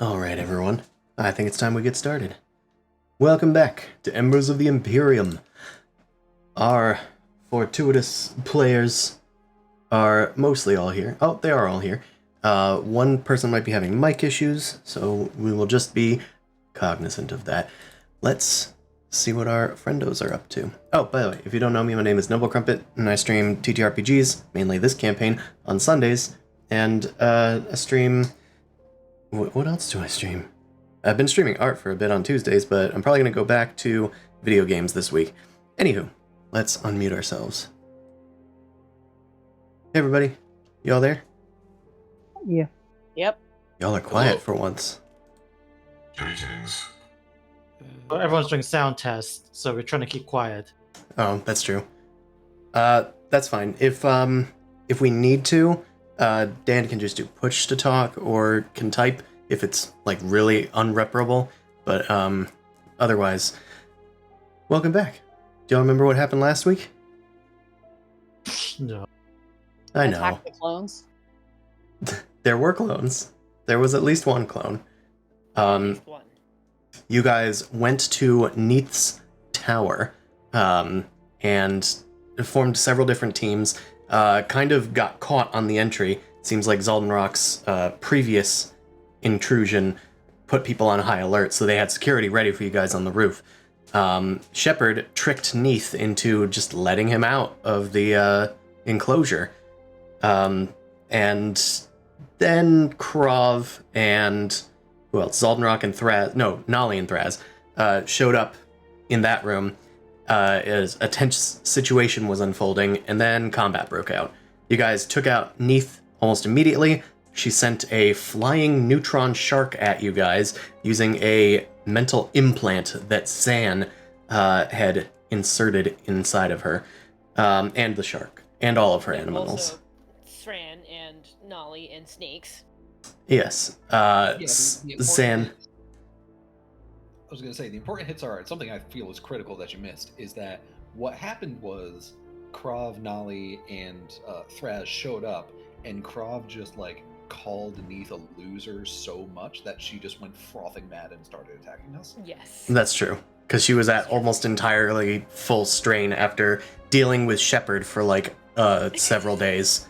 Alright, everyone. I think it's time we get started. Welcome back to Embers of the Imperium. Our fortuitous players are mostly all here. Oh, they are all here. One person might be having mic issues, so we will just be cognizant of that. Let's see what our friendos are up to. Oh, by the way, if you don't know me, my name is Noble Crumpet, and I stream TTRPGs, mainly this campaign, on Sundays, and I stream... What else do I stream? I've been streaming art for a bit on Tuesdays, but I'm probably going to go back to video games this week. Anywho, let's unmute ourselves. Hey everybody, y'all there? Yeah. Yep. Y'all are quiet for once. Greetings. Well, everyone's doing sound tests, so we're trying to keep quiet. Oh, that's true. That's fine. If we need to, Dan can just do push to talk or can type if it's like really unreparable. But otherwise, welcome back. Do y'all remember what happened last week? No. I know. Attack the clones. There were clones. There was at least one clone. At least one. You guys went to Neath's tower and formed several different teams. Kind of got caught on the entry. Seems like Zaldenrock's previous intrusion put people on high alert, so they had security ready for you guys on the roof. Shepard tricked Neath into just letting him out of the enclosure. And then Krav and, who else? Zaldenrock and Thraz, no, Nolly and Thraz, showed up in that room as a tense situation was unfolding, and then combat broke out. You guys took out Neath almost immediately. She sent a flying neutron shark at you guys using a mental implant that San had inserted inside of her, and the shark, and all of her animals. Also, Thran and Nolly and Snakes. Yes. San. I was going to say, the important hits are something I feel is critical that you missed, is that what happened was Krav, Nolly, and Thraz showed up, and Krav just, called Neath a loser so much that she just went frothing mad and started attacking us. Yes. That's true, because she was at almost entirely full strain after dealing with Shepard for, several days.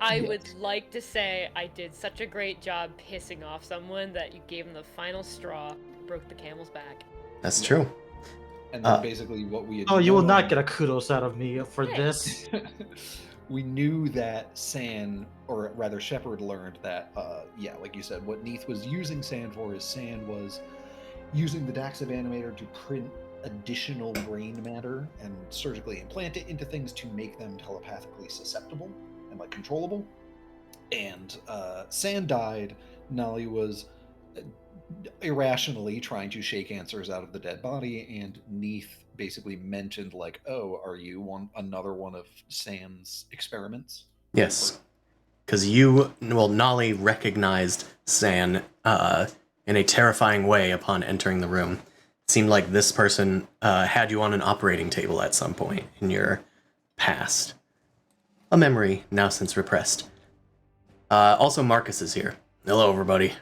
I would like to say I did such a great job pissing off someone that you gave them the final straw, broke the camel's back. That's true. And then basically what we had Oh, you will known- not get a kudos out of me for Thanks. this. We knew that San, or rather Shepard, learned that, like you said, what Neath was using San for is San was using the Daxiv animator to print additional brain matter and surgically implant it into things to make them telepathically susceptible and controllable. And San died. Nolly was irrationally trying to shake answers out of the dead body, and Neath basically mentioned oh, are you another one of San's experiments? Yes. Because Nolly recognized San in a terrifying way upon entering the room. It seemed like this person had you on an operating table at some point in your past. A memory now since repressed. Also, Marcus is here. Hello, everybody.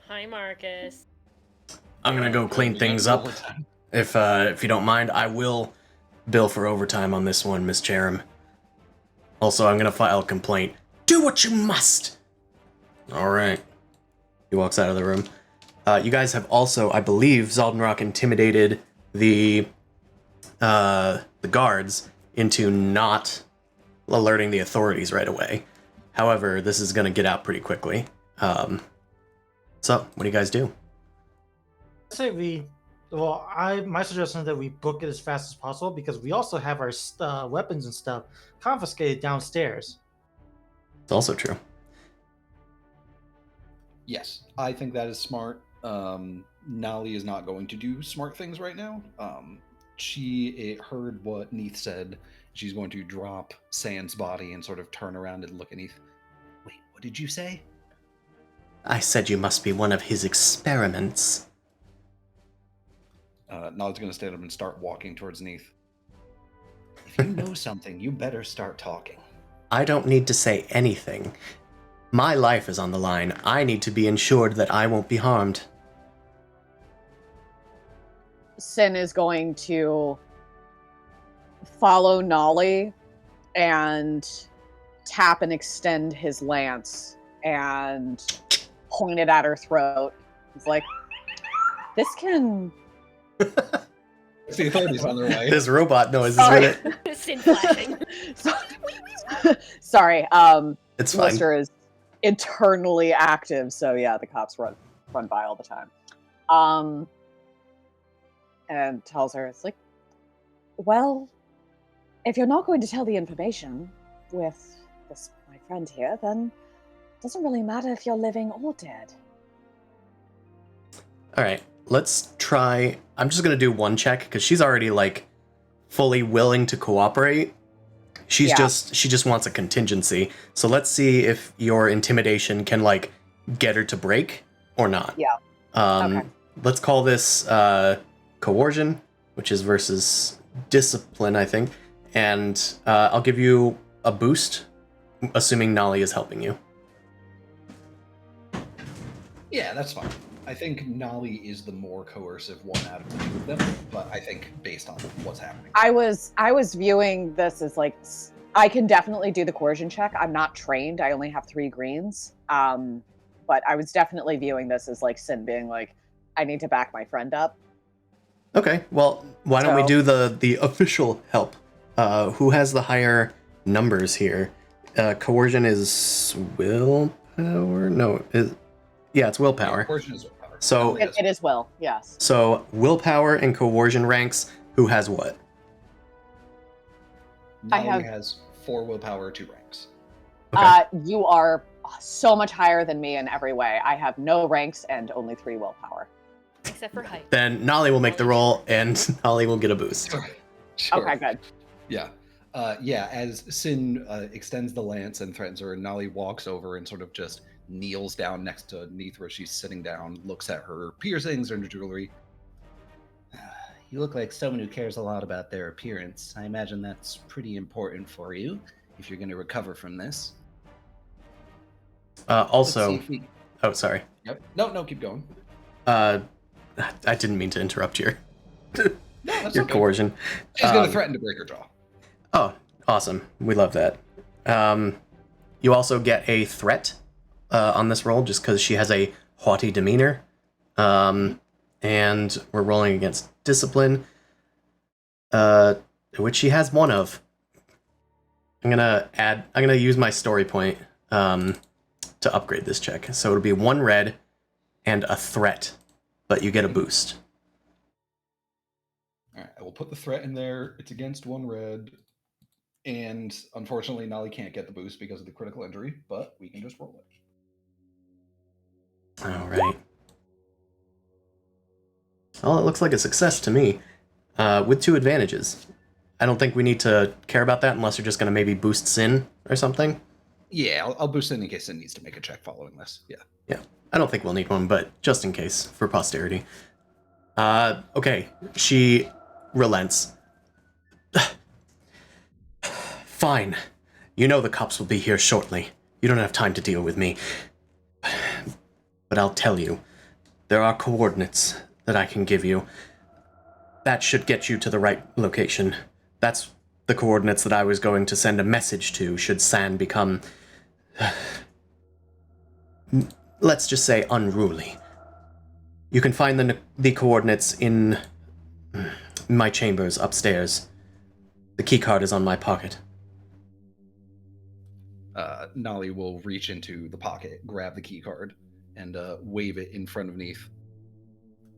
Hi, Marcus. I'm gonna go clean things up. If you don't mind, I will bill for overtime on this one, Miss Cherim. Also, I'm gonna file a complaint. Do what you must! Alright. He walks out of the room. You guys have also, I believe, Zaldenrock intimidated the guards into not alerting the authorities right away. However, this is gonna get out pretty quickly. So, what do you guys do? I say my suggestion is that we book it as fast as possible because we also have our weapons and stuff confiscated downstairs. It's also true. Yes, I think that is smart. Nolly is not going to do smart things right now. She heard what Neath said. She's going to drop San's body and sort of turn around and look at Neath. Wait, what did you say? I said you must be one of his experiments. Nolly's going to stand up and start walking towards Neath. If you know something, you better start talking. I don't need to say anything. My life is on the line. I need to be ensured that I won't be harmed. Sin is going to follow Nolly and tap and extend his lance and point it at her throat. He's like, this can... The authorities on their way. There's robot noises Sorry. with it. Sin flashing. Sorry, It's fine. Lister is internally active, so yeah, the cops run by all the time. And tells her, it's like, well, if you're not going to tell the information with this my friend here, then it doesn't really matter if you're living or dead. All right, let's try. I'm just gonna do one check because she's already like fully willing to cooperate. She just wants a contingency. So let's see if your intimidation can like get her to break or not. Yeah. Okay. Let's call this coercion, which is versus discipline, I think. And I'll give you a boost, assuming Nolly is helping you. Yeah, that's fine. I think Nolly is the more coercive one out of the two of them, but I think based on what's happening. I was viewing this as like, I can definitely do the coercion check. I'm not trained. I only have 3 greens. But I was definitely viewing this as like Sin being like, I need to back my friend up. Okay, well, why don't we do the official help? Who has the higher numbers here? Coercion is willpower? No, it's willpower. Yeah, coercion is willpower. So It is will, yes. So willpower and coercion ranks. Who has what? Nolly has 4 willpower, 2 ranks. Okay. You are so much higher than me in every way. I have no ranks and only 3 willpower. Except for height. Then Nolly will make the roll, and Nolly will get a boost. Sure. Okay, good. Yeah. As Sin extends the lance and threatens her, Nolly walks over and sort of just kneels down next to Neith where she's sitting down, looks at her piercings and her jewelry. You look like someone who cares a lot about their appearance. I imagine that's pretty important for you if you're going to recover from this. Also, Let's see if we- oh, sorry. Yep. No, keep going. I didn't mean to interrupt your No, that's your okay. coercion. She's going to threaten to break her jaw. Oh, awesome. We love that. You also get a threat on this roll just because she has a haughty demeanor. And we're rolling against discipline, which she has 1 of. I'm gonna use my story point to upgrade this check. So it'll be 1 red and a threat, but you get a boost. All right, I will put the threat in there. It's against 1 red. And unfortunately, Nolly can't get the boost because of the critical injury, but we can just roll it. All right. Well, it looks like a success to me, with 2 advantages. I don't think we need to care about that unless you're just going to maybe boost Sin or something. Yeah, I'll boost in case Sin needs to make a check following this. Yeah. Yeah, I don't think we'll need one, but just in case, for posterity. Okay, she relents. Fine. You know the cops will be here shortly. You don't have time to deal with me. But I'll tell you, there are coordinates that I can give you. That should get you to the right location. That's the coordinates that I was going to send a message to should San become, let's just say, unruly. You can find the coordinates in my chambers upstairs. The keycard is on my pocket. Nolly will reach into the pocket, grab the key card, and wave it in front of Neith.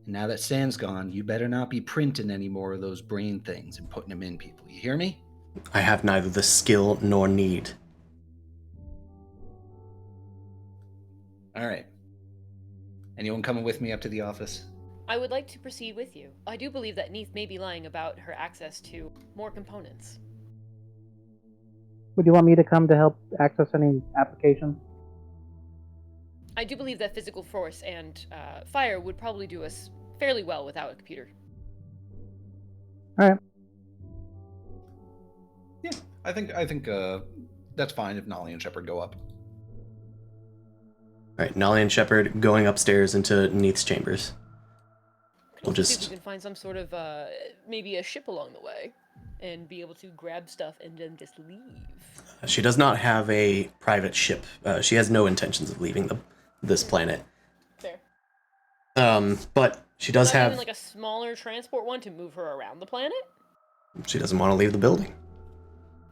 Now that San's gone, you better not be printing any more of those brain things and putting them in people. You hear me? I have neither the skill nor need. All right. Anyone coming with me up to the office? I would like to proceed with you. I do believe that Neith may be lying about her access to more components. Would you want me to come to help access any applications? I do believe that physical force and fire would probably do us fairly well without a computer. All right. Yeah, I think that's fine if Nolly and Shepard go up. right, Nolly and Shepard going upstairs into Neath's chambers. We'll See if just... we can find some sort of maybe a ship along the way, and be able to grab stuff and then just leave. She does not have a private ship. She has no intentions of leaving this planet. Fair. But she does Not have... even like a smaller transport one to move her around the planet? She doesn't want to leave the building.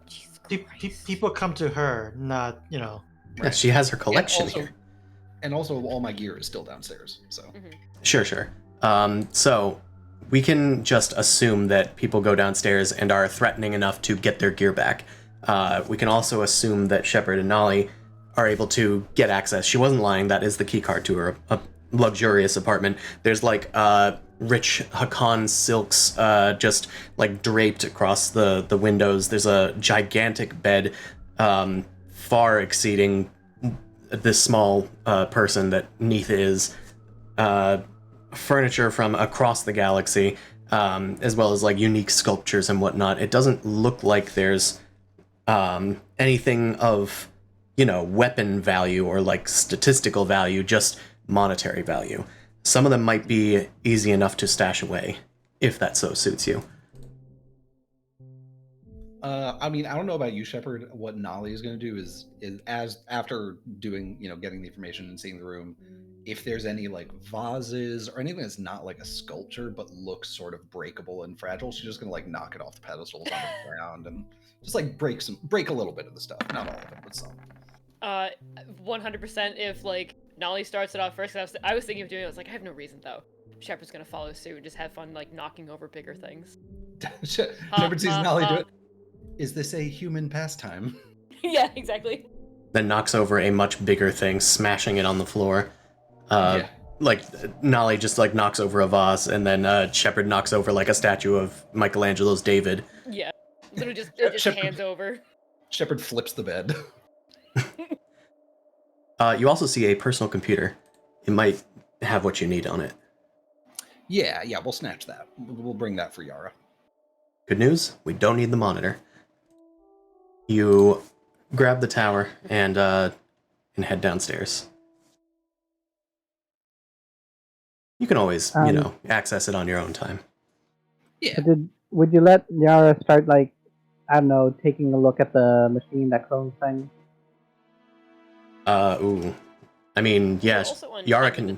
Jesus Pe- Christ. people come to her, not Yeah, she has her collection also, here. And also, all my gear is still downstairs. So Sure. So we can just assume that people go downstairs and are threatening enough to get their gear back. We can also assume that Shepard and Nolly are able to get access. She wasn't lying. That is the key card to her a luxurious apartment. There's like rich Hakan silks just like draped across the windows. There's a gigantic bed far exceeding this small person that Neath is. Furniture from across the galaxy, as well as like unique sculptures and whatnot. It doesn't look like there's anything of, weapon value or like statistical value, just monetary value. Some of them might be easy enough to stash away, if that so suits you. I mean, I don't know about you, Shepard. What Nolly is going to do is as after doing, getting the information and seeing the room, if there's any like vases or anything that's not like a sculpture but looks sort of breakable and fragile, she's just going to like knock it off the pedestals on the ground and just like break a little bit of the stuff, not all of it, but some. 100% if like Nolly starts it off first. I was thinking of doing it. I was like, I have no reason though. Shepard's gonna follow suit and just have fun like knocking over bigger things. Shepard sees Nolly do it. Is this a human pastime? Yeah, exactly. Then knocks over a much bigger thing, smashing it on the floor. Like Nolly just like knocks over a vase, and then Shepard knocks over like a statue of Michelangelo's David. Yeah, literally just hands over. Shepard flips the bed. You also see a personal computer. It might have what you need on it. Yeah, we'll snatch that. We'll bring that for Yara. Good news, we don't need the monitor. You grab the tower and head downstairs. You can always, access it on your own time. Yeah. Would you let Yara start, like, I don't know, taking a look at the machine that clones things? Ooh. I mean, yes, Yara can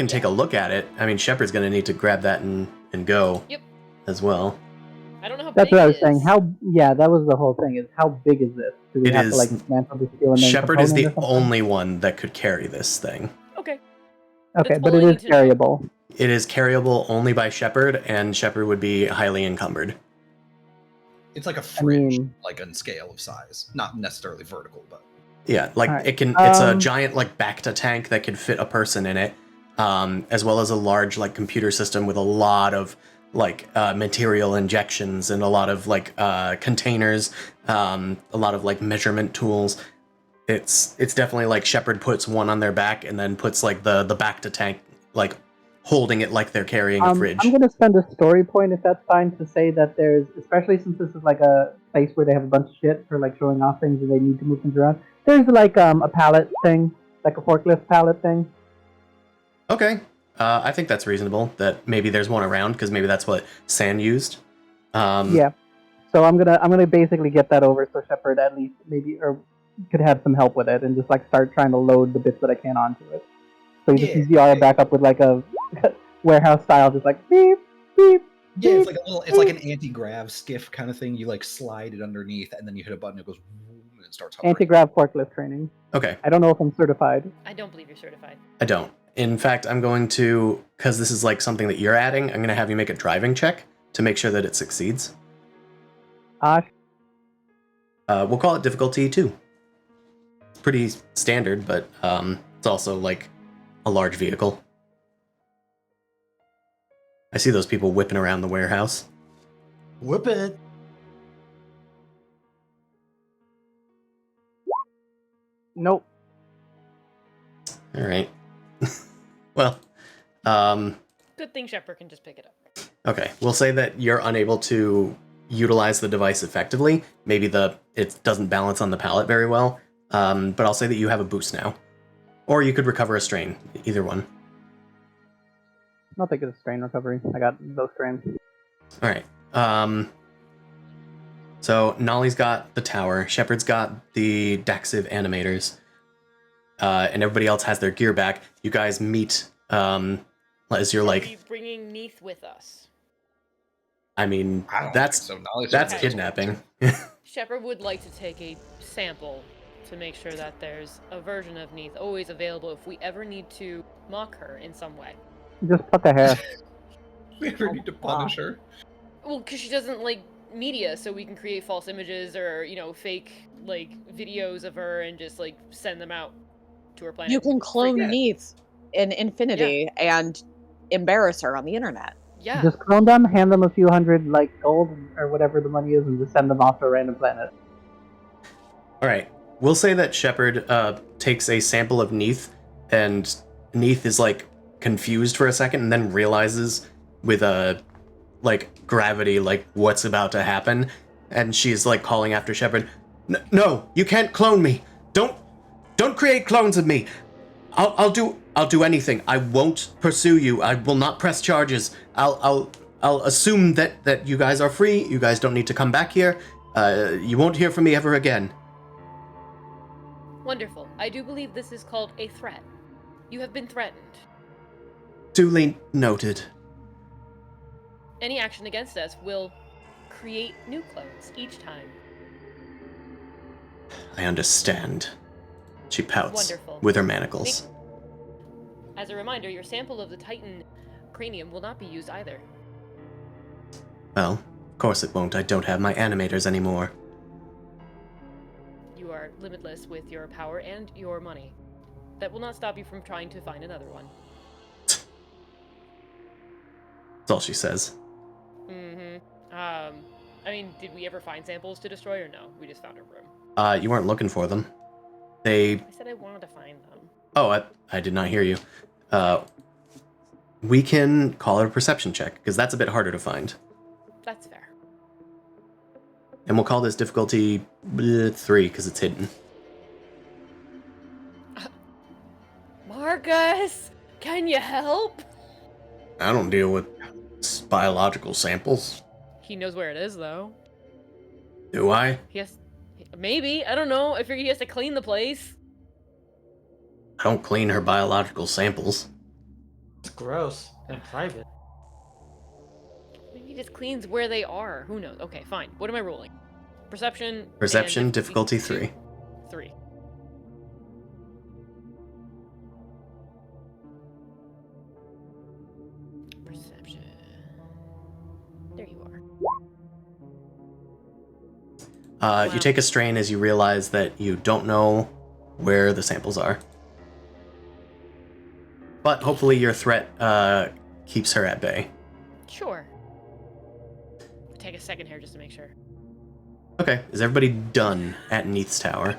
take a look at it. I mean, Shepard's gonna need to grab that and go. Yep. As well. I don't know how That's big what I it was saying. is. That was the whole thing, is how big is this? Do we have to, like, dismantle the steel and then Shepard is the component or something? only one that could carry this thing. Okay. Okay, That's but all it I is need to know. carryable. It is carryable only by Shepard, and Shepard would be highly encumbered. It's like a fridge, mean- like in scale of size. Not necessarily vertical, but... Yeah, like Alright, it's a giant like Bacta tank that could fit a person in it, as well as a large like computer system with a lot of like material injections and a lot of like containers, a lot of like measurement tools. It's definitely like Shepard puts one on their back and then puts like the Bacta tank like holding it like they're carrying a fridge. I'm going to spend a story point, if that's fine, to say that there's, especially since this is like a place where they have a bunch of shit for like showing off things and they need to move things around. There's like a pallet thing, like a forklift pallet thing. Okay. I think that's reasonable, that maybe there's one around, because maybe that's what San used. Yeah. So I'm gonna basically get that over so Shepard at least maybe or could have some help with it and just like start trying to load the bits that I can onto it. So you just use the RF back up with like a warehouse style, just like beep, beep. Yeah, it's like it's like an anti-grav skiff kind of thing. You like slide it underneath and then you hit a button, it goes and it starts hovering. Anti-grav forklift training. Okay. I don't know if I'm certified. I don't believe you're certified. I don't. In fact, I'm going to, because this is like something that you're adding, I'm going to have you make a driving check to make sure that it succeeds. We'll call it difficulty 2. It's pretty standard, but it's also like a large vehicle. I see those people whipping around the warehouse. Whip it. Nope. All right. Well, Good thing Shepard can just pick it up. okay. We'll say that you're unable to utilize the device effectively. Maybe it doesn't balance on the pallet very well. But I'll say that you have a boost now. Or you could recover a strain. Either one. I'll take it as strain recovery. I got those strains. All right. So Nolly's got the tower. Shepard's got the Daxiv animators. And everybody else has their gear back. You guys meet as you're Are like... we bringing Neith with us? I mean, I don't that's think so. Knowledge that's is- kidnapping. Shepard would like to take a sample to make sure that there's a version of Neith always available if we ever need to mock her in some way. Just pluck a hair. We ever need to punish her. Well, because she doesn't like media, so we can create false images or, fake, videos of her and just, send them out to her planet. You can clone Yeah. Neith in Infinity and embarrass her on the internet. Yeah. Just clone them, hand them a few hundred gold or whatever the money is, and just send them off to a random planet. All right. We'll say that Shepard takes a sample of Neith, and Neith is confused for a second, and then realizes with a gravity what's about to happen, and she's calling after Shepard. No, you can't clone me. Don't create clones of me. I'll do anything. I won't pursue you. I will not press charges. I'll assume that you guys are free. You guys don't need to come back here. You won't hear from me ever again. Wonderful. I do believe this is called a threat. You have been threatened. Duly noted. Any action against us will create new clones each time. I understand. She pouts Wonderful. with her manacles. As a reminder, your sample of the Titan cranium will not be used either. Well, of course it won't. I don't have my animators anymore. You are limitless with your power and your money. That will not stop you from trying to find another one. That's all she says. Mm-hmm. Did we ever find samples to destroy or no? We just found a room. You weren't looking for them. I said I wanted to find them. Oh, I did not hear you. We can call it a perception check, because that's a bit harder to find. That's fair. And we'll call this difficulty 3, because it's hidden. Marcus, can you help? I don't deal with biological samples. He knows where it is, though. Do I? Maybe. I don't know. I figure he has to clean the place. I don't clean her biological samples. It's gross and private. Maybe he just cleans where they are. Who knows? Okay, fine. What am I rolling? Perception. Perception, and difficulty 3. 3. Perception. There you are. You take a strain as you realize that you don't know where the samples are. But hopefully your threat keeps her at bay. Sure. Take a second here just to make sure. Okay, is everybody done at Neith's tower?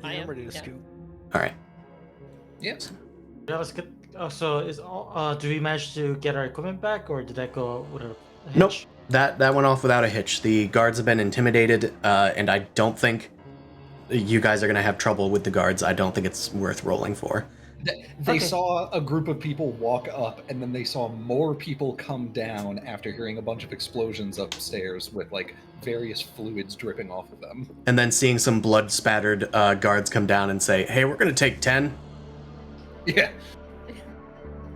I am ready to yeah. scoot. Alright. Yes. Yeah, let's get. Oh, so do we manage to get our equipment back, or did that go with a hitch? Nope. That went off without a hitch. The guards have been intimidated, and I don't think you guys are going to have trouble with the guards. I don't think it's worth rolling for. They Okay. saw a group of people walk up, and then they saw more people come down after hearing a bunch of explosions upstairs with various fluids dripping off of them. And then seeing some blood-spattered guards come down and say, hey, we're going to take 10. Yeah.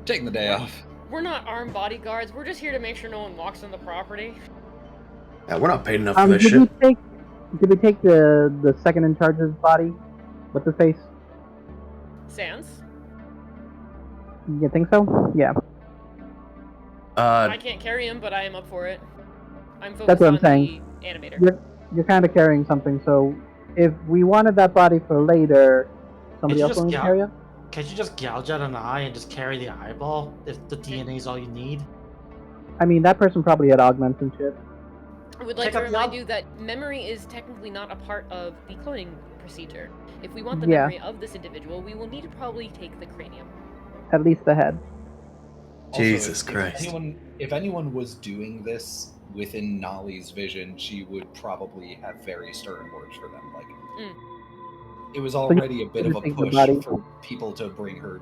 Taking the day off. We're not armed bodyguards. We're just here to make sure no one walks on the property. We're not paid enough for this Did shit. we take the second in charge's body? What's his face? Sans? You think so? Yeah. I can't carry him, but I am up for it. I'm focused That's what I'm on saying. the animator. You're kind of carrying something, so if we wanted that body for later, somebody you else just want to gou- carry it? Can't you just gouge out an eye and just carry the eyeball if the DNA is all you need? I mean, that person probably had augments and shit. I would like Check to out the remind al- you that memory is technically not a part of the cloning procedure. If we want the Yeah. memory of this individual, we will need to probably take the cranium. At least the head. Also, Jesus if Christ. If anyone was doing this within Nolly's vision, she would probably have very stern words for them. It was already a bit of a think the push body- for people to bring her,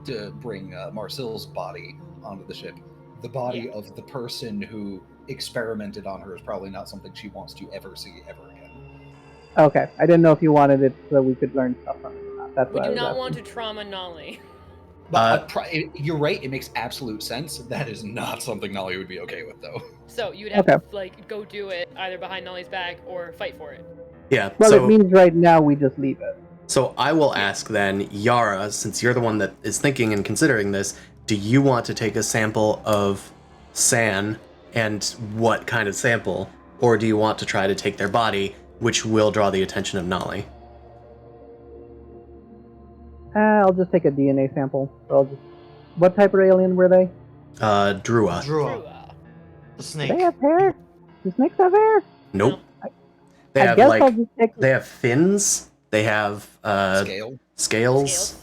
to bring Marcel's body onto the ship. The body of the person who experimented on her is probably not something she wants to ever see ever again. Okay, I didn't know if you wanted it so we could learn stuff from it or not. That's We what I do was not asking. want to trauma Nolly. But you're right. It makes absolute sense. That is not something Nolly would be okay with, though. So you would have to like go do it either behind Nolly's back or fight for it. Yeah. Well, so it means right now we just leave it. So I will ask then, Yara, since you're the one that is thinking and considering this, do you want to take a sample of San, and what kind of sample? Or do you want to try to take their body, which will draw the attention of Nolly? I'll just take a DNA sample. So what type of alien were they? Drua. Drua. The Do snake. they have hair? Do snakes have hair? Nope. They I have guess I'll just take. they have fins. They have Scale. scales.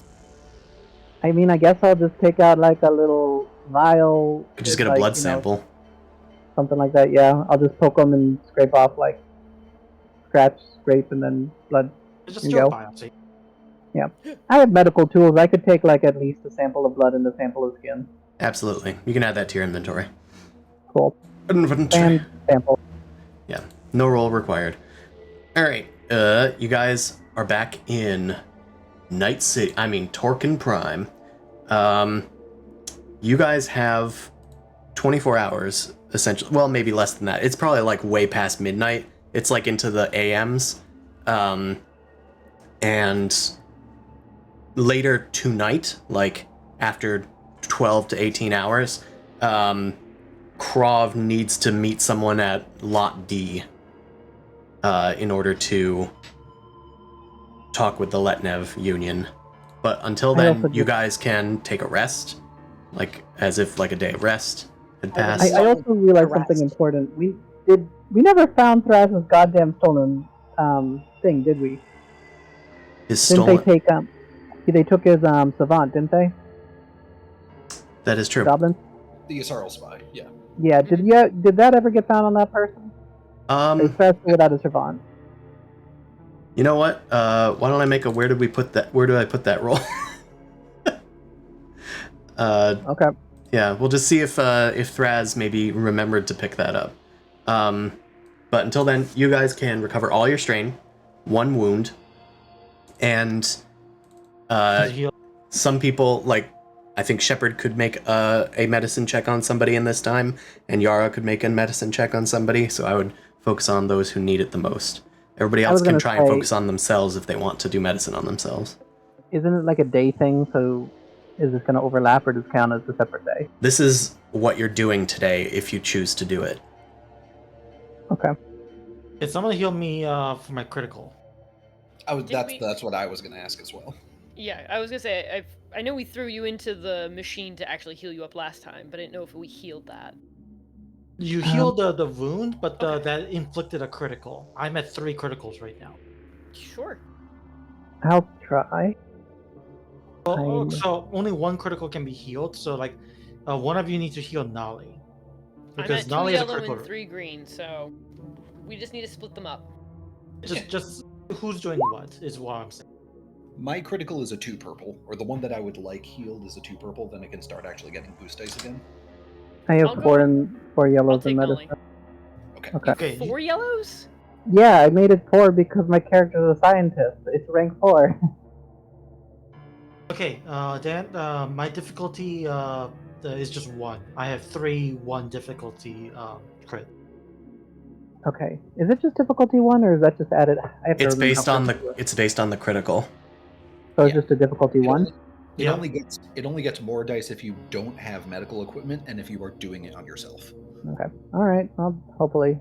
I mean, I guess I'll just take out like a little vial. Could just with, get a like, blood sample. Something like that. Yeah, I'll just poke them and scrape off like scratch, scrape, and then blood. Just Here do you a go. biopsy. Yeah, I have medical tools. I could take like at least a sample of blood and a sample of skin. Absolutely. You can add that to your inventory. Cool. And sample. Yeah. No roll required. Alright. You guys are back in Night City. I mean, Torkin Prime. You guys have 24 hours, essentially. Well, maybe less than that. It's probably like way past midnight. It's like into the AMs. And later tonight, like after 12 to 18 hours, Krov needs to meet someone at Lot D in order to talk with the Letnev Union. But until then, you guys can take a rest, like as if like a day of rest had passed. I also realized something important. We never found Thras's goddamn stolen thing, did we? His Didn't stolen. They took his savant, didn't they? That is true. Goblins. The Yssaril spy. Yeah. Yeah. Did that ever get found on that person? They Thras without a savant. You know what? Why don't I make a where did I put that roll? Okay. Yeah, we'll just see if Thraz maybe remembered to pick that up. But until then, you guys can recover all your strain, 1 wound, and some people, like, I think Shepard could make a medicine check on somebody in this time, and Yara could make a medicine check on somebody, so I would focus on those who need it the most. Everybody else can try and focus on themselves if they want to do medicine on themselves. Isn't it like a day thing, so is this going to overlap, or does it count as a separate day? This is what you're doing today if you choose to do it. Okay. Can someone heal me for my critical? That's what I was going to ask as well. Yeah, I was gonna say I know we threw you into the machine to actually heal you up last time, but I didn't know if we healed that. You healed the wound, but that inflicted a critical. I'm at 3 criticals right now. Sure. I'll try. So only 1 critical can be healed. So like, one of you needs to heal Nolly, because I'm at Nolly 2 has a yellow critical. and 3 green, so we just need to split them up. Just who's doing what is what I'm saying. My critical is a 2 purple, or the one that I would like healed is a 2 purple, then I can start actually getting boost dice again. I have 4 yellows in medicine. Okay. 4 yellows? Yeah, I made it 4 because my character is a scientist. It's rank 4. Okay, Dan, my difficulty is just 1. I have 3 1 difficulty crit. Okay. Is it just difficulty 1, or is that just added? It's based on the critical. So it's just a difficulty 1? It only gets more dice if you don't have medical equipment and if you are doing it on yourself. Okay. All right. Well, hopefully.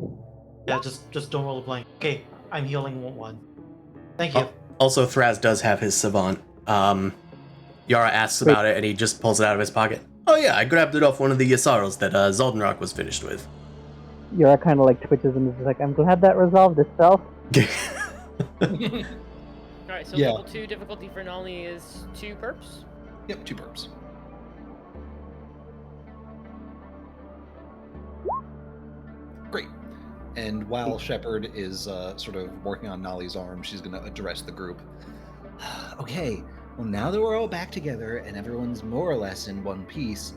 Yeah, just don't roll a blank. Okay, I'm healing 1. Thank you. Also, Thraz does have his savant. Yara asks about it, and he just pulls it out of his pocket. Oh yeah, I grabbed it off one of the Yssarils that Zoldenrock was finished with. Yara kind of like twitches and is like, I'm glad that resolved itself. Alright, so level 2 difficulty for Nolly is 2 perps? Yep, 2 perps. Great. And while Shepard is sort of working on Nolly's arm, she's going to address the group. Okay, well, now that we're all back together and everyone's more or less in one piece,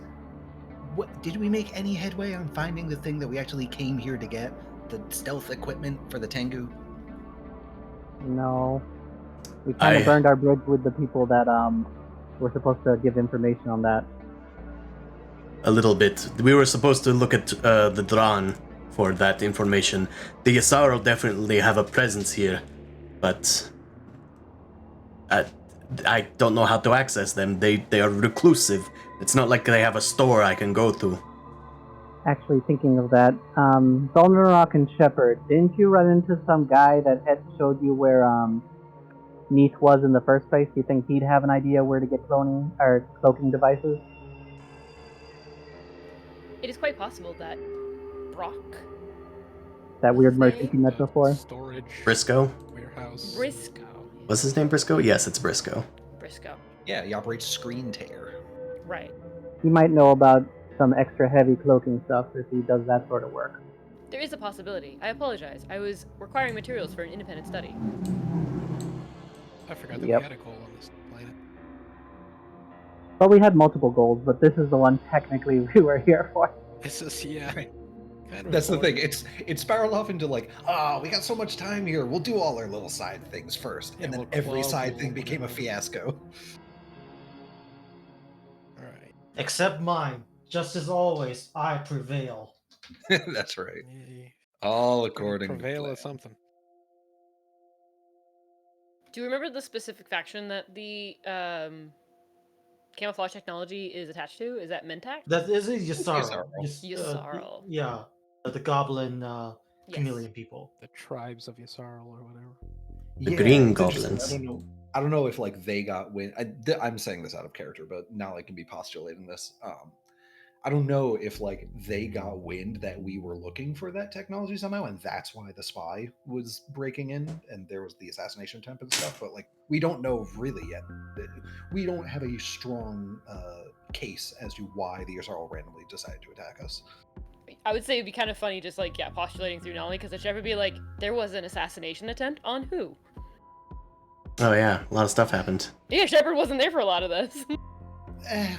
did we make any headway on finding the thing that we actually came here to get? The stealth equipment for the Tengu? No. We kind of burned our bridge with the people that were supposed to give information on that. A little bit. We were supposed to look at the Dran for that information. The Yasaro definitely have a presence here, but I don't know how to access them. They are reclusive. It's not like they have a store I can go to. Actually, thinking of that, Zolnarok and Shepard, didn't you run into some guy that Ed showed you where Neath was in the first place? Do you think he'd have an idea where to get cloning or cloaking devices? It is quite possible that Brock, That weird merchant you met The before? storage Briscoe? warehouse. Briscoe. What's his name, Briscoe? Yes, it's Briscoe. Briscoe. Yeah, he operates Screen Tear. Right. He might know about some extra heavy cloaking stuff if he does that sort of work. There is a possibility. I apologize. I was requiring materials for an independent study. I forgot that Yep. we had a goal on this planet. But we had multiple goals, but this is the one technically we were here for. This is, yeah. Right. Kind of That's the thing. important. It spiraled off into like, we got so much time here. We'll do all our little side things first, Yeah, and then we'll every club, side we'll thing became a whatever. fiasco. All right. Except mine. Just as always, I prevail. That's right. Yeah, All you according to prevail plan. at something. Do you remember the specific faction that the camouflage technology is attached to? Is that Mentak? That is a Yasaro. Yasaro. Yasaro. Yeah. The goblin Yes. chameleon people. The tribes of Yasarl or whatever. The green it's interesting. goblins. I don't know if like they got wind. I'm saying this out of character, but now I can be postulating this. I don't know if like they got wind that we were looking for that technology somehow, and that's why the spy was breaking in, and there was the assassination attempt and stuff. But like, we don't know really yet. We don't have a strong case as to why the Yasarl randomly decided to attack us. I would say it'd be kind of funny just like, yeah, postulating through Nolly, because the chef would be like, there was an assassination attempt on who? Oh yeah, a lot of stuff happened. Yeah, Shepard wasn't there for a lot of this.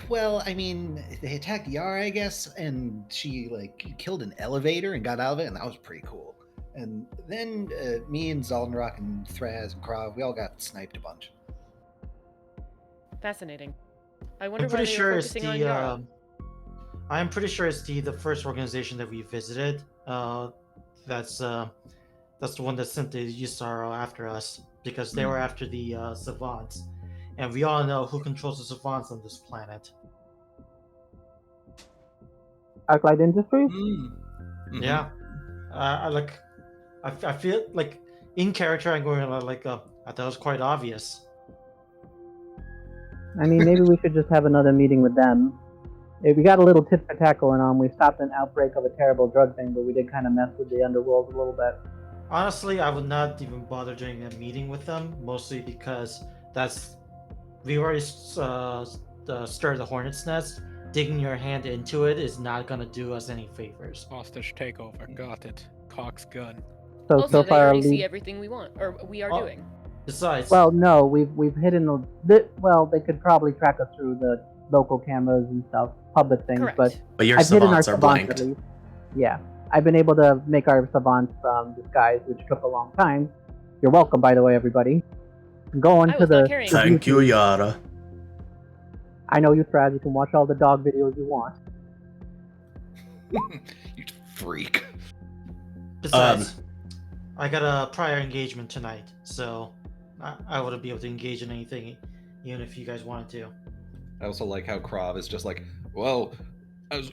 Well, I mean, they attacked Yara, I guess, and she like killed an elevator and got out of it, and that was pretty cool. And then me and Zolnarok and Thraz and Krav, we all got sniped a bunch. Fascinating. I wonder I'm why pretty they sure were it's focusing on the. Yara. I'm pretty sure it's the first organization that we visited. That's the one that sent the Yusaro after us because they were after the savants, and we all know who controls the savants on this planet. Arclight Industries? Mm-hmm. Yeah, I feel like in character I'm going like I thought it was quite obvious. I mean, maybe we should just have another meeting with them. We got a little tit for tat going on. We stopped an outbreak of a terrible drug thing, but we did kind of mess with the underworld a little bit. Honestly, I would not even bother doing a meeting with them, mostly because we already stirred the hornet's nest. Digging your hand into it is not gonna do us any favors. Hostage takeover. Got it. Cock's gun. So Also, they far, already we... see everything we want, or we are Oh. doing. Besides, Well, no, we've hidden a bit. Well, they could probably track us through the local cameras and stuff, public things, Correct. but Your I've hidden our savants are savants blanked. at least. Yeah, I've been able to make our savants disguise, which took a long time. You're welcome, by the way, everybody. Go on I to was the. not carrying Thank you, Yara. I know you, Thraz. You can watch all the dog videos you want. You freak. besides, I got a prior engagement tonight, so I wouldn't be able to engage in anything, even if you guys wanted to. I also like how Krav is just like, well,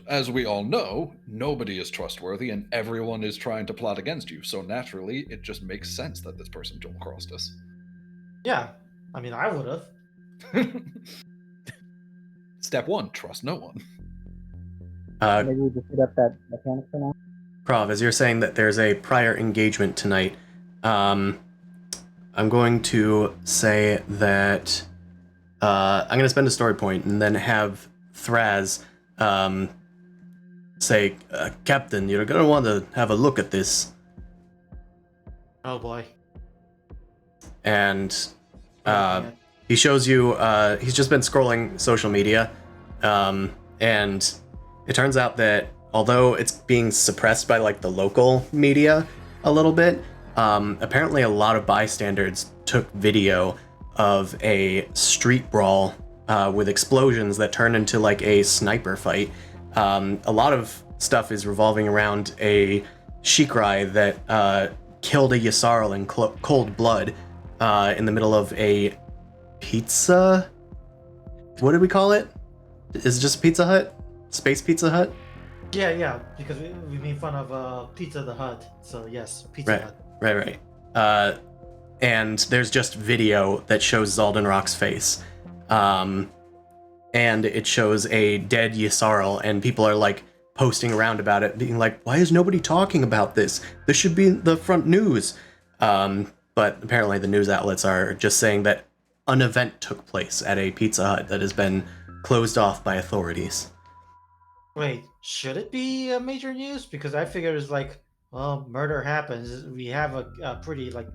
as we all know, nobody is trustworthy and everyone is trying to plot against you. So naturally, it just makes sense that this person double-crossed us. Yeah, I mean, I would have. Step 1, trust no one. Maybe we just hit up that mechanic for now. Krav, as you're saying that there's a prior engagement tonight, I'm going to say that I'm going to spend a story point and then have Thraz say, Captain, you're going to want to have a look at this. Oh boy. And Yeah. he shows you he's just been scrolling social media, and it turns out that although it's being suppressed by like the local media a little bit, apparently a lot of bystanders took video of a street brawl with explosions that turned into like a sniper fight. A lot of stuff is revolving around a Shikrai that killed a Yasarl in cold blood in the middle of a pizza. What did we call it? Is it just Pizza Hut? Space Pizza Hut? Yeah, because we made fun of Pizza the Hut. So yes, Pizza Right. Hut. Right. And there's just video that shows Zaldenrock's face. And it shows a dead Yasarl, and people are like posting around about it, being like, why is nobody talking about this? This should be the front news. But apparently the news outlets are just saying that an event took place at a Pizza Hut that has been closed off by authorities. Wait, should it be major news? Because I figured it's like, well, murder happens. We have a pretty like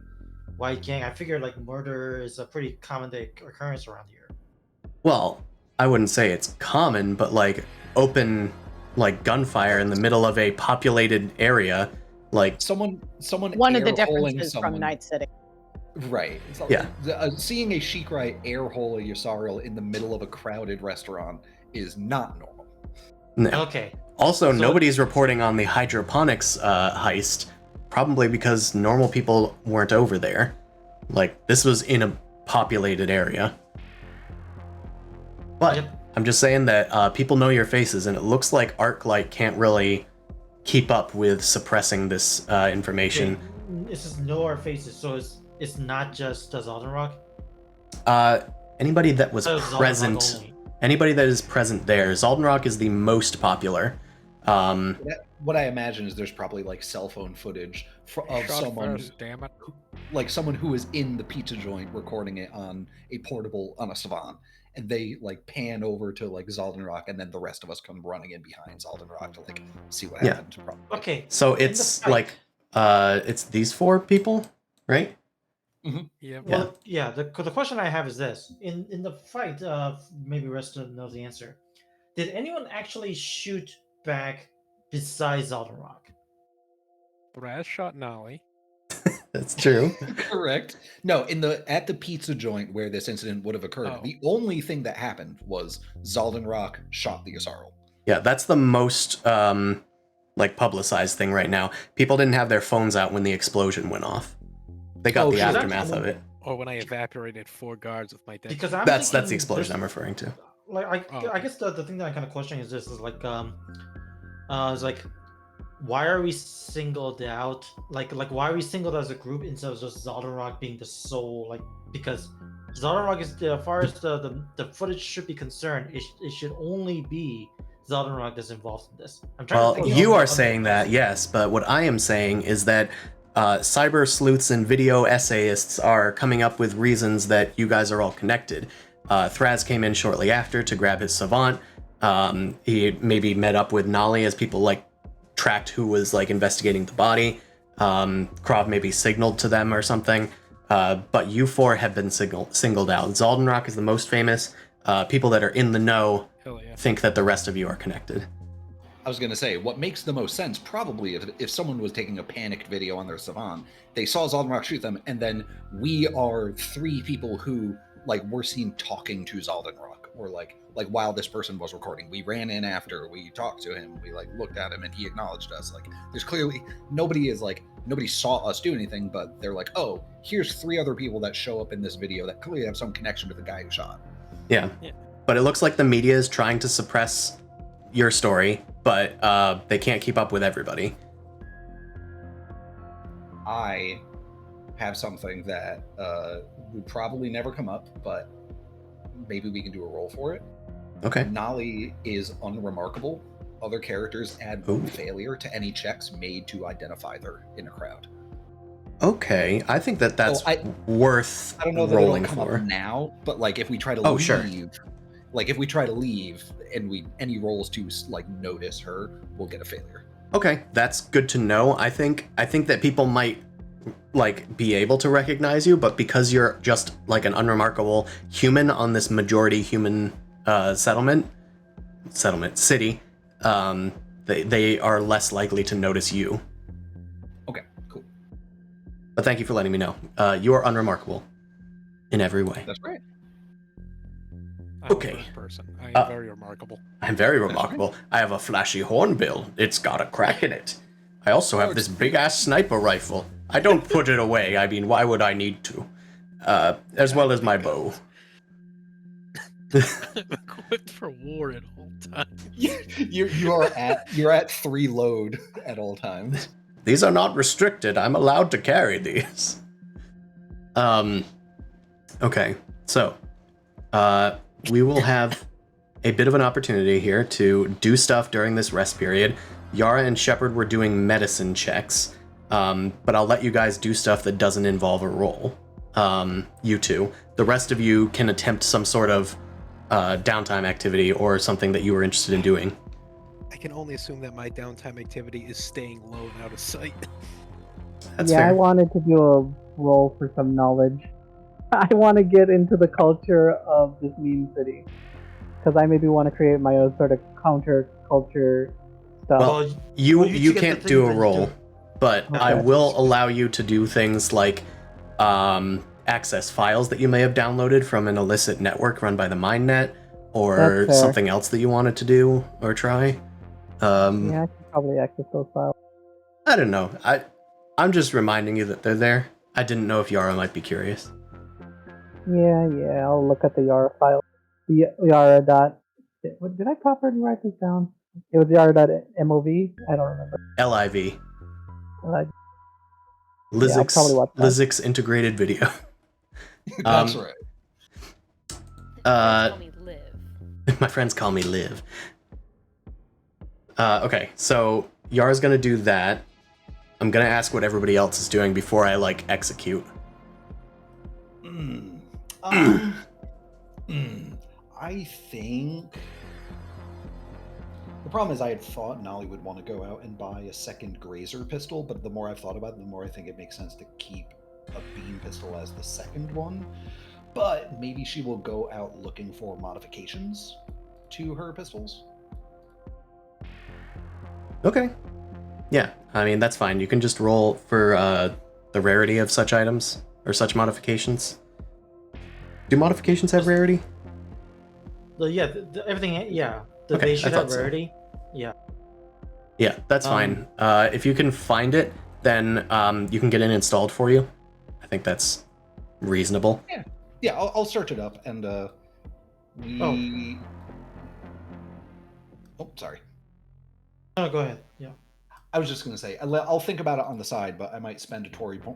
white gang. I figured like murder is a pretty common occurrence around here. Well, I wouldn't say it's common, but like open like gunfire in the middle of a populated area, like Someone One of the air-holing differences someone. from Night City. Right. So, Yeah. Seeing a Shikrai air-hole a Yasaril in the middle of a crowded restaurant is not normal. no. Okay. Also, So- nobody's reporting on the hydroponics heist, probably because normal people weren't over there. Like, this was in a populated area. But Yep. I'm just saying that people know your faces, and it looks like ArcLight can't really keep up with suppressing this information. Wait, it's just know our faces, so it's not just Zaldenrock. Anybody that was Oh, Zaldenrock present, only. anybody that is present there, Zaldenrock is the most popular. What I imagine is there's probably like cell phone footage of Shot someone, first, damn it. like someone who was in the pizza joint recording it on a savant, and they like pan over to like Zaldenrock, and then the rest of us come running in behind Zaldenrock to like see what Yeah. happened. Probably. Okay. So in the it's fight- like, it's these four people, right? Yeah. Well, yeah. The question I have is this: in the fight, maybe Resta knows the answer. Did anyone actually shoot back besides Zaldenrock? Brad shot Nolly. That's true. Correct. No, at the pizza joint where this incident would have occurred, Oh. the only thing that happened was Zaldenrock shot the Yasarl. Yeah, that's the most like publicized thing right now. People didn't have their phones out when the explosion went off. They got Oh, the sure. aftermath of it. Or when I evaporated 4 guards with my dead. Because I'm That's thinking the explosion this- I'm referring to. Like Oh, I guess the thing that I kind of question is this: is like is like, why are we singled out? Like why are we singled as a group instead of just Zaldenrock being the sole? Like, because Zaldenrock is, as far as the footage should be concerned, it should only be Zaldenrock that's involved in this. I'm trying Well, to think you of are other saying that, person. yes, but what I am saying is that cyber sleuths and video essayists are coming up with reasons that you guys are all connected. Thraz came in shortly after to grab his savant. He maybe met up with Nolly as people like tracked who was like investigating the body. Krav maybe signaled to them or something. But you four have been singled out. Zaldenrock is the most famous. People that are in the know Hell yeah. think that the rest of you are connected. I was going to say, what makes the most sense, probably, if someone was taking a panicked video on their savant, they saw Zaldenrock shoot them, and then we are 3 people who, like, were seen talking to Zaldenrock, or like while this person was recording. We ran in after, we talked to him, we, like, looked at him, and he acknowledged us. Like, there's clearly, nobody saw us do anything, but they're like, oh, here's 3 other people that show up in this video that clearly have some connection to the guy who shot. Yeah. Yeah. But it looks like the media is trying to suppress your story, but they can't keep up with everybody. I have something that would probably never come up, but maybe we can do a roll for it. Okay. Nolly is unremarkable. Other characters add 1 Ooh. failure to any checks made to identify her in a crowd. Okay. I think that that's worth I don't know that it'll rolling come for. up now, but like if we try to Oh, leave, sure. like if we try to leave and any rolls to like notice her, we'll get a failure. Okay, that's good to know. I think that people might like be able to recognize you, but because you're just like an unremarkable human on this majority human settlement city, they are less likely to notice you. Okay, cool. But thank you for letting me know. You are unremarkable in every way. That's great. I'm Okay. a first person. I am very remarkable. I'm very remarkable. I have a flashy hornbill. It's got a crack in it. I also have this big-ass sniper rifle. I don't put it away. I mean, why would I need to? As well as my bow. I'm equipped for war at all times. You're at 3 load at all times. These are not restricted. I'm allowed to carry these. Okay, so we will have a bit of an opportunity here to do stuff during this rest period. Yara and Shepard were doing medicine checks, but I'll let you guys do stuff that doesn't involve a roll. You two. The rest of you can attempt some sort of downtime activity or something that you were interested in doing. I can only assume that my downtime activity is staying low and out of sight. That's yeah, fair. I wanted to do a roll for some knowledge. I want to get into the culture of this meme city. Because I maybe want to create my own sort of counter culture stuff. Well, you two get can't the do thing a that roll, do- but Okay. I will allow you to do things like access files that you may have downloaded from an illicit network run by the MineNet, or That's fair. something else that you wanted to do or try. Yeah, I could probably access those files. I don't know. I'm just reminding you that they're there. I didn't know if Yara might be curious. Yeah, I'll look at the Yara file. The Yara dot... Did I properly write this down? It was Yara.mov? I don't remember. LIV. I'll probably watch that. Lizix integrated video. That's right. Call me Liv. My friends call me Liv. Okay, so Yara's gonna do that. I'm gonna ask what everybody else is doing before I like execute. I think the problem is I had thought Nolly would want to go out and buy a second Grazer pistol, but the more I've thought about it, the more I think it makes sense to keep a beam pistol as the second one. But maybe she will go out looking for modifications to her pistols. Okay. Yeah, I mean, that's fine. You can just roll for the rarity of such items or such modifications. Do modifications have rarity? Everything. Yeah, Okay, they should I have thought so. rarity. Yeah. Yeah, that's fine. If you can find it, then you can get it installed for you. I think that's reasonable. Yeah, I'll search it up and we. Oh, sorry. No, go ahead. Yeah. I was just going to say, I'll think about it on the side, but I might spend a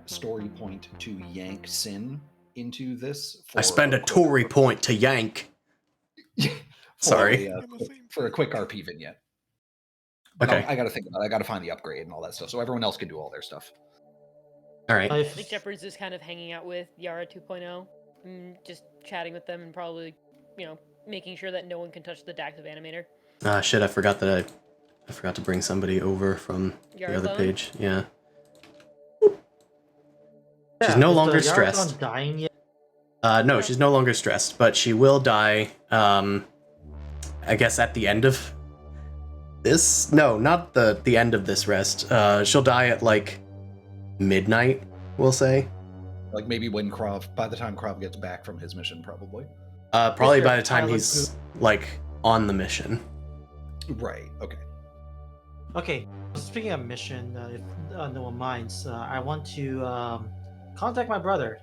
story point to yank Sin into this. I spend a Tory point to yank. Sorry. For a quick RP vignette. But Okay. I got to think about it. I got to find the upgrade and all that stuff, so everyone else can do all their stuff. All right. I think Shepard's just kind of hanging out with Yara 2.0, and just chatting with them and probably, making sure that no one can touch the Dactive animator. Shit, I forgot to bring somebody over from the other page. Yeah. She's no longer stressed. Dying yet? No, she's no longer stressed, but she will die, I guess at the end of this? No, not the end of this rest. She'll die at, like, midnight, we'll say. Like, maybe when by the time Krav gets back from his mission, probably. Probably by the time he's, like, on the mission. Right, okay. Okay, speaking of mission, if no one minds, I want to contact my brother.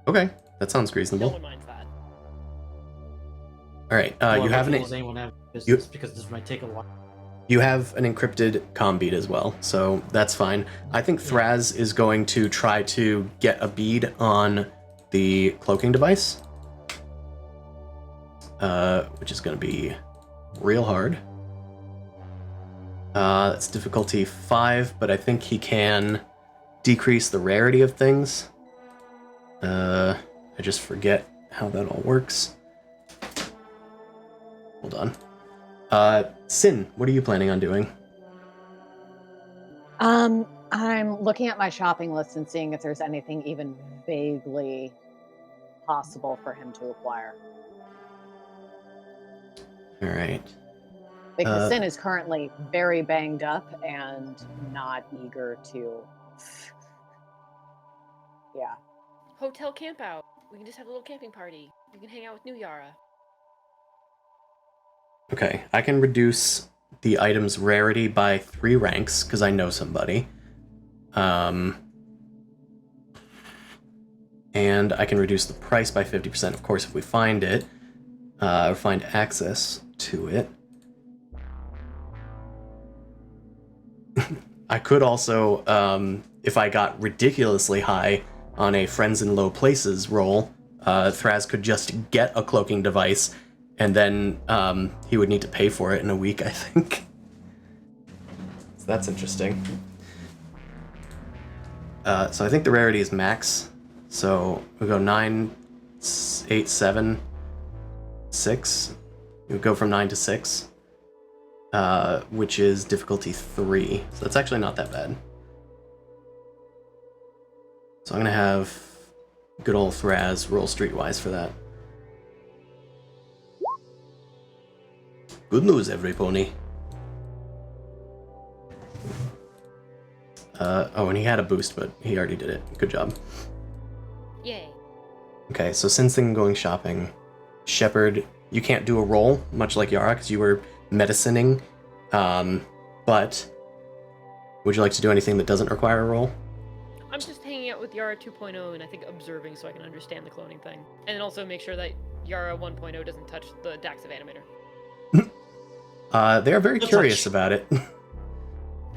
Okay, that sounds No reasonable. one minds that. All right, Or you have does anyone have business? Because this might take a while. You have an encrypted comm bead as well, so that's fine. I think Thraz is going to try to get a bead on the cloaking device, which is going to be real hard. That's difficulty 5, but I think he can decrease the rarity of things. I just forget how that all works. Hold on. Sin, what are you planning on doing? I'm looking at my shopping list and seeing if there's anything even vaguely possible for him to acquire. All right. Because Sin is currently very banged up and not eager to. Yeah. Hotel camp out. We can just have a little camping party. We can hang out with New Yara. Okay, I can reduce the item's rarity by 3 ranks because I know somebody. And I can reduce the price by 50%, of course, if we find it, or find access to it. I could also, if I got ridiculously high on a Friends in Low Places roll, Thraz could just get a cloaking device, and then he would need to pay for it in a week, I think. So that's interesting. So I think the rarity is max. So we'll go 9, 8, 7, 6. We'll go from 9 to 6. Which is difficulty 3. So that's actually not that bad. So I'm going to have good old Thraz roll streetwise for that. Good news, every pony. Oh, and he had a boost, but he already did it. Good job. Yay. Okay, so since then going shopping, Shepard, you can't do a roll, much like Yara, because you were medicining. But would you like to do anything that doesn't require a roll? I'm just hanging out with Yara 2.0 and I think observing so I can understand the cloning thing. And also make sure that Yara 1.0 doesn't touch the Daxiv animator. They're very Good curious touch. about it.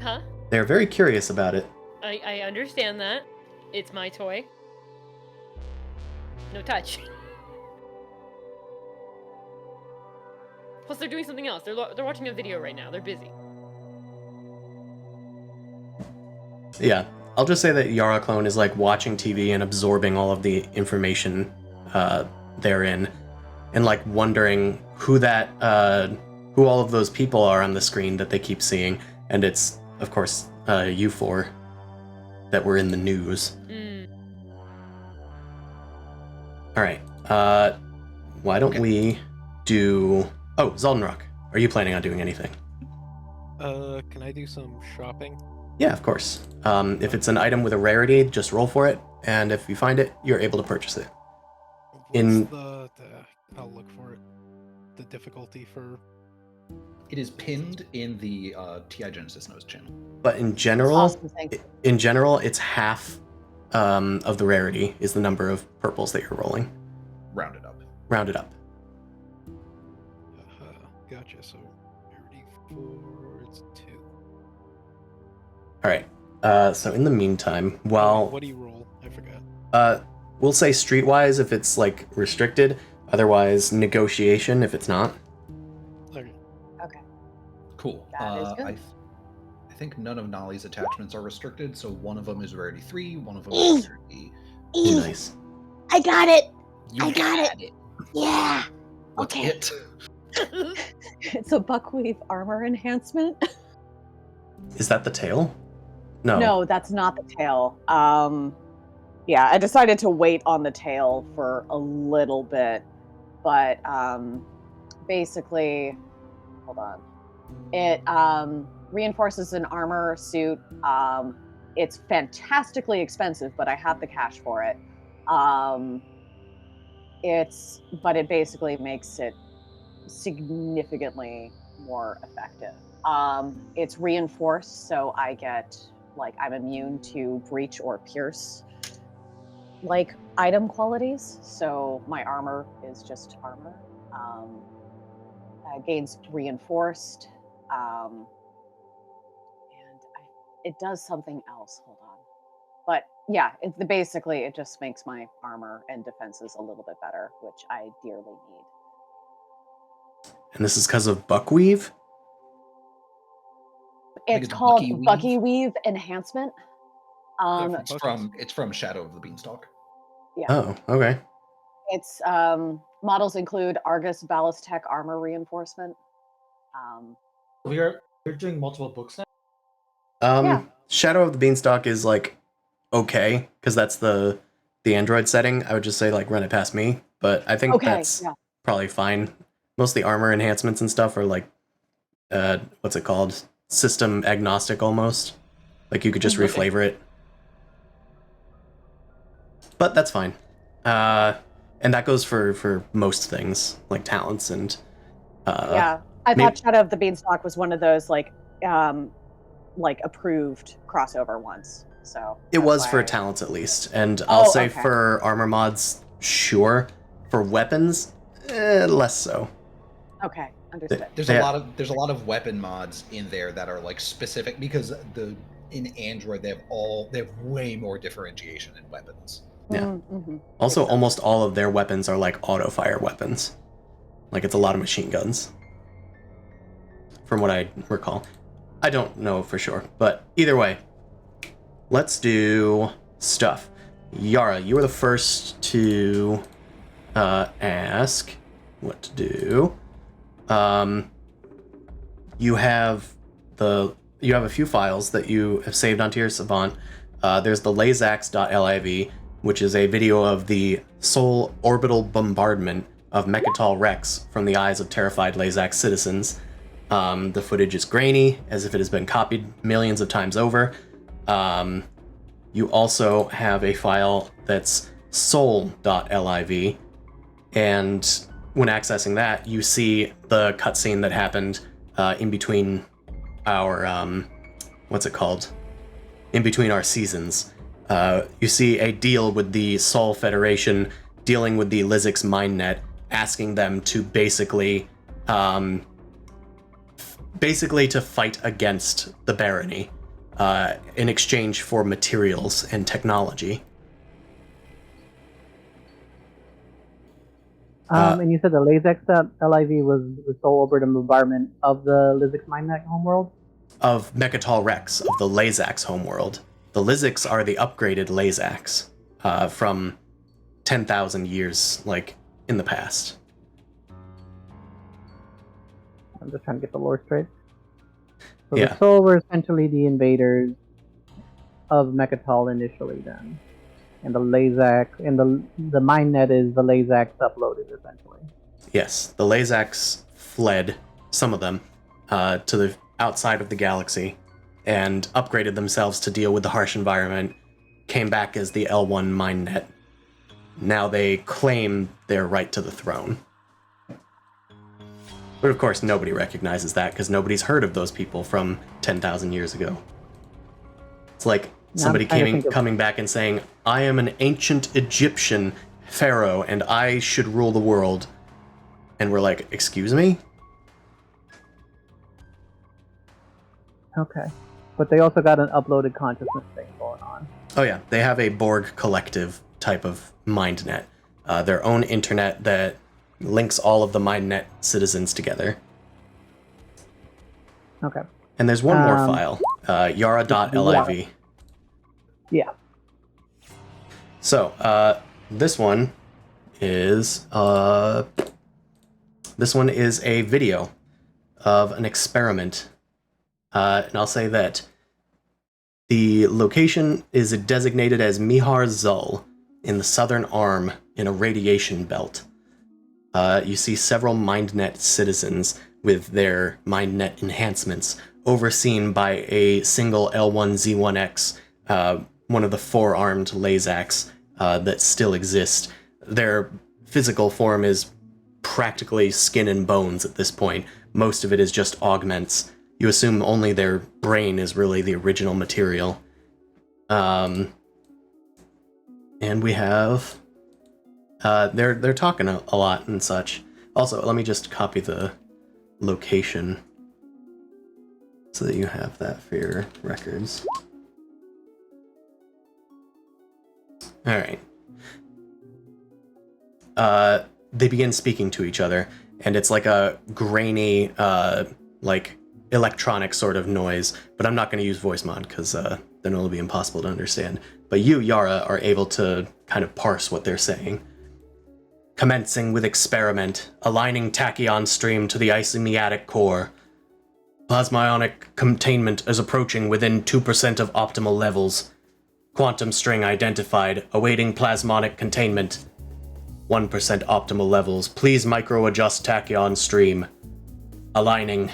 Huh? They're very curious about it. I understand that. It's my toy. No touch. Plus, they're doing something else. They're watching a video right now. They're busy. Yeah, I'll just say that Yara Clone is like watching TV and absorbing all of the information therein, and like wondering who all of those people are on the screen that they keep seeing, and it's of course you four that were in the news. All right, why don't we do? Oh, Zoldenrock, are you planning on doing anything? Can I do some shopping? Yeah, of course. If it's an item with a rarity, just roll for it, and if you find it, you're able to purchase it. What's I'll look for it. The difficulty for... It is pinned in the TI Genesis Notes channel. But in general, Awesome, thank you. it's half of the rarity is the number of purples that you're rolling. Rounded up. Rounded up. Gotcha, so rarity 4, it's 2. All right. So in the meantime, while What do you roll? I forgot. we'll say streetwise if it's like restricted. Otherwise, negotiation if it's not. Okay. Okay. Cool. That is good. I think none of Nolly's attachments are restricted, so one of them is rarity 3, one of them is rarity... Nice. I got it. You I got had it. Yeah. What's Okay. it? It's a buckweave armor enhancement. Is that the tail? No. No, that's not the tail. Yeah, I decided to wait on the tail for a little bit, but basically, hold on. It reinforces an armor suit. It's fantastically expensive, but I have the cash for it. But it basically makes it significantly more effective. It's reinforced, so I get I'm immune to breach or pierce item qualities. So my armor is just armor. Gains reinforced, and it does something else. Hold on, but yeah, basically it just makes my armor and defenses a little bit better, which I dearly need. And this is because of buckweave? It's called Buckyweave Enhancement. It's from Shadow of the Beanstalk. Yeah. Oh, okay. It's models include Argus Ballistech armor reinforcement. We're doing multiple books now. Yeah. Shadow of the Beanstalk is like okay, because that's the Android setting. I would just say like run it past me, but I think that's probably fine. Most of the armor enhancements and stuff are like what's it called? System agnostic almost. Like you could just reflavor it. But that's fine. And that goes for most things, like talents and I thought Shadow of the Beanstalk was one of those like approved crossover ones. So it was for talents at least. And I'll say for armor mods, sure. For weapons, less so. Okay, understood. There's a lot of weapon mods in there that are like specific because in Android they have way more differentiation in weapons. Yeah. Mm-hmm. Also, almost all of their weapons are like auto fire weapons. Like it's a lot of machine guns. From what I recall. I don't know for sure, but either way, let's do stuff. Yara, you were the first to ask what to do. You have a few files that you have saved onto your Savant. There's the lazax.liv, which is a video of the sole orbital bombardment of Mechatol Rex from the eyes of terrified Lazax citizens. The footage is grainy, as if it has been copied millions of times over. You also have a file that's soul.liv, and when accessing that, you see the cutscene that happened in between our in between our seasons. You see a deal with the Sol Federation dealing with the Lizix Mindnet, asking them to basically to fight against the Barony in exchange for materials and technology. And you said the Lazax.liv was the sole orbital bombardment of the Lizix Mindnet homeworld? Of Mechatol Rex, of the Lazax homeworld. The Lizix are the upgraded Lazax from 10,000 years, like, in the past. I'm just trying to get the lore straight. So the Sol were essentially the invaders of Mechatol initially then. And the Lazax, and the Mindnet is the Lazax uploaded, essentially. Yes, the Lazax fled, some of them, to the outside of the galaxy, and upgraded themselves to deal with the harsh environment, came back as the L1 Mindnet. Now they claim their right to the throne. But of course, nobody recognizes that, because nobody's heard of those people from 10,000 years ago. It's like somebody coming back and saying, I am an ancient Egyptian pharaoh, and I should rule the world. And we're like, excuse me? Okay. But they also got an uploaded consciousness thing going on. Oh yeah, they have a Borg collective type of MindNet. Their own internet that links all of the MindNet citizens together. Okay. And there's one more file, yara.liv. Yeah. So, this one is a video of an experiment. And I'll say that the location is designated as Mihar Zul in the southern arm in a radiation belt. You see several MindNet citizens with their MindNet enhancements overseen by a single L1Z1X, one of the four-armed Lazax that still exist. Their physical form is practically skin and bones at this point. Most of it is just augments. You assume only their brain is really the original material. And we have... they're talking a lot and such. Also, let me just copy the location so that you have that for your records. Alright. They begin speaking to each other, and it's like a grainy, like electronic sort of noise, but I'm not going to use voice mod because then it'll be impossible to understand. But you, Yara, are able to kind of parse what they're saying. Commencing with experiment, aligning tachyon stream to the isomyatic core. Plasmonic containment is approaching within 2% of optimal levels. Quantum string identified, awaiting plasmonic containment. 1% optimal levels. Please micro-adjust tachyon stream. Aligning.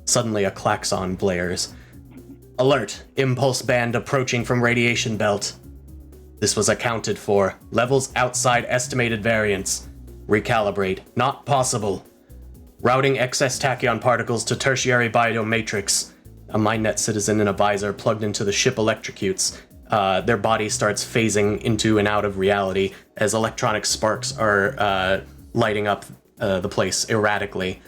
Suddenly a klaxon blares. Alert! Impulse band approaching from radiation belt. This was accounted for. Levels outside estimated variance. Recalibrate. Not possible. Routing excess tachyon particles to tertiary biomatrix. A MindNet citizen in a visor plugged into the ship electrocutes. Their body starts phasing into and out of reality as electronic sparks are lighting up the place erratically.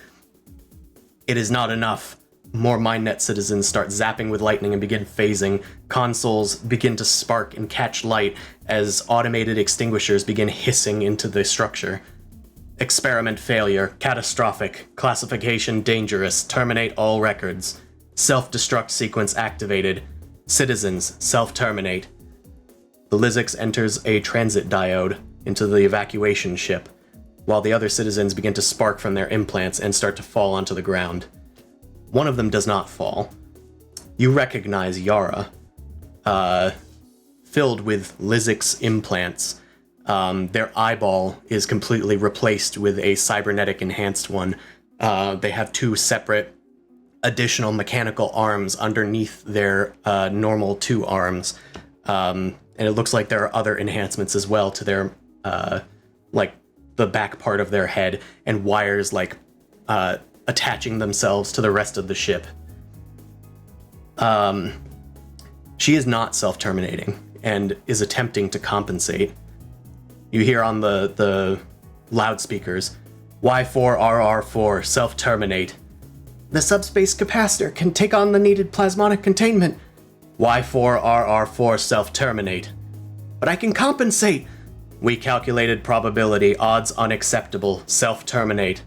It is not enough. More MindNet citizens start zapping with lightning and begin phasing. Consoles begin to spark and catch light as automated extinguishers begin hissing into the structure. Experiment failure. Catastrophic. Classification dangerous. Terminate all records. Self-destruct sequence activated. Citizens, self-terminate. The Lizix enters a transit diode into the evacuation ship, while the other citizens begin to spark from their implants and start to fall onto the ground. One of them does not fall. You recognize Yara, filled with Lizix implants. Their eyeball is completely replaced with a cybernetic enhanced one. They have two separate additional mechanical arms underneath their normal two arms. And it looks like there are other enhancements as well to their, like, the back part of their head, and wires, like, attaching themselves to the rest of the ship. She is not self-terminating, and is attempting to compensate. You hear on the loudspeakers, Y4RR4, self-terminate. The subspace capacitor can take on the needed plasmonic containment. Y4RR4, self-terminate. But I can compensate! We calculated probability, odds unacceptable, self-terminate.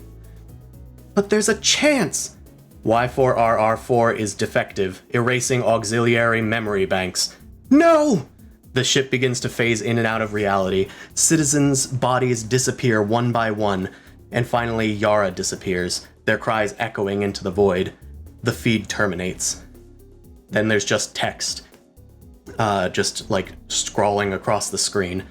But there's a chance! Y4RR4 is defective, erasing auxiliary memory banks. No! The ship begins to phase in and out of reality. Citizens' bodies disappear one by one, and finally Yara disappears, their cries echoing into the void. The feed terminates. Then there's just text. Just like scrolling across the screen.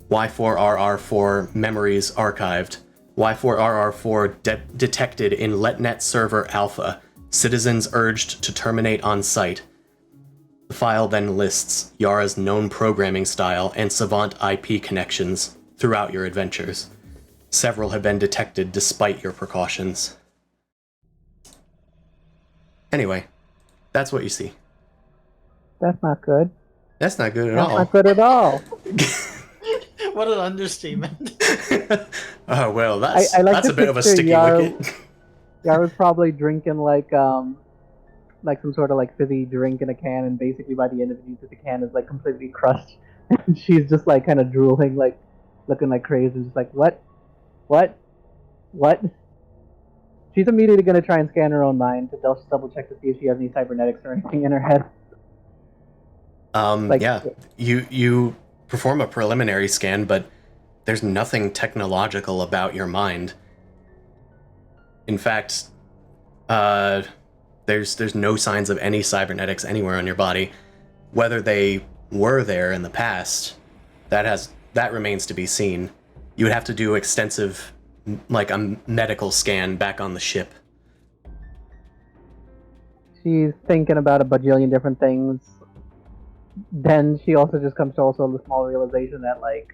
Y4RR4 memories archived. Y4RR4 detected in LetNet server alpha. Citizens urged to terminate on site. The file then lists Yara's known programming style and savant IP connections throughout your adventures. Several have been detected despite your precautions. Anyway, that's what you see. That's not good. That's not good at That's all. not good at all. What an understatement. Oh, well, that's I like that's to a bit of a picture sticky Yara- wicket. Yara's probably drinking like some sort of like fizzy drink in a can, and basically by the end of it, the can is like completely crushed, and she's just like kind of drooling, like looking like crazy, just like what? She's immediately gonna try and scan her own mind to double check to see if she has any cybernetics or anything in her head. Like, Yeah, you perform a preliminary scan, but there's nothing technological about your mind. In fact, there's no signs of any cybernetics anywhere on your body. Whether they were there in the past, that remains to be seen. You would have to do extensive, like a medical scan back on the ship. she's thinking about a bajillion different things. Then she also just comes to also the small realization that like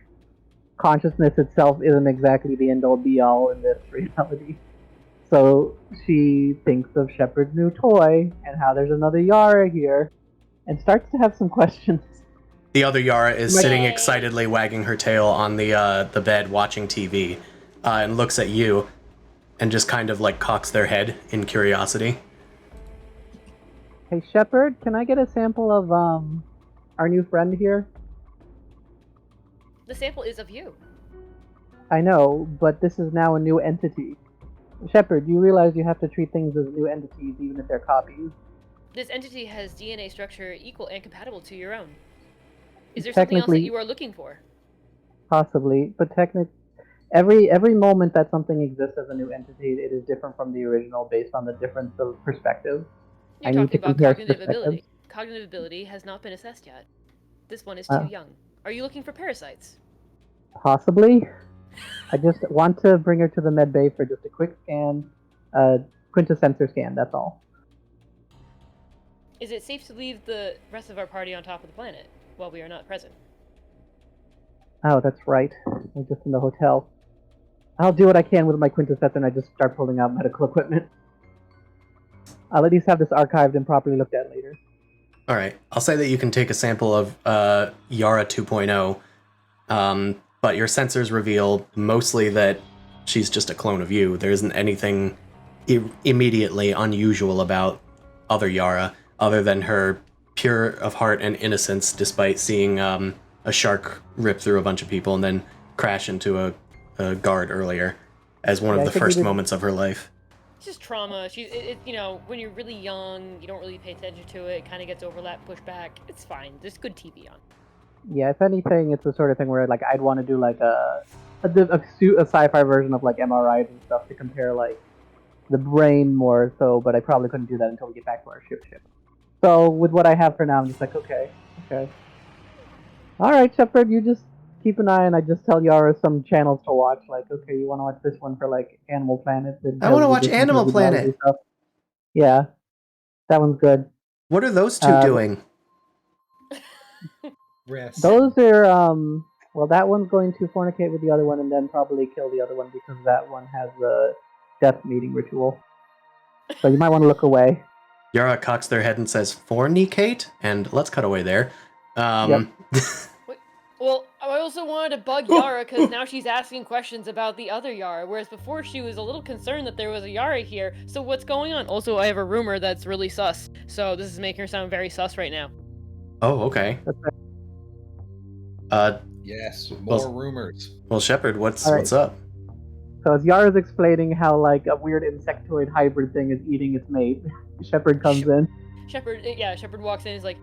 consciousness itself isn't exactly the end all be all in this reality. So she thinks of Shepard's new toy and how there's another Yara here, and starts to have some questions. The other Yara is Yay. sitting excitedly wagging her tail on the bed watching TV, and looks at you and just kind of like cocks their head in curiosity. Hey Shepard, can I get a sample of our new friend here? The sample is of you. I know, but this is now a new entity. Shepard, you realize you have to treat things as new entities even if they're copies. This entity has DNA structure equal and compatible to your own. Is there something else that Technically- you are looking for? Possibly, but every moment that something exists as a new entity, it is different from the original based on the difference of perspective. You're I need to talking about compare cognitive perspectives. ability. Cognitive ability has not been assessed yet. This one is Oh. too young. Are you looking for parasites? Possibly. I just want to bring her to the med bay for just a quick scan, quintessensor scan. That's all. Is it safe to leave the rest of our party on top of the planet while we are not present? Oh, that's right. We're just in the hotel. I'll do what I can with my quintessensor, and I just start pulling out medical equipment. I'll at least have this archived and properly looked at later. All right. I'll say that you can take a sample of Yara 2.0, but your sensors reveal mostly that she's just a clone of you. There isn't anything immediately unusual about other Yara, other than her pure of heart and innocence, despite seeing a shark rip through a bunch of people and then crash into a guard earlier, as one of the first moments of her life. It's just trauma. When you're really young, you don't really pay attention to it. It kind of gets overlapped, pushed back. It's fine. There's good TV on. Yeah, if anything, it's the sort of thing where like I'd want to do like a sci-fi version of like MRIs and stuff to compare like the brain more so, but I probably couldn't do that until we get back to our ship. So with what I have for now, I'm just like, okay. All right, Shepard, you just keep an eye, and I just tell Yara some channels to watch. Like, okay, you want to watch this one for like Animal Planet? I want to watch Animal Planet. Yeah, that one's good. What are those two doing? Rest. Those are well, that one's going to fornicate with the other one and then probably kill the other one because that one has the death meeting ritual. So you might want to look away. Yara cocks their head and says, "Fornicate?" And let's cut away there. Yep. Well, I also wanted to bug Yara because now she's asking questions about the other Yara, whereas before she was a little concerned that there was a Yara here. So what's going on? Also, I have a rumor that's really sus. So this is making her sound very sus right now. Oh, okay. Yes, more rumors. Well, Shepard, what's up? So as Yara's explaining how like a weird insectoid hybrid thing is eating its mate, Shepard comes in. Shepard walks in and is like,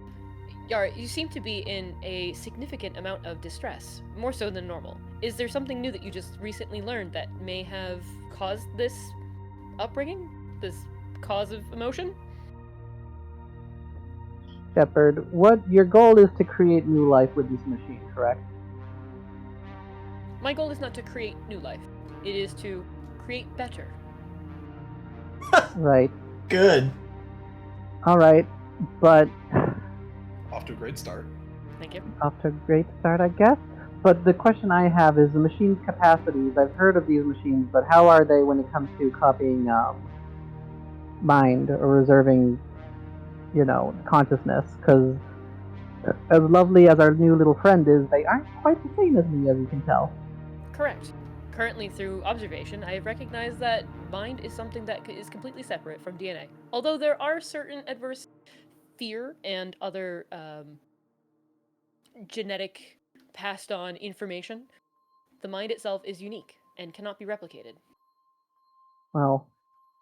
Yara, you seem to be in a significant amount of distress, more so than normal. Is there something new that you just recently learned that may have caused this upbringing? This cause of emotion? Shepard, what your goal is to create new life with this machine, correct? My goal is not to create new life. It is to create better. Right. Good. All right, but off to a great start. Thank you. Off to a great start, I guess. But the question I have is the machine's capacities. I've heard of these machines, but how are they when it comes to copying mind or reserving, consciousness? Because as lovely as our new little friend is, they aren't quite the same as me, as you can tell. Correct. Currently, through observation, I have recognized that mind is something that is completely separate from DNA. Although there are certain adverse fear and other genetic passed on information, the mind itself is unique and cannot be replicated. Well,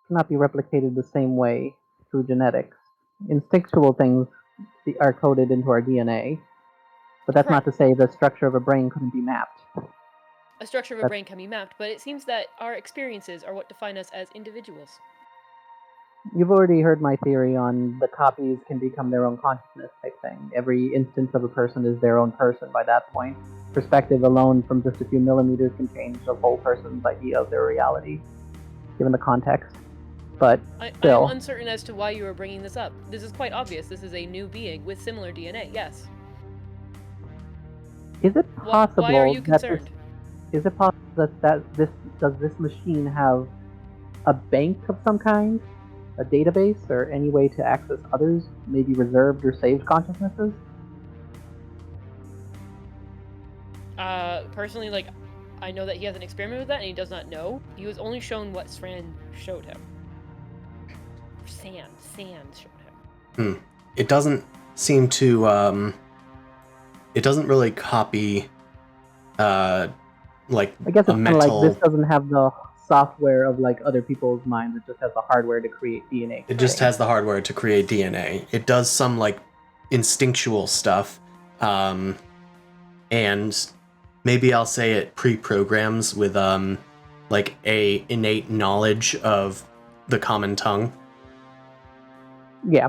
cannot be replicated the same way through genetics. Instinctual things are coded into our DNA, but that's not to say the structure of a brain couldn't be mapped. A structure of a brain can be mapped, but it seems that our experiences are what define us as individuals. You've already heard my theory on the copies can become their own consciousness type thing. Every instance of a person is their own person by that point. Perspective alone from just a few millimeters can change the whole person's idea of their reality, given the context. But still, I'm uncertain as to why you are bringing this up. This is quite obvious. This is a new being with similar DNA, yes. Is it possible why are you concerned? Is it possible that does this machine have a bank of some kind? A database or any way to access others, maybe reserved or saved consciousnesses? Personally, I know that he has an experiment with that, and he does not know. He was only shown what Sran showed him. Sand showed him. It doesn't seem to, it doesn't really copy, I guess it's a mental... this doesn't have the software of other people's minds. It just has the hardware to create DNA. It just has the hardware to create DNA. It does some instinctual stuff, and maybe I'll say it pre-programs with like a innate knowledge of the common tongue. Yeah.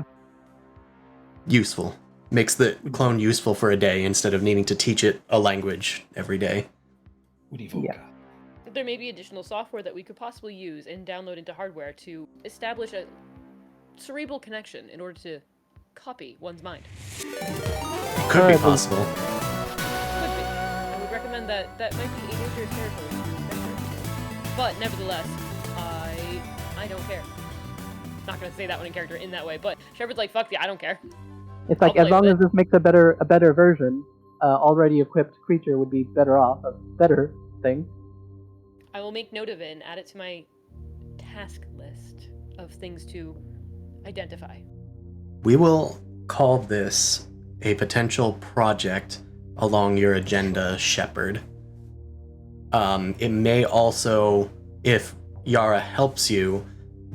Useful. Makes the clone useful for a day instead of needing to teach it a language every day. Yeah. There may be additional software that we could possibly use and download into hardware to establish a cerebral connection in order to copy one's mind. Could be possible. Could be. I would recommend that that might be a dangerous territory to venture into. But nevertheless, I don't care. Not gonna say that one in character in that way, but Shepard's like, fuck yeah, I don't care. It's like, I'll as play long with as this makes a better version, already equipped creature would be better off, a better thing. I will make note of it and add it to my task list of things to identify. We will call this a potential project along your agenda, Shepard. It may also, if Yara helps you,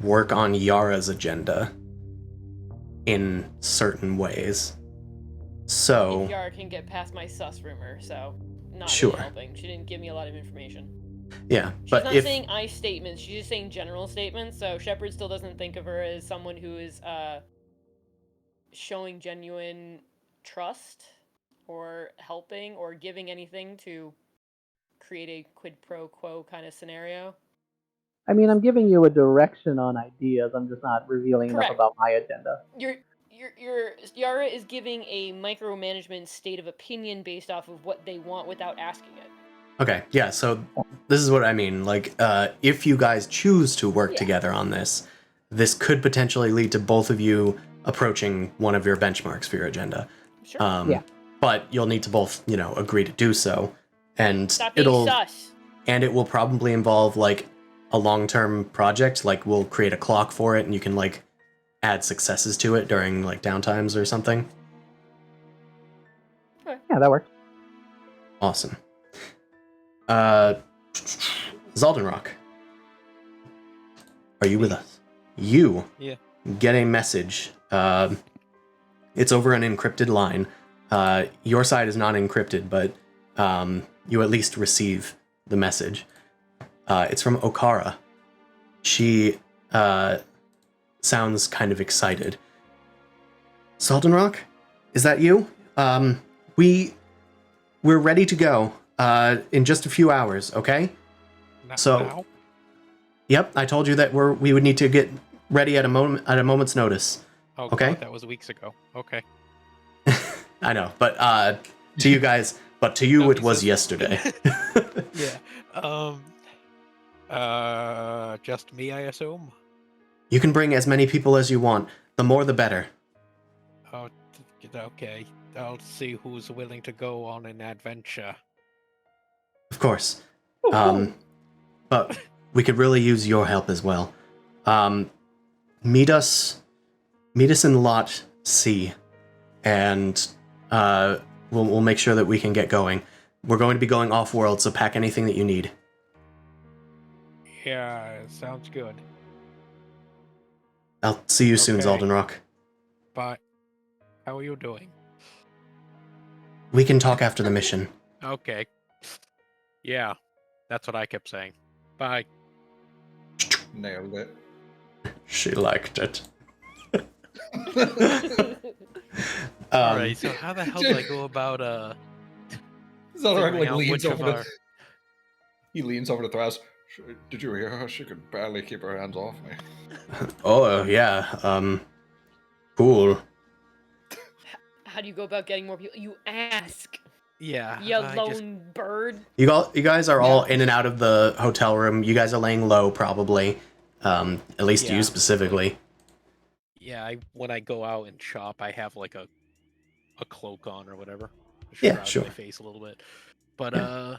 work on Yara's agenda in certain ways. So, If Yara can get past my sus rumor, so not Sure. really helping. She didn't give me a lot of information. yeah, She's but not if saying I statements, she's just saying general statements, so Shepard still doesn't think of her as someone who is showing genuine trust or helping or giving anything to create a quid pro quo kind of scenario. I mean, I'm giving you a direction on ideas. I'm just not revealing Correct. enough about my agenda. Your Yara is giving a micromanagement state of opinion based off of what they want without asking it. Okay, yeah, so this is what I mean. Like, if you guys choose to work Yeah. together on this, this could potentially lead to both of you approaching one of your benchmarks for your agenda. Sure. Yeah. But you'll need to both, agree to do so. And Stop being sus. and it will probably involve, like, a long-term project. Like, we'll create a clock for it, and you can, like, add successes to it during, like, downtimes or something. Yeah, that works. Awesome. Zaldenrock, are you with us? You Yeah. get a message. It's over an encrypted line. Your side is not encrypted, but you at least receive the message. It's from Okara. She sounds kind of excited. Zaldenrock, is that you? We're ready to go. In just a few hours, okay? So- Now? Yep, I told you that we would need to get ready at a moment's notice. Oh, Okay. God, that was weeks ago. Okay. I know, but to you guys, but to you No, it he was says- yesterday. Yeah. Just me, I assume. You can bring as many people as you want. The more, the better. Oh, okay. I'll see who's willing to go on an adventure. Of course. But we could really use your help as well. Meet us in Lot C, and we'll make sure that we can get going. We're going to be going off-world, so pack anything that you need. Yeah, sounds good. I'll see you soon, Okay. Zaldenrock. But how are you doing? We can talk after the mission. Okay. Yeah, that's what I kept saying. Bye. Nailed it. She liked it. Alright, so how the hell do I go about Zaldenrock figuring out leans which of over our... He leans over to Thras. Did you hear her? She could barely keep her hands off me. Oh, yeah. Cool. How do you go about getting more people? You ask. Yeah, You I just... lone bird. You guys are all in and out of the hotel room. You guys are laying low, probably. At least Yeah. you specifically. Yeah, when I go out and shop, I have like a cloak on or whatever. To Yeah, shroud sure. my face a little bit. But Yeah.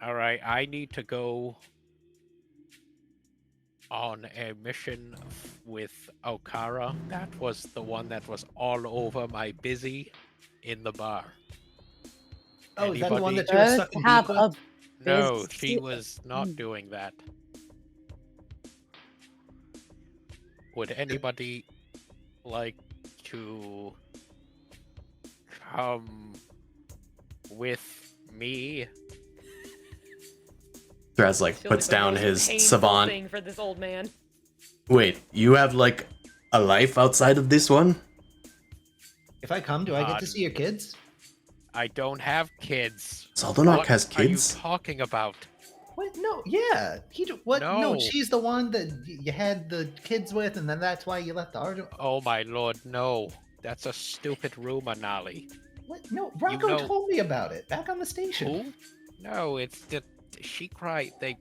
alright, I need to go on a mission with Okara. That was the one that was all over my busy in the bar. Oh, is that the one Anybody- that you were Does stuck in have beef a with? No, busy- she was not doing that. Would anybody like to come with me Thraz like Feels puts like the down most his painful savant. thing for this old man. Wait, you have like a life outside of this one? If I come, do I get to see your kids? I don't have kids. Zaldanok What has are you kids? talking about? What? No, yeah. What? No, No. she's the one that you had the kids with, and then that's why you left the Argent. Oh my lord, no. That's a stupid rumor, Nolly. What? No, Rocco know- told me about it back on the station. Who? No, it's the Shikrai. They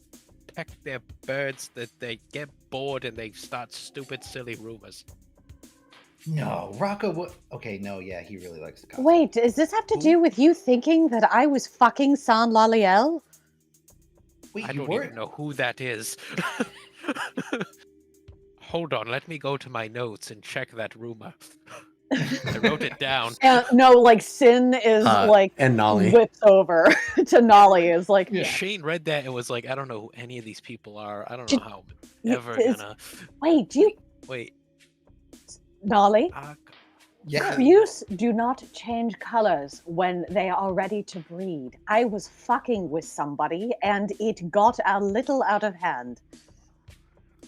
peck their birds, that they get bored and they start stupid, silly rumors. No, Rocco. Okay, no, yeah, he really likes the costume. Wait, does this have to do with you thinking that I was fucking San Laliel? Wait, I you don't were? even know who that is. Hold on, let me go to my notes and check that rumor. I wrote it down. No, like Sin is like and Nolly. whips over to Nolly is like, Yeah. Shane read that and was like, I don't know who any of these people are. I don't Did- know how I'm you- ever is- gonna. wait, do you Wait. Nolly? Yeah. Spruce do not change colors when they are ready to breed. I was fucking with somebody and it got a little out of hand.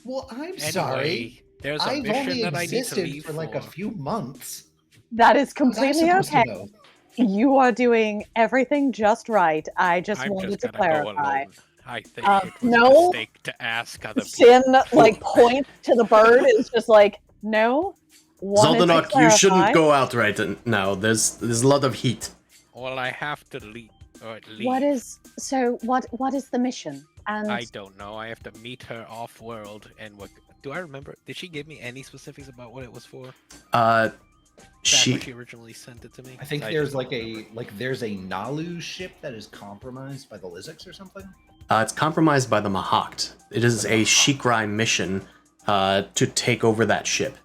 Well, I'm Anyway, sorry. there's a I've mission only that I need to existed leave for like a few months. That is How's that completely supposed to okay. know? You are doing everything just right. I just I'm wanted just to gonna go clarify. alone. I think it was no. a mistake to ask other people. Sin like points to the bird is just like, no. Wanted to Zaldanok, you shouldn't clarify. go out right now. There's a lot of heat. Well, I have to leave. Leave. What is the mission? And I don't know. I have to meet her off-world, and what? Do I remember? Did she give me any specifics about what it was for? Back when she originally sent it to me. I think 'Cause there's just- there's a Nalu ship that is compromised by the Lizics or something. It's compromised by the Mahakt. It is a Shikrai mission to take over that ship.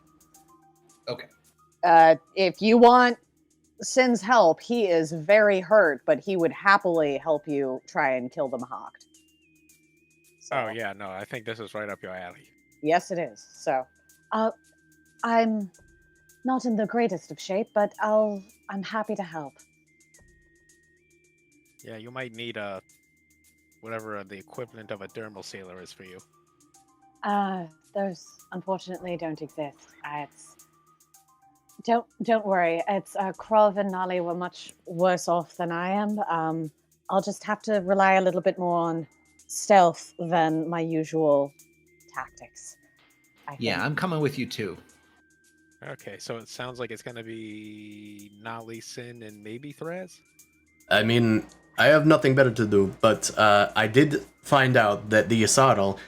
Okay. if you want Sin's help, he is very hurt, but he would happily help you try and kill the Mahawk. So, Oh yeah, no, I think this is right up your alley. yes, it is. So, I'm not in the greatest of shape, but I'm happy to help. Yeah, you might need whatever the equivalent of a dermal sealer is for you. Those unfortunately don't exist. Don't worry. It's Krov and Nali were much worse off than I am. I'll just have to rely a little bit more on stealth than my usual tactics. I think. Yeah, I'm coming with you too. Okay, so it sounds like it's gonna be Nali, Sin, and maybe Thraz? I mean, I have nothing better to do, but I did find out that the Yasarl,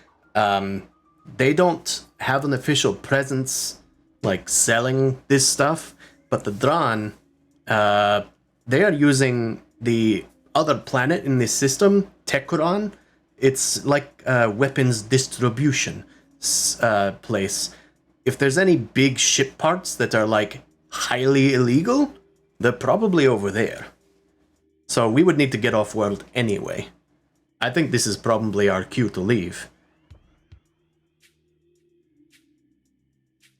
they don't have an official presence, like, selling this stuff, but the Dran, they are using the other planet in this system, Tekuran. It's like a weapons distribution place. If there's any big ship parts that are, like, highly illegal, they're probably over there. So we would need to get off-world anyway. I think this is probably our cue to leave.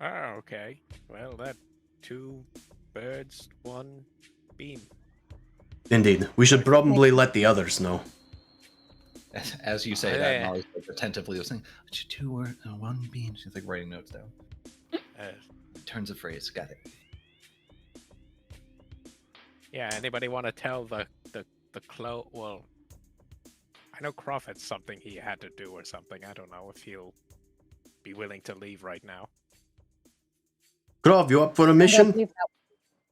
Oh, okay. Well, that 2 birds, 1 beam. Indeed. We should probably let the others know. As you say Yeah. that, Molly's like attentively listening. 2 words and 1 beam. She's like writing notes down. Turns of phrase. Got it. Yeah, anybody want to tell the Clo? Well, I know Croft had something he had to do or something. I don't know if he'll be willing to leave right now. Grov, you up for a I don't mission? believe that-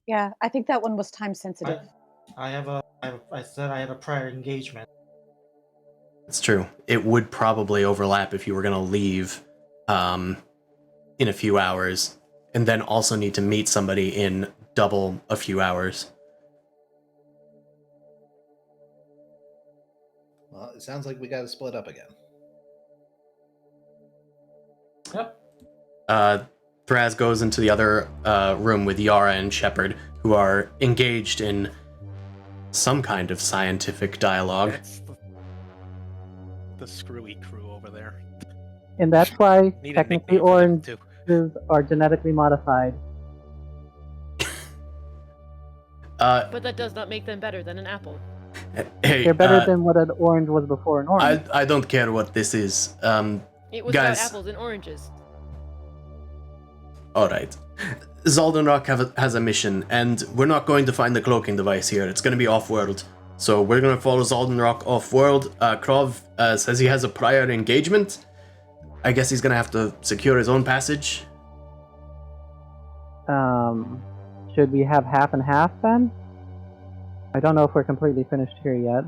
Yeah, I think that one was time sensitive. I said I have a prior engagement. It's true. It would probably overlap if you were going to leave in a few hours, and then also need to meet somebody in double a few hours. Well, it sounds like we got to split up again. Yep. Thraz goes into the other room with Yara and Shepard, who are engaged in some kind of scientific dialogue. That's the screwy crew over there. And that's why Need a technically nickname for them, too. oranges are genetically modified. But that does not make them better than an apple. Hey, They're better than what an orange was before an orange. I don't care what this is. It was Guys. about apples and oranges. Alright. Zaldenrock has a mission, and we're not going to find the cloaking device here. It's going to be off-world. So we're going to follow Zaldenrock off-world. Krov says he has a prior engagement. I guess he's going to have to secure his own passage. Should we have half and half then? I don't know if we're completely finished here yet.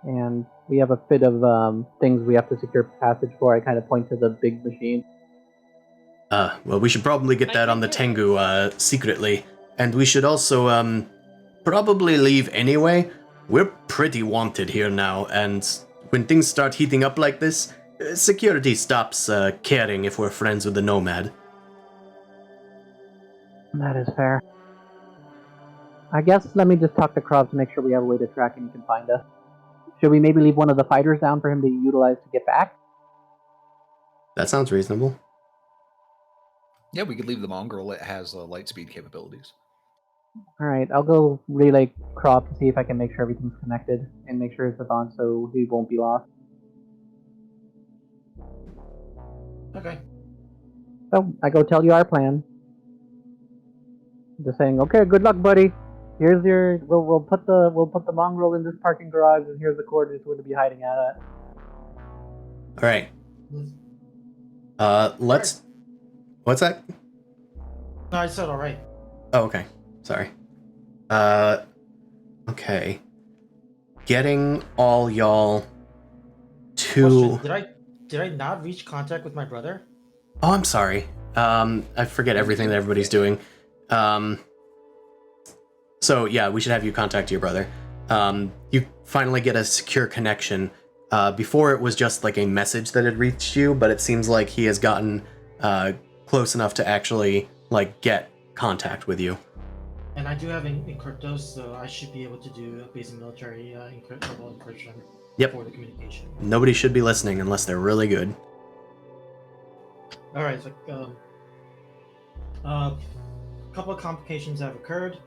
And we have a bit of things we have to secure passage for. I kind of point to the big machine. Well, we should probably get that on the Tengu secretly. And we should also probably leave anyway. We're pretty wanted here now, and when things start heating up like this, security stops caring if we're friends with the Nomad. That is fair. I guess let me just talk to Krov to make sure we have a way to track and he can find us. Should we maybe leave one of the fighters down for him to utilize to get back? That sounds reasonable. Yeah, we could leave the mongrel. It has light speed capabilities. Alright, I'll go relay Krov to see if I can make sure everything's connected and make sure it's on so he won't be lost. Okay. So I go tell you our plan. Just saying, okay, good luck, buddy. Here's your. We'll put the mongrel in this parking garage, and here's the coordinates we're gonna be hiding at. All right. Let's. What's that? No, I said all right. Oh, okay. Sorry. Okay. Getting all y'all to. Question, did I not reach contact with my brother? Oh, I'm sorry. I forget everything that everybody's doing. So yeah, we should have you contact your brother. You finally get a secure connection. Before it was just like a message that had reached you, but it seems like he has gotten close enough to actually like get contact with you. And I do have encryptos, so I should be able to do a basic military encryption for the communication. Nobody should be listening unless they're really good. All right, so a couple of complications have occurred.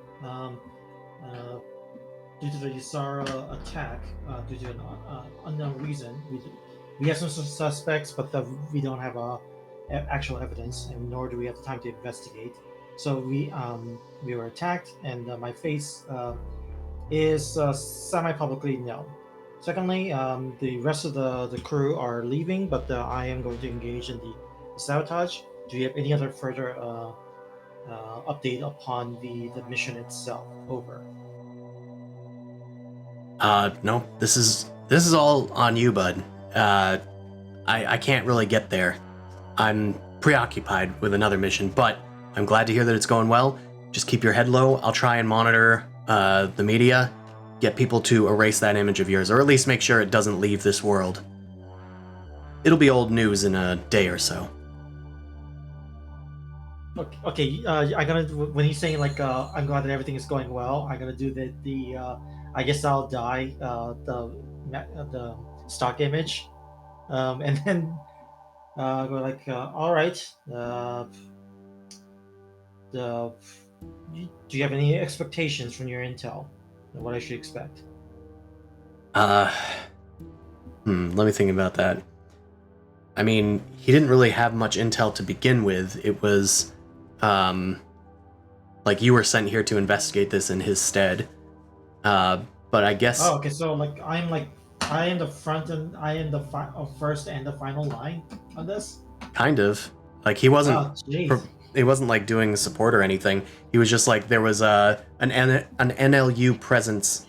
Due to the Ysara attack, due to an unknown reason, we have some suspects, but we don't have actual evidence, and nor do we have the time to investigate. So we were attacked, and my face is semi-publicly known. Secondly, the rest of the crew are leaving, but I am going to engage in the sabotage. Do you have any other further update upon the mission itself? Over. No. This is all on you, bud. I can't really get there. I'm preoccupied with another mission, but I'm glad to hear that it's going well. Just keep your head low. I'll try and monitor the media, get people to erase that image of yours, or at least make sure it doesn't leave this world. It'll be old news in a day or so. Okay. I'm gonna, when he's saying like I'm glad that everything is going well, I'm gonna do the I guess I'll die the stock image, and then go like all right. Do you have any expectations from your intel? What I should expect? Let me think about that. I mean, he didn't really have much intel to begin with. It was, like you were sent here to investigate this in his stead. But I guess. Oh, okay. So I am the front and I am the first and the final line on this. Kind of. Like he wasn't. Oh, he wasn't like doing support or anything. He was just like there was an NLU presence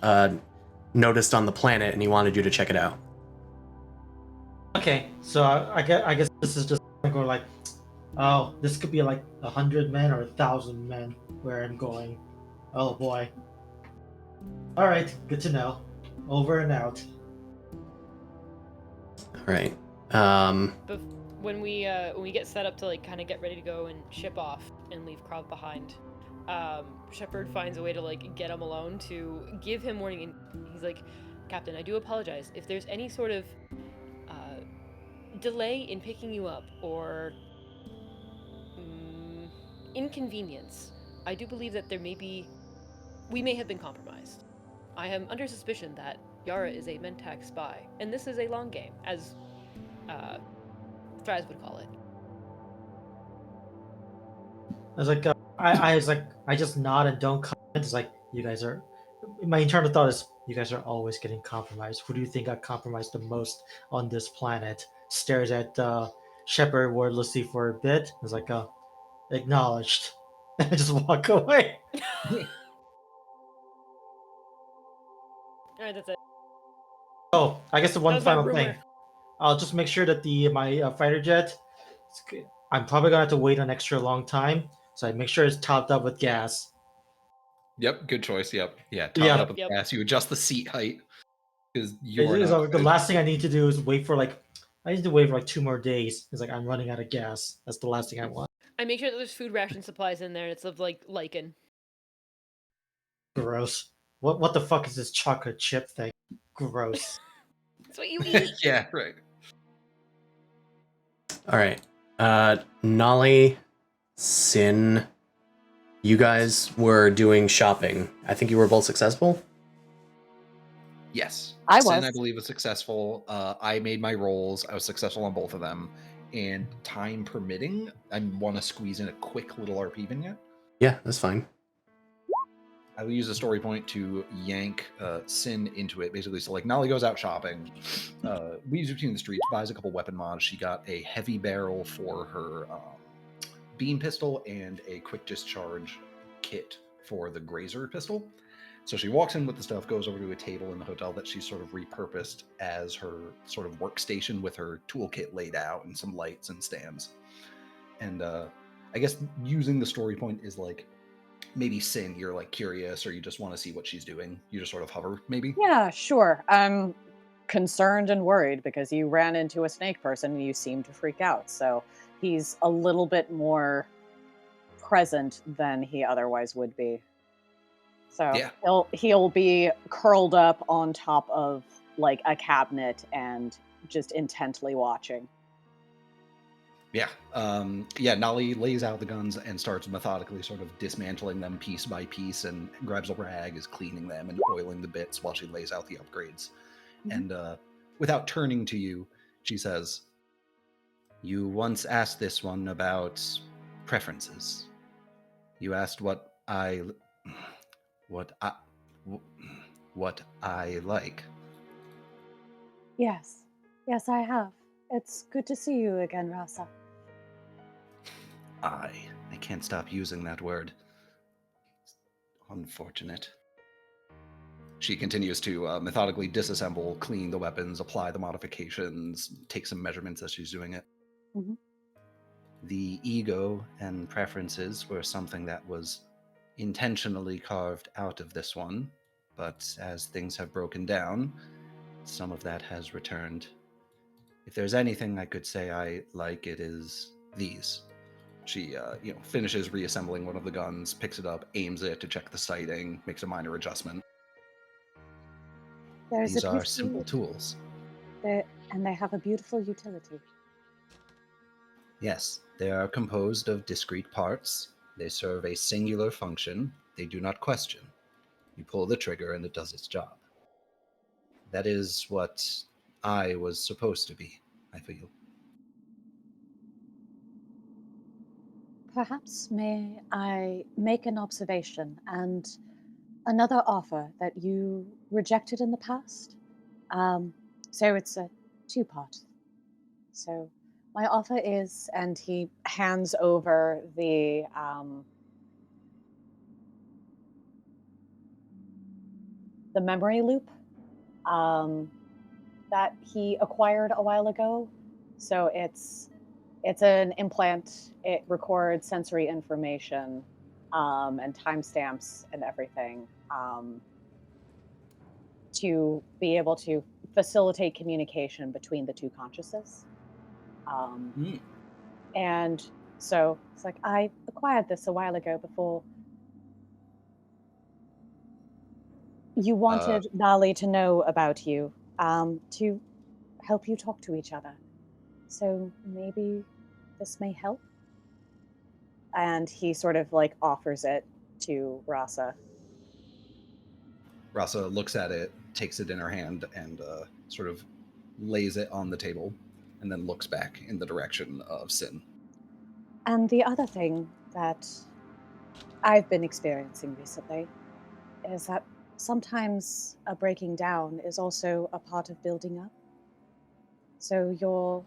noticed on the planet, and he wanted you to check it out. Okay, so I guess this is just go like, oh, this could be like 100 men or 1,000 men where I'm going. Oh boy. All right, good to know. Over and out. All right. When we get set up to like kind of get ready to go and ship off and leave Krov behind, Shepard finds a way to like get him alone to give him warning, and he's like, Captain, I do apologize if there's any sort of delay in picking you up or inconvenience. I do believe that we may have been compromised. I am under suspicion that Yara is a Mentak spy, and this is a long game, as Straz would call it. I was like, I just nod and don't comment. It's like, you guys are. My internal thought is, you guys are always getting compromised. Who do you think got compromised the most on this planet? Stares at Shepard wordlessly for a bit. It's like, acknowledged. And I just walk away. Alright, that's it. Oh, I guess the That one was my final rumor. thing. I'll just make sure that my fighter jet. I'm probably gonna have to wait an extra long time, so I make sure it's topped up with gas. Yep, good choice. Yep, yeah. Top Yeah. it up with Yep. gas. You adjust the seat height because you are It is, not. the last thing I need to do is wait for I need to wait for 2 more days. It's like I'm running out of gas. That's the last thing I want. I make sure that there's food ration supplies in there, and it's of like lichen. Gross. What the fuck is this chocolate chip thing? Gross. That's what you eat. Yeah, right. All right. Nolly, Sin, you guys were doing shopping. I think you were both successful. Yes. I Sin, was. I believe, was successful. I made my rolls. I was successful on both of them. And time permitting, I want to squeeze in a quick little RP vignette. Yeah, that's fine. I will use a story point to yank Sin into it. Basically, so like Nolly goes out shopping, weaves between the streets, buys a couple weapon mods. She got a heavy barrel for her beam pistol and a quick discharge kit for the Grazer pistol. So she walks in with the stuff, goes over to a table in the hotel that she's sort of repurposed as her sort of workstation with her toolkit laid out and some lights and stands. And I guess using the story point is like, maybe Sin, you're like curious or you just want to see what she's doing. You just sort of hover, maybe? Yeah, sure. I'm concerned and worried because you ran into a snake person and you seem to freak out. So he's a little bit more present than he otherwise would be. So Yeah. he'll be curled up on top of like a cabinet and just intently watching. Yeah. Yeah, Nolly lays out the guns and starts methodically sort of dismantling them piece by piece and grabs a rag, is cleaning them and oiling the bits while she lays out the upgrades. Mhm. And without turning to you, she says, "You once asked this one about preferences. You asked what I like." Yes. Yes, I have. It's good to see you again, Rasa. I can't stop using that word. Unfortunate. She continues to methodically disassemble, clean the weapons, apply the modifications, take some measurements as she's doing it. Mhm. The ego and preferences were something that was intentionally carved out of this one, but as things have broken down, some of that has returned. If there's anything I could say I like, it is these. She, finishes reassembling one of the guns, picks it up, aims it to check the sighting, makes a minor adjustment. There's These a are beautiful, simple tools. and they have a beautiful utility. Yes, they are composed of discrete parts. They serve a singular function. They do not question. You pull the trigger and it does its job. That is what I was supposed to be, I feel. Perhaps may I make an observation and another offer that you rejected in the past? So it's a two-part. So my offer is, and he hands over the memory loop that he acquired a while ago. So it's an implant. It records sensory information and timestamps and everything to be able to facilitate communication between the two consciousness. And so it's like, I acquired this a while ago before you wanted Nali to know about you, to help you talk to each other. So maybe this may help. And he sort of offers it to Rasa. Rasa looks at it, takes it in her hand and sort of lays it on the table, and then looks back in the direction of Sin. And the other thing that I've been experiencing recently is that sometimes a breaking down is also a part of building up. So your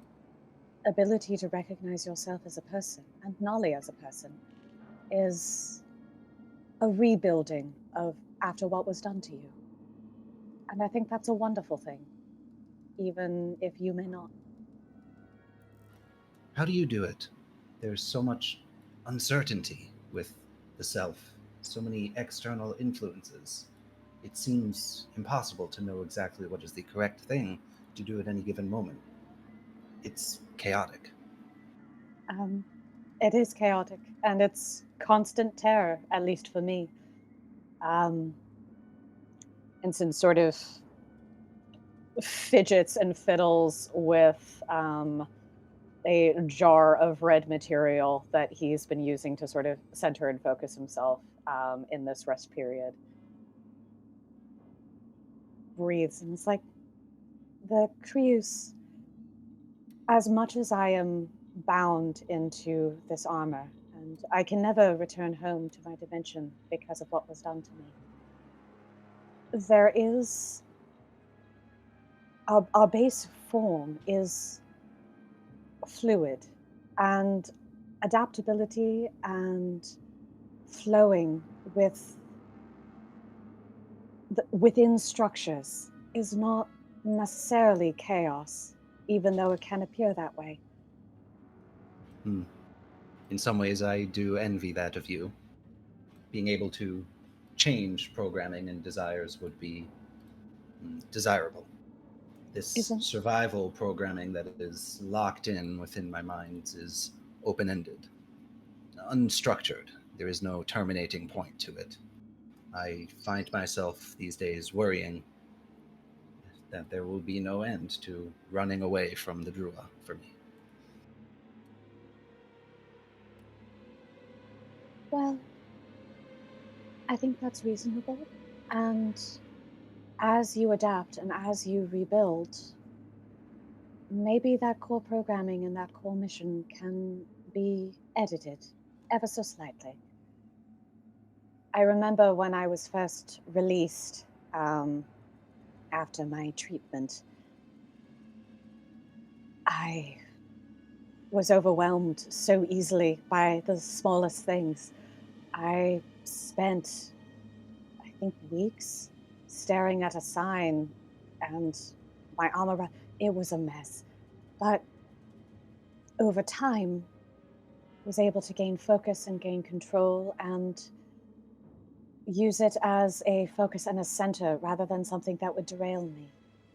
ability to recognize yourself as a person and Nolly as a person is a rebuilding of after what was done to you. And I think that's a wonderful thing, even if you may not. How do you do it? There's so much uncertainty with the self, so many external influences. It seems impossible to know exactly what is the correct thing to do at any given moment. It's chaotic. It is chaotic, and it's constant terror, at least for me. Ensign sort of fidgets and fiddles with a jar of red material that he's been using to sort of center and focus himself in this rest period. Breathes, and it's like, the Creuse, as much as I am bound into this armor, and I can never return home to my dimension because of what was done to me, there is our base form is fluid, and adaptability and flowing within structures is not necessarily chaos, even though it can appear that way. In some ways, I do envy that of you. Being able to change programming and desires would be desirable. This survival programming that is locked in within my mind is open-ended, unstructured. There is no terminating point to it. I find myself these days worrying that there will be no end to running away from the Drua for me. Well, I think that's reasonable. And as you adapt and as you rebuild, maybe that core programming and that core mission can be edited ever so slightly. I remember when I was first released after my treatment, I was overwhelmed so easily by the smallest things. I spent, I think, weeks staring at a sign and my armor. It was a mess. But over time, was able to gain focus and gain control and use it as a focus and a center rather than something that would derail me.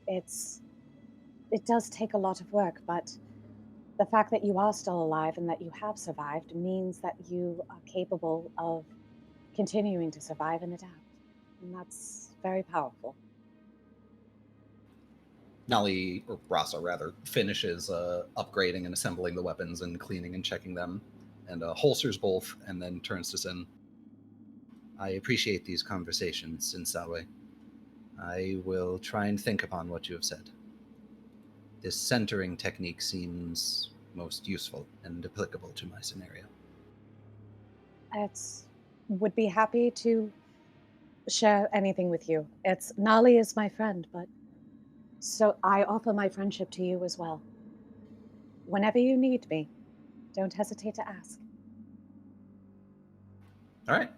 It does take a lot of work, but the fact that you are still alive and that you have survived means that you are capable of continuing to survive and adapt. And that's very powerful. Nali, or Rasa rather, finishes upgrading and assembling the weapons and cleaning and checking them, and holsters both, and then turns to Sin. I appreciate these conversations, Sinsawe. I will try and think upon what you have said. This centering technique seems most useful and applicable to my scenario. Would be happy to share anything with you. Nali is my friend, but so I offer my friendship to you as well. Whenever you need me, don't hesitate to ask. All right.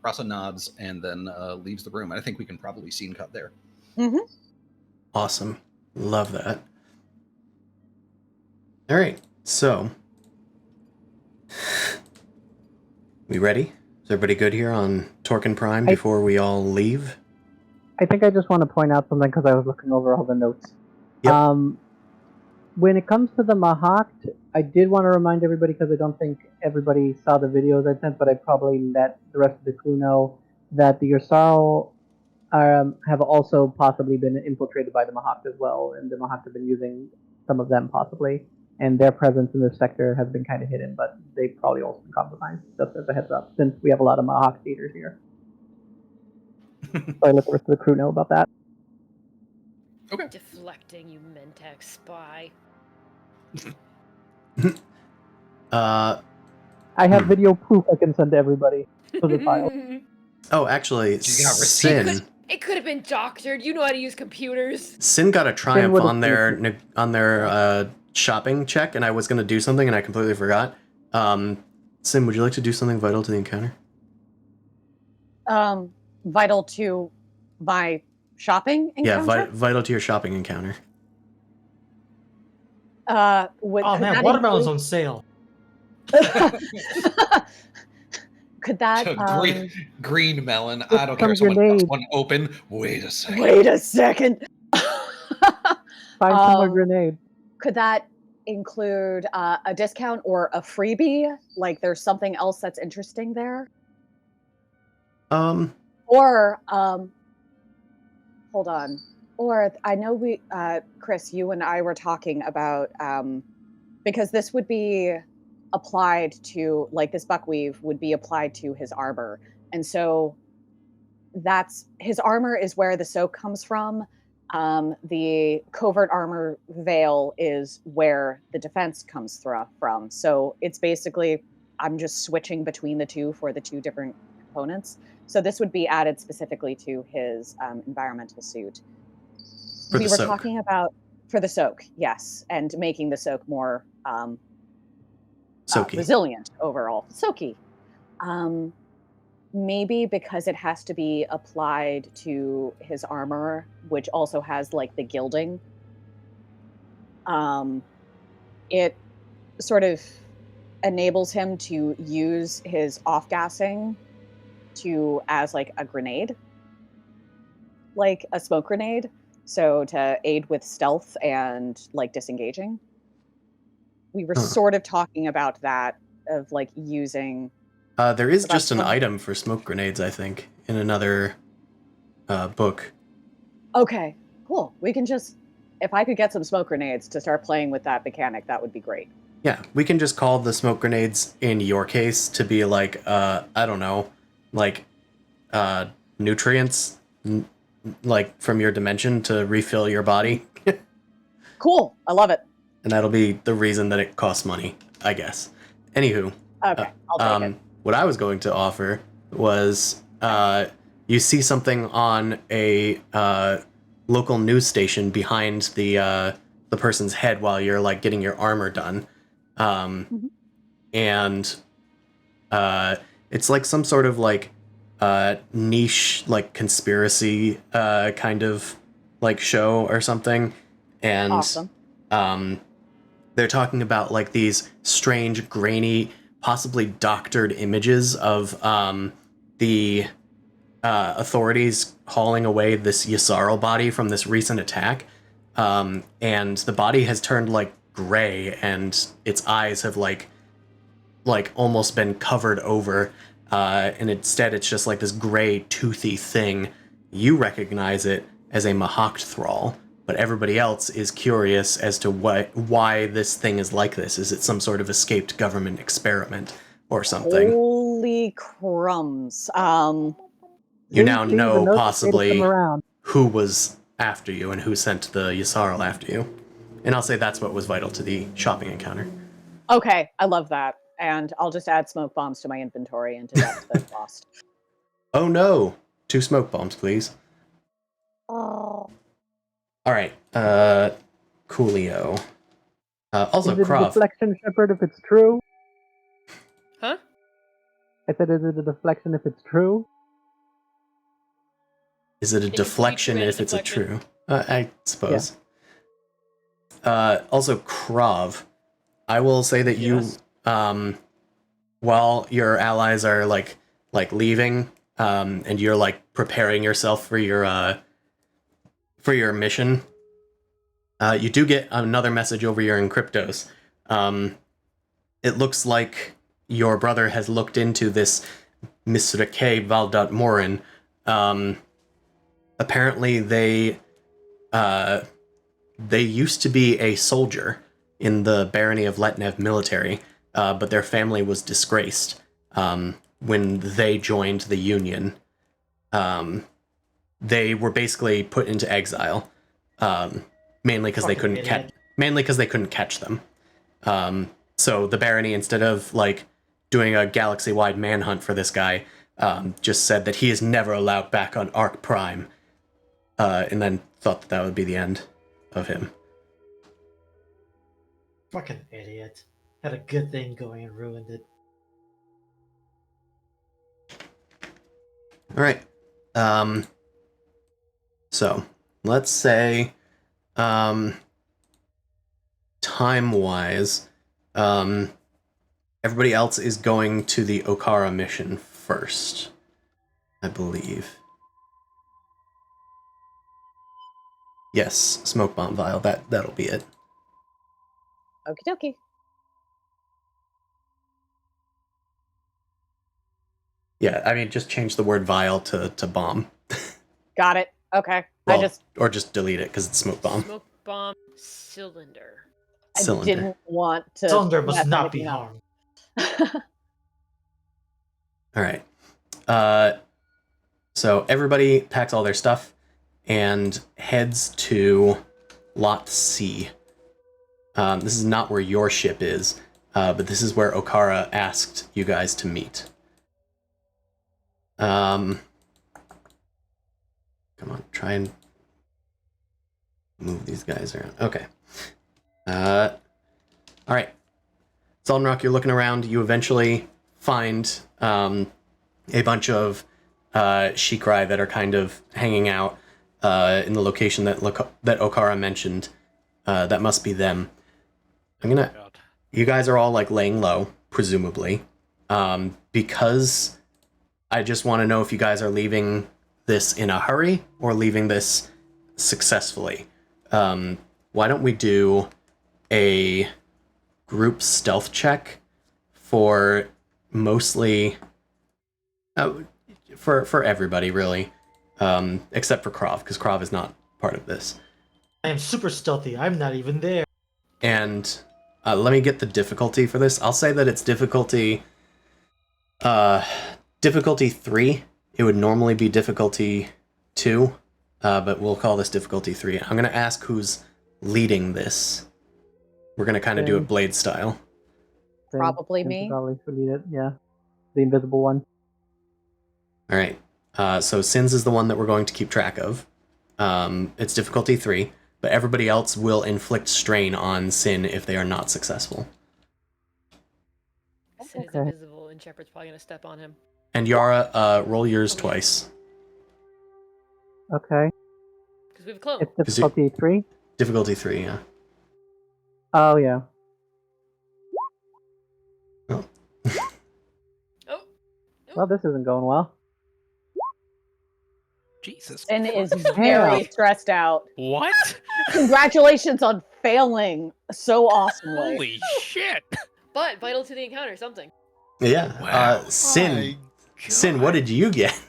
Rasa nods and then leaves the room. I think we can probably scene cut there. Mm-hmm. Awesome. Love that. All right. So, we ready? Is everybody good here on Torkin Prime before we all leave? I think I just want to point out something because I was looking over all the notes. Yep. When it comes to the Mahakt, I did want to remind everybody, because I don't think everybody saw the videos I sent, but I probably let the rest of the crew know that the Yorsal have also possibly been infiltrated by the Mahakt as well, and the Mahakt have been using some of them possibly, and their presence in this sector has been kind of hidden, but they've probably also been compromised, just as a heads up, since we have a lot of Mahakt leaders here. So I let the rest of the crew know about that. Okay. Deflecting, you Mentak spy. I have video proof I can send to everybody for the file. Oh, actually, She's got Sin. It could have been doctored. You know how to use computers. Sin got a triumph would've on their shopping check, and I was going to do something, and I completely forgot. Sin, would you like to do something vital to the encounter? Vital to my shopping encounter? Yeah, vital to your shopping encounter. Oh man, watermelon's on sale. Could that green melon? Just I don't care. some Someone cuts grenades. one open. Wait a second. wait a second. Find some more grenades. Could that include a discount or a freebie? Like there's something else that's interesting there? Or hold on. Or I know we Chris, you and I were talking about because this would be applied to, like, this buckweave would be applied to his armor. And so that's his armor is where the soak comes from. The covert armor veil is where the defense comes from. So it's basically, I'm just switching between the two for the two different components. So this would be added specifically to his environmental suit. For we the were soak. talking about for the soak, yes, and making the soak more Soaky. resilient overall. Soaky. Maybe because it has to be applied to his armor, which also has like the gilding. It sort of enables him to use his off-gassing as like a grenade, like a smoke grenade. So to aid with stealth and like disengaging. We were sort of talking about that, of like using. There is just an item for smoke grenades, I think, in another book. Okay, cool. We can just, if I could get some smoke grenades to start playing with that mechanic, that would be great. Yeah, we can just call the smoke grenades, in your case, to be like, I don't know, like nutrients, like from your dimension to refill your body. Cool, I love it. And that'll be the reason that it costs money, I guess. Anywho. Okay, I'll take it. What I was going to offer was you see something on a local news station behind the person's head while you're like getting your armor done. And it's like some sort of like niche like conspiracy kind of like show or something. And awesome. They're talking about like these strange, grainy, possibly doctored images of the authorities hauling away this Yssaril body from this recent attack. And the body has turned like gray, and its eyes have like almost been covered over. And instead it's just like this gray, toothy thing. You recognize it as a Mahakt thrall, but everybody else is curious as to why this thing is like this. Is it some sort of escaped government experiment or something? Holy crumbs. You now know possibly around. who was after you and who sent the Yssaril after you. And I'll say that's what was vital to the shopping encounter. Okay, I love that. And I'll just add smoke bombs to my inventory into that that's lost. Oh no! 2 smoke bombs, please. Oh. Alright, Coolio. Also, Is it a Krav. deflection, Shepard, if it's true? Huh? I said, is it a deflection if it's true? Is it a deflection if it's a true? I suppose. Yeah. Also, Krav. I will say that Yes. you, while your allies are like leaving, and you're like preparing yourself for your mission, you do get another message over your encryptos. It looks like your brother has looked into this Mr. K. Valdot Morin. Apparently they used to be a soldier in the Barony of Letnev military, but their family was disgraced when they joined the Union. They were basically put into exile, mainly because they Fucking couldn't catch them. So the barony, instead of like doing a galaxy-wide manhunt for this guy, just said that he is never allowed back on Arc Prime, and then thought that would be the end of him. Fucking idiot. Had a good thing going and ruined it. All right. So let's say, time-wise, everybody else is going to the Okara mission first, I believe. Yes, smoke bomb vial. That'll be it. Okie dokie. Yeah, I mean, just change the word vial to bomb. Got it. Okay. Well, or just delete it because it's smoke bomb. Smoke bomb cylinder. I Cylinder. didn't want to. Cylinder must mess not be anything up. harmed. All right. So everybody packs all their stuff and heads to Lot C. This is not where your ship is, but this is where Okara asked you guys to meet. Come on, try and move these guys around. Okay. All right. Soldenrock, you're looking around. You eventually find a bunch of Shikrai that are kind of hanging out in the location that Okara mentioned. That must be them. You guys are all like laying low, presumably, because I just want to know if you guys are leaving this in a hurry or leaving this successfully. Why don't we do a group stealth check for mostly for everybody, really, except for Krav, because Krav is not part of this. I am super stealthy. I'm not even there. And let me get the difficulty for this. I'll say that it's difficulty 3. It would normally be difficulty 2, but we'll call this difficulty 3. I'm going to ask who's leading this. We're going to kind of do it Blade style. Probably me. Probably should lead it, yeah. The invisible one. All right. So Sins is the one that we're going to keep track of. It's difficulty 3, but everybody else will inflict strain on Sin if they are not successful. Sin is invisible, and Shepard's probably gonna step on him. And Yara, roll yours twice. Okay. Because we have a clone. It's difficulty 3? Difficulty 3, yeah. Oh, yeah. Oh. Oh. Well, this isn't going well. Jesus. And is very stressed out. What? Congratulations on failing so awesomely. Holy shit! But vital to the encounter, something. Yeah. Wow. Sin, what did you get?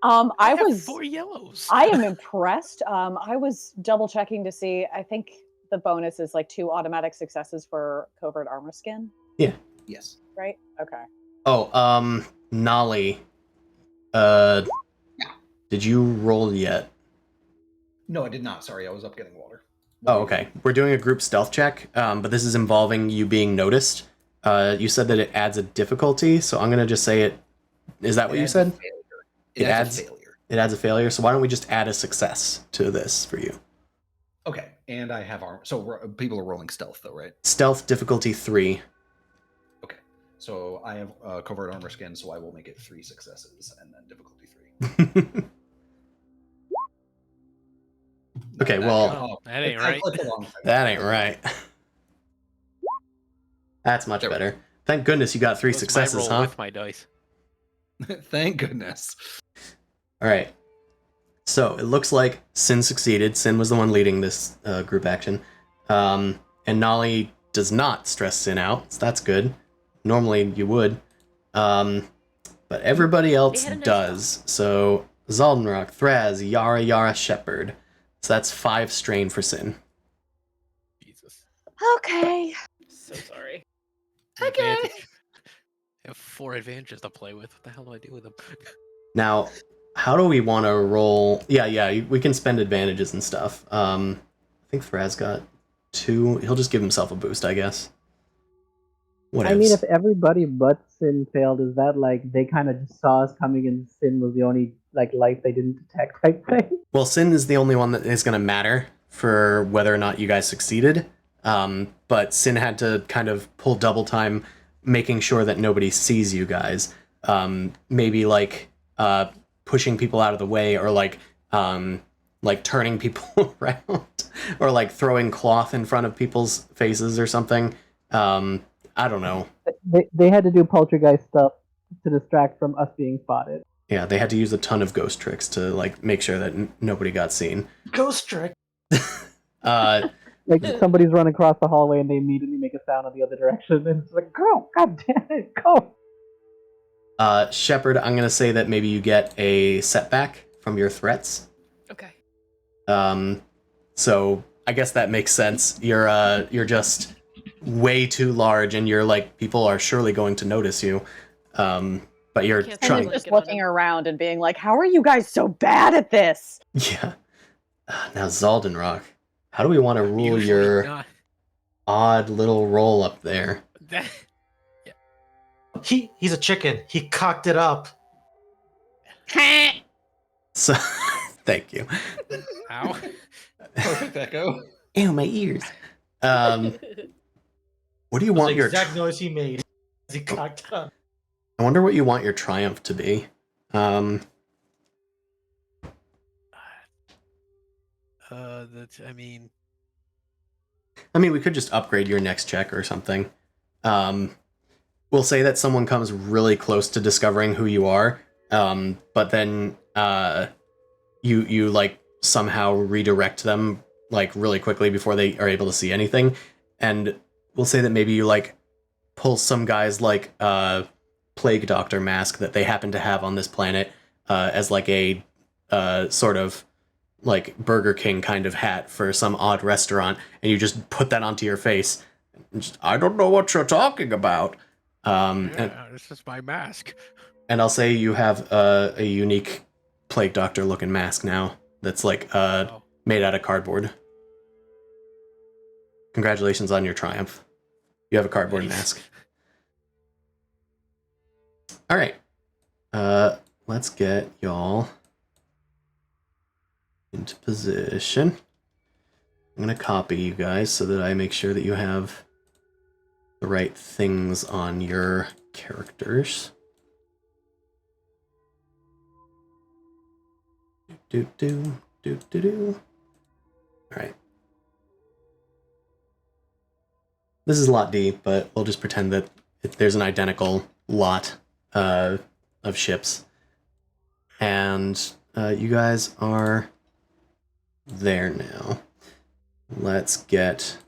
I was 4 yellows. I am impressed. I was double checking to see. I think the bonus is like 2 automatic successes for covert armor skin. Yeah. Yes. Right? Okay. Oh, Nolly. Did you roll yet? No, I did not. Sorry, I was up getting water. Oh, okay. We're doing a group stealth check, but this is involving you being noticed. You said that it adds a difficulty, so I'm gonna just say it. Is that what you said? It adds a failure. It adds a failure. So why don't we just add a success to this for you? Okay, and I have armor. So people are rolling stealth, though, right? Stealth difficulty 3. Okay, so I have covert armor skin, so I will make it 3 successes and then difficulty 3. Okay, well, that ain't right. That ain't right. That's much better. Thank goodness you got 3 successes, huh? With my dice. Thank goodness. All right. So it looks like Sin succeeded. Sin was the one leading this group action. And Nolly does not stress Sin out, so that's good. Normally you would. But everybody else does. So Zaldenrock, Thraz, Yara, Shepard. So that's 5 strain for Sin. Jesus. Okay. So sorry. Okay. I have 4 advantages to play with. What the hell do I do with them? Now, how do we want to roll? Yeah, we can spend advantages and stuff. I think Thraz got 2. He'll just give himself a boost, I guess. What I mean, ifs? if everybody but Sin failed, is that like they kind of just saw us coming and Sin was the only like life they didn't detect type thing? Well, Sin is the only one that is going to matter for whether or not you guys succeeded. But Sin had to kind of pull double time, making sure that nobody sees you guys. Maybe like pushing people out of the way, or like turning people around, or like throwing cloth in front of people's faces or something. I don't know. They had to do poltergeist stuff to distract from us being spotted. Yeah, they had to use a ton of ghost tricks to like make sure that nobody got seen. Ghost trick. Like somebody's running across the hallway and they immediately make a sound in the other direction, and it's like, go, god damn it, go. Shepard, I'm gonna say that maybe you get a setback from your threats. Okay. So I guess that makes sense. You're just way too large, and you're like, people are surely going to notice you. But you're Can't trying. like Just it on looking him. around and being like, how are you guys so bad at this? Yeah. Now Zaldenrock, how do we want to rule Usually your not. odd little roll up there? That, He's a chicken. He cocked it up. So, thank you. ow. Perfect echo. Ew, my ears. What do you That's want the your? exact noise he made as he cocked it up. I wonder what you want your triumph to be. That's. I mean, We could just upgrade your next check or something. We'll say that someone comes really close to discovering who you are, but then you like somehow redirect them like really quickly before they are able to see anything, and we'll say that maybe you like pull some guy's like plague doctor mask that they happen to have on this planet as like a sort of like Burger King kind of hat for some odd restaurant, and you just put that onto your face. And just, I don't know what you're talking about. this is my mask. And I'll say you have a unique plague doctor looking mask now that's like Oh. made out of cardboard. Congratulations on your triumph. You have a cardboard Nice. mask. All right. Let's get y'all into position. I'm going to copy you guys so that I make sure that you have the right things on your characters. Do. All right. This is lot D, but we'll just pretend that there's an identical lot of ships. And you guys are there now. Let's get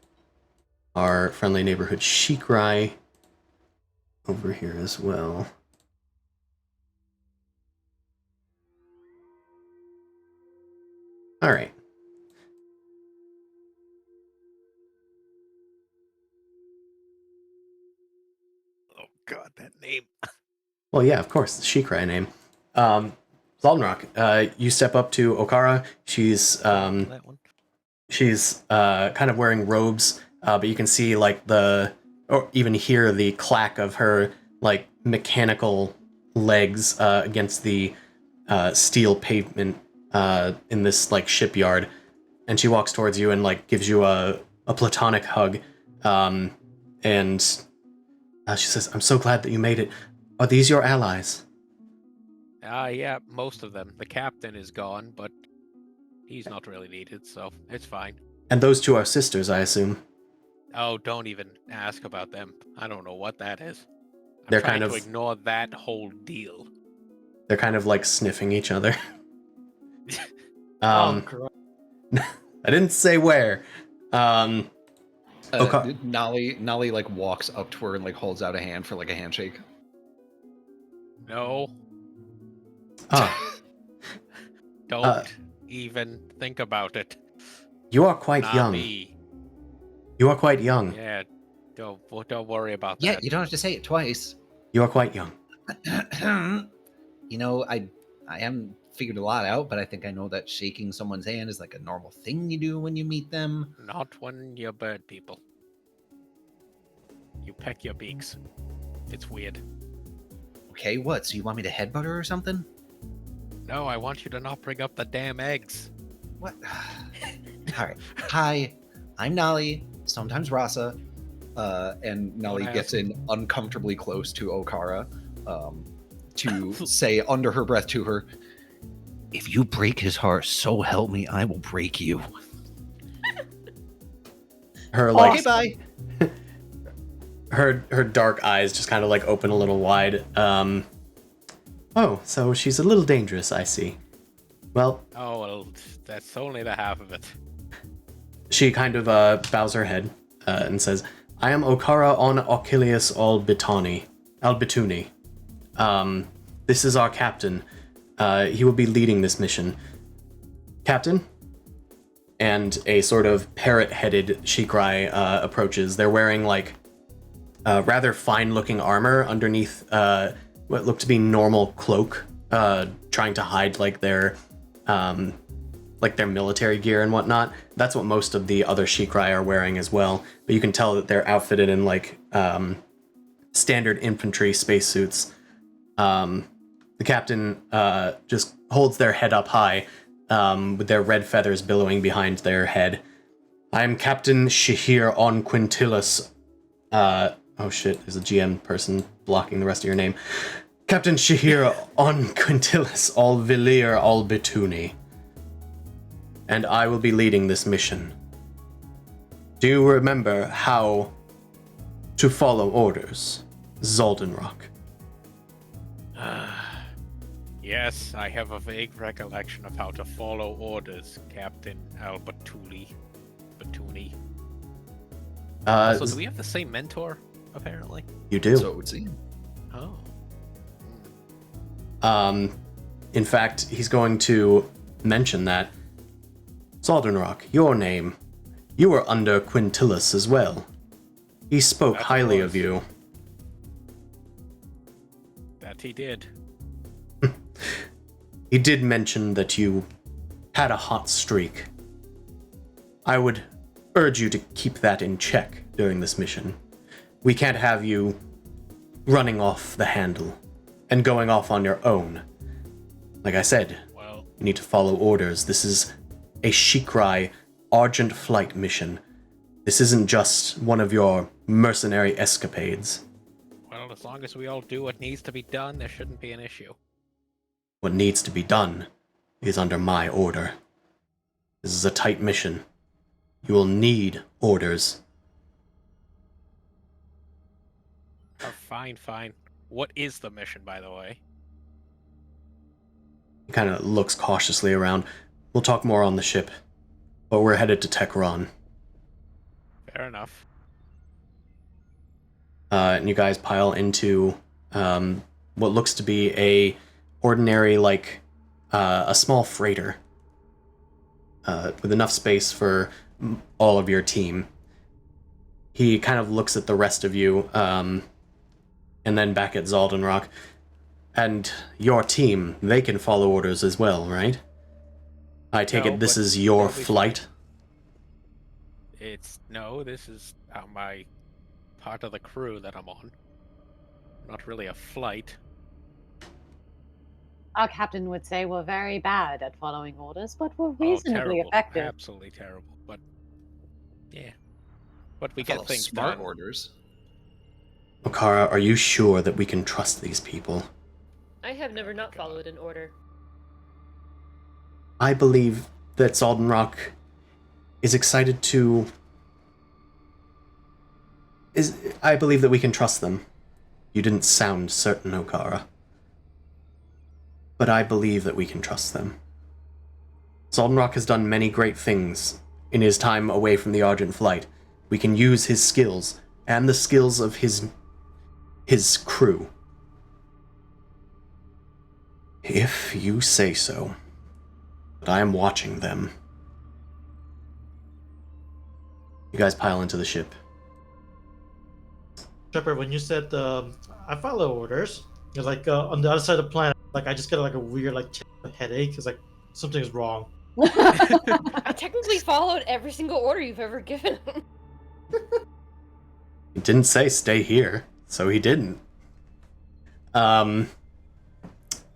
our friendly neighborhood Shikrai over here as well. All right. Oh God, that name. Well, yeah, of course, the Shikrai name. Zaldenrock, you step up to Okara. She's That one. she's kind of wearing robes, but you can see like or even hear the clack of her like mechanical legs against the steel pavement in this like shipyard. And she walks towards you and like gives you a platonic hug, and she says, "I'm so glad that you made it. Are these your allies?" Yeah, most of them. The captain is gone, but he's not really needed, so it's fine. And those two are sisters, I assume. Oh, don't even ask about them. I don't know what that is. I'm They're trying kind to of- ignore that whole deal. They're kind of like sniffing each other. Oh, gross. I didn't say where. Okay. Nolly like walks up to her and like holds out a hand for like a handshake. No, Ah, don't even think about it. you are quite Not young. me. You are quite young. Yeah, don't worry about Yeah, that. you don't have to say it twice. You are quite young. You know, I am figured a lot out, but I think I know that shaking someone's hand is like a normal thing you do when you meet them. Not when you're bird people. You peck your beaks. It's weird. Okay, what? So you want me to headbutt her or something? No, I want you to not bring up the damn eggs. What? All right. Hi, I'm Nali, sometimes Rasa. And Nali gets in uncomfortably close to Okara to say under her breath to her, "If you break his heart, so help me, I will break you." Her like Okay, bye. her dark eyes just kind of like open a little wide. Oh, so she's a little dangerous, I see. Well, Oh, well, that's only the half of it. she kind of bows her head and says, I am Okara on Ochilius Albituni. This is our captain. He will be leading this mission. Captain? And a sort of parrot-headed Shikrai approaches. They're wearing like rather fine-looking armor underneath what looked to be normal cloak, trying to hide like their military gear and whatnot. That's what most of the other Shikrai are wearing as well. But you can tell that they're outfitted in like standard infantry spacesuits. The captain just holds their head up high, with their red feathers billowing behind their head. I am Captain Shahir on Quintilis. Oh shit, there's a GM person blocking the rest of your name. Captain Shahir on Quintilis al Vilir al Bituni. And I will be leading this mission. Do you remember how to follow orders, Zoldenrock? Yes, I have a vague recollection of how to follow orders, Captain Albatuli. Batuni. So do we have the same mentor, apparently? You do. So it would seem. Oh. In fact, he's going to mention that. Zoldenrock, your name. You were under Quintilis as well. He spoke That highly was. of you. That he did. He did mention that you had a hot streak. I would urge you to keep that in check during this mission. We can't have you running off the handle and going off on your own. Like I said, Well, you need to follow orders. This is a Shikrai Argent Flight mission. This isn't just one of your mercenary escapades. well, as long as we all do what needs to be done, there shouldn't be an issue. What needs to be done is under my order. This is a tight mission. You will need orders. Oh, fine. What is the mission, by the way? He kind of looks cautiously around. We'll talk more on the ship, but we're headed to Tehran. Fair enough. And you guys pile into what looks to be a ordinary, like, a small freighter with enough space for all of your team. He kind of looks at the rest of you, and then back at Zoldenrock. And your team, they can follow orders as well, right? I take No, it this but is your they'll be flight? This is my part of the crew that I'm on. Not really a flight. Our captain would say we're very bad at following orders, but we're Oh, reasonably terrible. effective. Absolutely terrible. But yeah. But we Follow get things smart done. orders. Okara, are you sure that we can trust these people? I have never not followed an order. I believe that Zoldenrock is excited to... I believe that we can trust them. You didn't sound certain, Okara. But I believe that we can trust them. Zoldenrock has done many great things in his time away from the Argent Flight. We can use his skills, and the skills of his crew. If you say so. But I am watching them. You guys pile into the ship. Shepard, when you said I follow orders, you're like on the other side of the planet, like I just get like a weird like headache. It's like something's wrong. I technically followed every single order you've ever given him. He didn't say stay here, so he didn't. I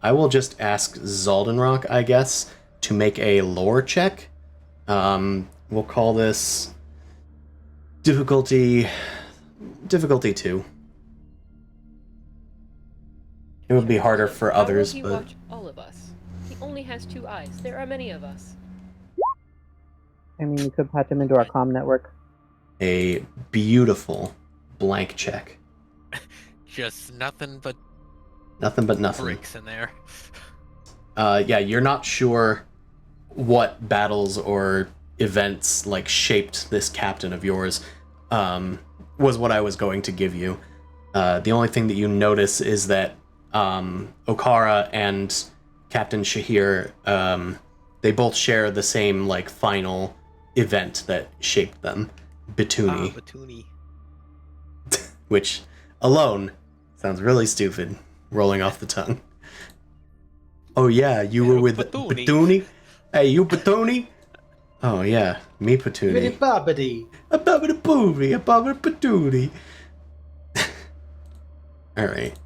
will just ask Zaldenrock, I guess, to make a lore check. We'll call this difficulty 2. It would be harder for How others, will he but watch all of us? He only has 2 eyes. There are many of us. I mean, you could patch him into our comm network. a beautiful blank check. Just nothing but Nothing but nothing. bricks in there. Yeah, you're not sure what battles or events like shaped this captain of yours. Was what I was going to give you. The only thing that you notice is that Okara and Captain Shahir, they both share the same like final event that shaped them, Batuni, Batuni. which alone sounds really stupid, rolling off the tongue. Oh yeah, you were with Batuni. Batuni? Hey, you Batuni? Oh yeah, me Bitty Patuni. bobbity. A babbity boovy, a babbity patootie. Alright.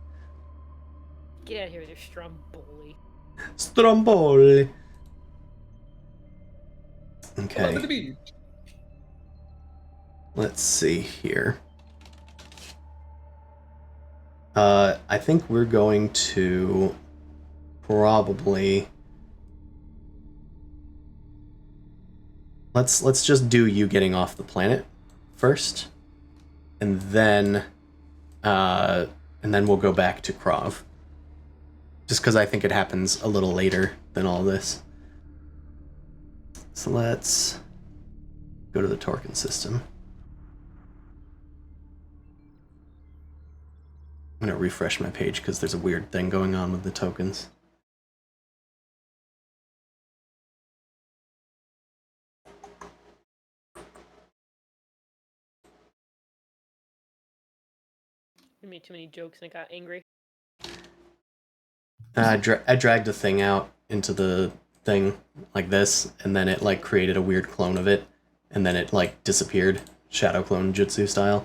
Get out of here with your Stromboli. Stromboli. Okay, Okay. let's see here. I think we're going to probably... Let's just do you getting off the planet first, and then we'll go back to Krav. Just because I think it happens a little later than all this. So let's go to the Torkin system. I'm gonna refresh my page because there's a weird thing going on with the tokens. You made too many jokes and I got angry. I dragged a thing out into the thing like this, and then it like created a weird clone of it, and then it like disappeared, shadow clone jutsu style.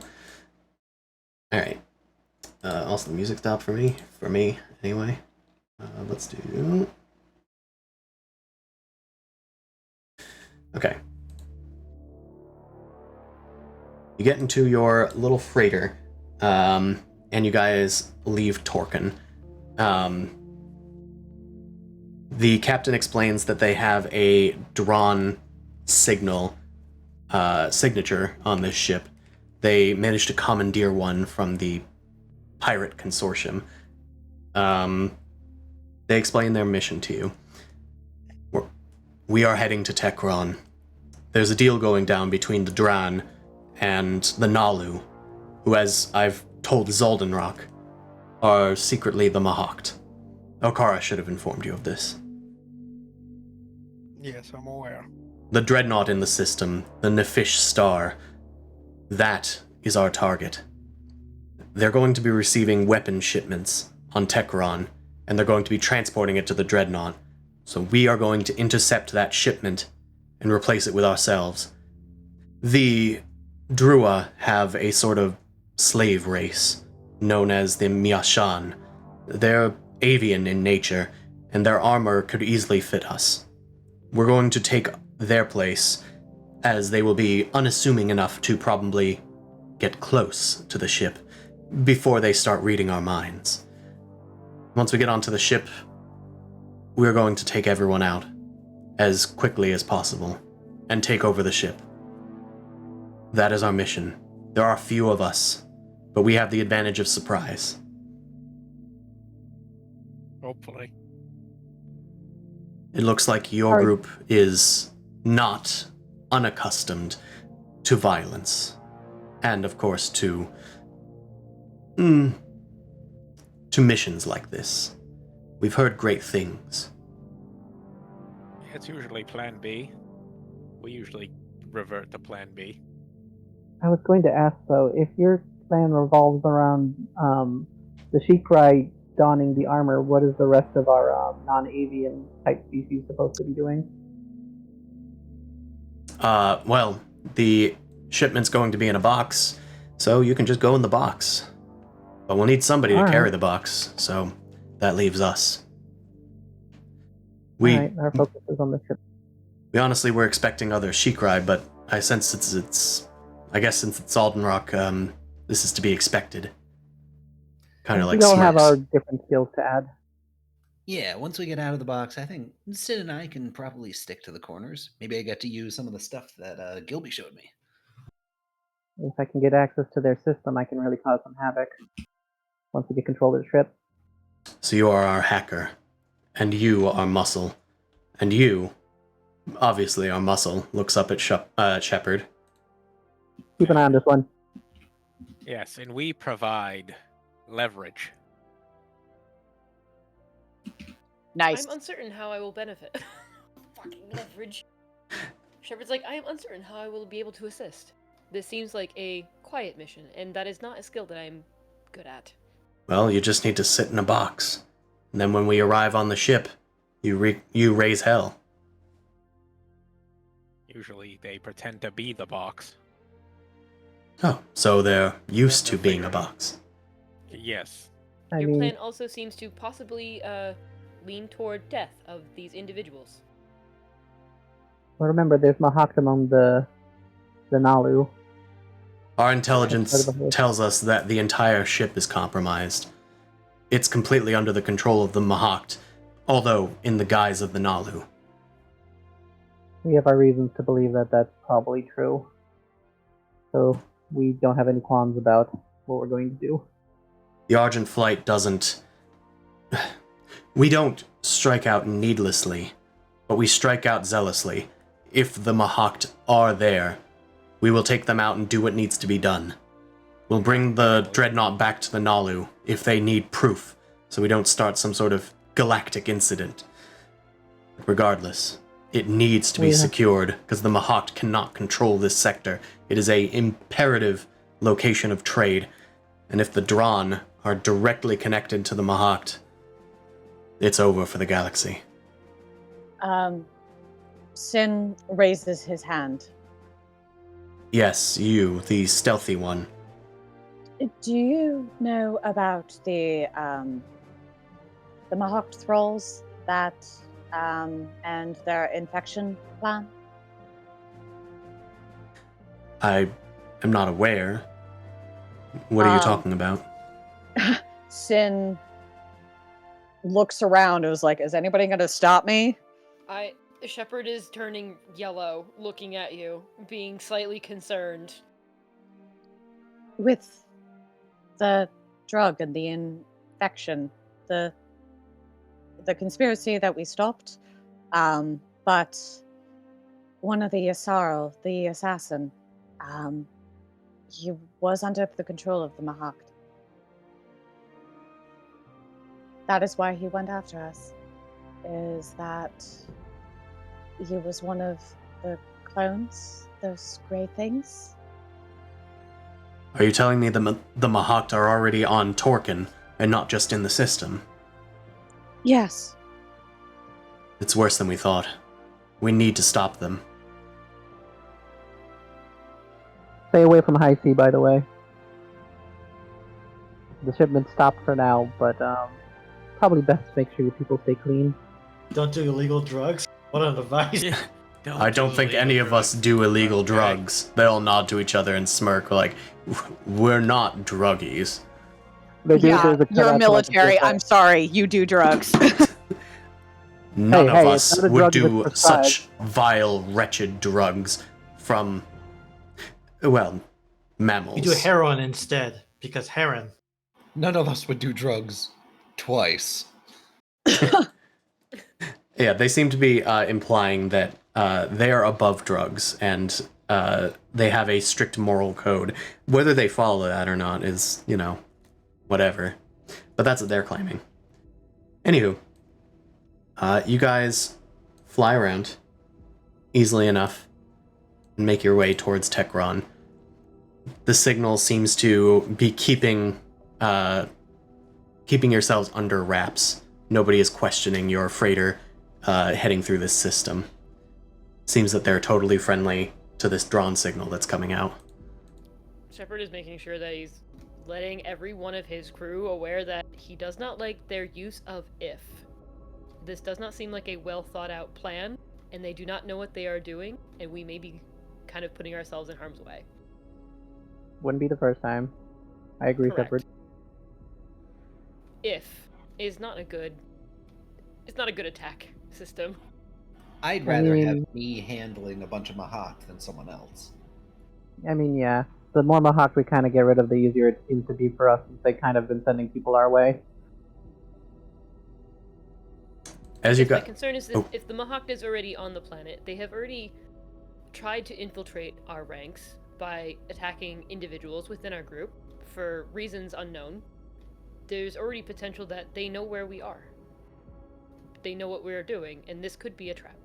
All right. Also, the music stopped for me anyway. Let's do. Okay. You get into your little freighter, and you guys leave Torkin. The captain explains that they have a drawn signature on this ship. They managed to commandeer one from the pirate consortium. They explain their mission to you. We are heading to Tekron. There's a deal going down between the Dran and the Nalu, who, as I've told Zaldenrock, are secretly the Mahakt. Okara should have informed you of this. Yes, I'm aware. The dreadnought in the system, the Nefish Star, that is our target. They're going to be receiving weapon shipments on Tekron, and they're going to be transporting it to the dreadnought. So we are going to intercept that shipment and replace it with ourselves. The Drua have a sort of slave race known as the Miashan. They're avian in nature, and their armor could easily fit us. We're going to take their place, as they will be unassuming enough to probably get close to the ship before they start reading our minds. Once we get onto the ship, we're going to take everyone out as quickly as possible and take over the ship. That is our mission. There are few of us, but we have the advantage of surprise. Hopefully. It looks like your group is not unaccustomed to violence, and of course to missions like this. We've heard great things. It's usually Plan B. We usually revert to Plan B. I was going to ask though, if your plan revolves around the Shikrai donning the armor, what is the rest of our non-avian type species supposed to be doing? Well, the shipment's going to be in a box, so you can just go in the box. But we'll need somebody to carry the box, so that leaves us. Alright, our focus is on the ship. We honestly were expecting other Shikrai, but I sense I guess since it's Aldenrock, this is to be expected. Kind of like we all smirks. have our different skills to add. Yeah, once we get out of the box, I think Sid and I can probably stick to the corners. Maybe I get to use some of the stuff that Gilby showed me. If I can get access to their system, I can really cause some havoc once we get control of the ship. So you are our hacker, and you are Muscle, and you, obviously our Muscle, looks up at Shepard. Keep an eye on this one. Yes, and we provide leverage. Nice. I'm uncertain how I will benefit. Fucking leverage. Shepard's like, I am uncertain how I will be able to assist. This seems like a quiet mission, and that is not a skill that I'm good at. Well, you just need to sit in a box. And then when we arrive on the ship, you raise hell. Usually they pretend to be the box. Oh, so they're used to being a box. Yes. Your plan also seems to possibly lean toward death of these individuals. Well, remember, there's Mahakt among the Nalu. Our intelligence tells us that the entire ship is compromised. It's completely under the control of the Mahakt, although in the guise of the Nalu. We have our reasons to believe that that's probably true. So we don't have any qualms about what we're going to do. The Argent Flight doesn't... We don't strike out needlessly, but we strike out zealously. If the Mahakt are there, we will take them out and do what needs to be done. We'll bring the Dreadnought back to the Nalu if they need proof, so we don't start some sort of galactic incident. Regardless, it needs to be secured, because the Mahakt cannot control this sector. It is a imperative location of trade, and if the Dran are directly connected to the Mahakt, it's over for the galaxy. Sin raises his hand. Yes, you, the stealthy one. Do you know about the Mahawk thralls that and their infection plan? I am not aware. What are you talking about? Sin looks around and was like, is anybody going to stop me? Shepard is turning yellow, looking at you, being slightly concerned. With the drug and the infection, the conspiracy that we stopped, but one of the Yasarl, the assassin, he was under the control of the Mahakt. That is why he went after us, is that he was one of the clones, those grey things. Are you telling me the Mahakt are already on Torkin, and not just in the system? Yes. It's worse than we thought. We need to stop them. Stay away from high sea, by the way. The shipment stopped for now, but probably best to make sure your people stay clean. Don't do illegal drugs. What an advice. I don't think any of us do illegal drugs. They all nod to each other and smirk, like, we're not druggies. Yeah, you're military. I'm sorry, you do drugs. None of us would do such vile, wretched drugs from, well, mammals. You do heroin instead, because heron. None of us would do drugs twice. Yeah, they seem to be implying that they are above drugs, and they have a strict moral code. Whether they follow that or not is, whatever. But that's what they're claiming. Anywho, you guys fly around easily enough and make your way towards Tekron. The signal seems to be keeping keeping yourselves under wraps. Nobody is questioning your freighter heading through this system. Seems that they're totally friendly to this drawn signal that's coming out. Shepard is making sure that he's letting every one of his crew aware that he does not like their use of if. This does not seem like a well thought out plan, and they do not know what they are doing, and we may be kind of putting ourselves in harm's way. Wouldn't be the first time. I agree, Correct. Shepard. If is not a good. It's not a good attack system. I'd rather have mean- me handling a bunch of Mahawk than someone else. I mean, yeah. The more Mahawk we kind of get rid of, the easier it seems to be for us, since they kind of been sending people our way. As you My got, concern is Oh. if the Mahawk is already on the planet, they have already tried to infiltrate our ranks by attacking individuals within our group for reasons unknown. There's already potential that they know where we are. They know what we're doing, and this could be a trap.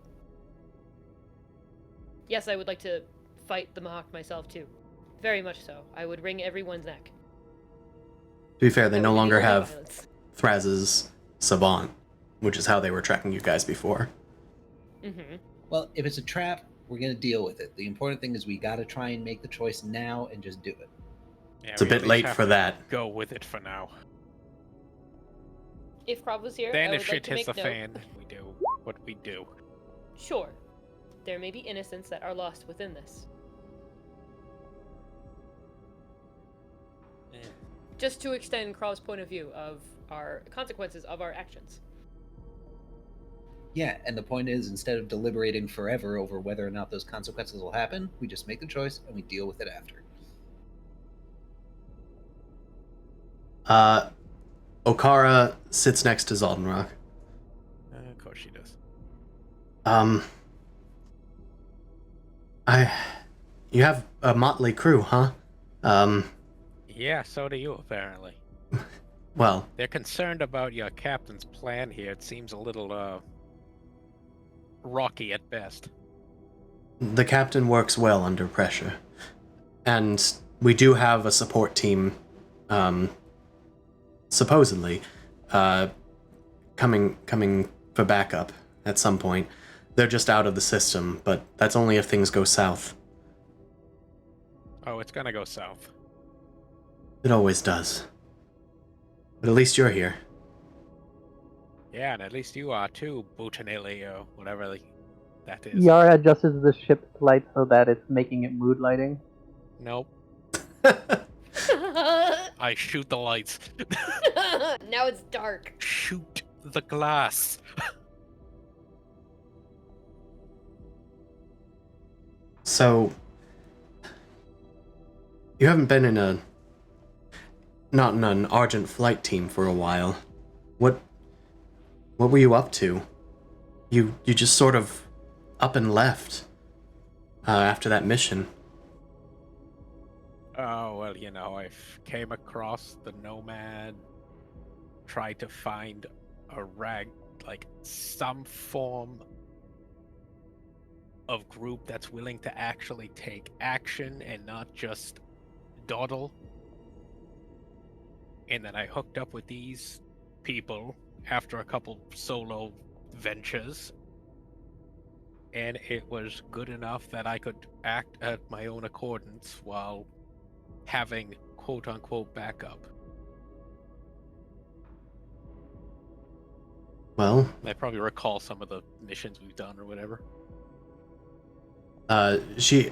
Yes, I would like to fight the Mahawk myself too. Very much so. I would wring everyone's neck. to be fair, they That no would be longer only have violence. Thraz's Savant, which is how they were tracking you guys before. Mm-hmm. Well, if it's a trap, we're gonna deal with it. The important thing is we gotta try and make the choice now and just do it. Yeah, It's a we bit at least late have for to that. Go with it for now. If Krav was here, I Then would if like shit to hits make the note. fan, we do what we do. Sure, there may be innocents that are lost within this. Eh. Just to extend Krav's point of view of our consequences of our actions. Yeah, and the point is, instead of deliberating forever over whether or not those consequences will happen, we just make the choice and we deal with it after. Okara sits next to Zaldenrock. Of course she does. You have a motley crew, huh? Yeah, so do you, apparently. Well, They're concerned about your captain's plan here. It seems a little, rocky at best. the captain works well under pressure. And we do have a support team, supposedly, coming for backup at some point. They're just out of the system, but that's only if things go south. Oh, it's gonna go south. It always does. But at least you're here. Yeah, and at least you are too, Butanili, or whatever that is. Yara adjusts the ship's light so that it's making it mood lighting. Nope. I shoot the lights. Now it's dark. Shoot the glass. So, you haven't been not in an Argent flight team for a while. What were you up to? You just sort of up and left after that mission. Oh, well, I came across the Nomad, tried to find a some form of group that's willing to actually take action and not just dawdle. And then I hooked up with these people after a couple solo ventures, and it was good enough that I could act at my own accordance while having quote-unquote backup. Well, I probably recall some of the missions we've done or whatever. she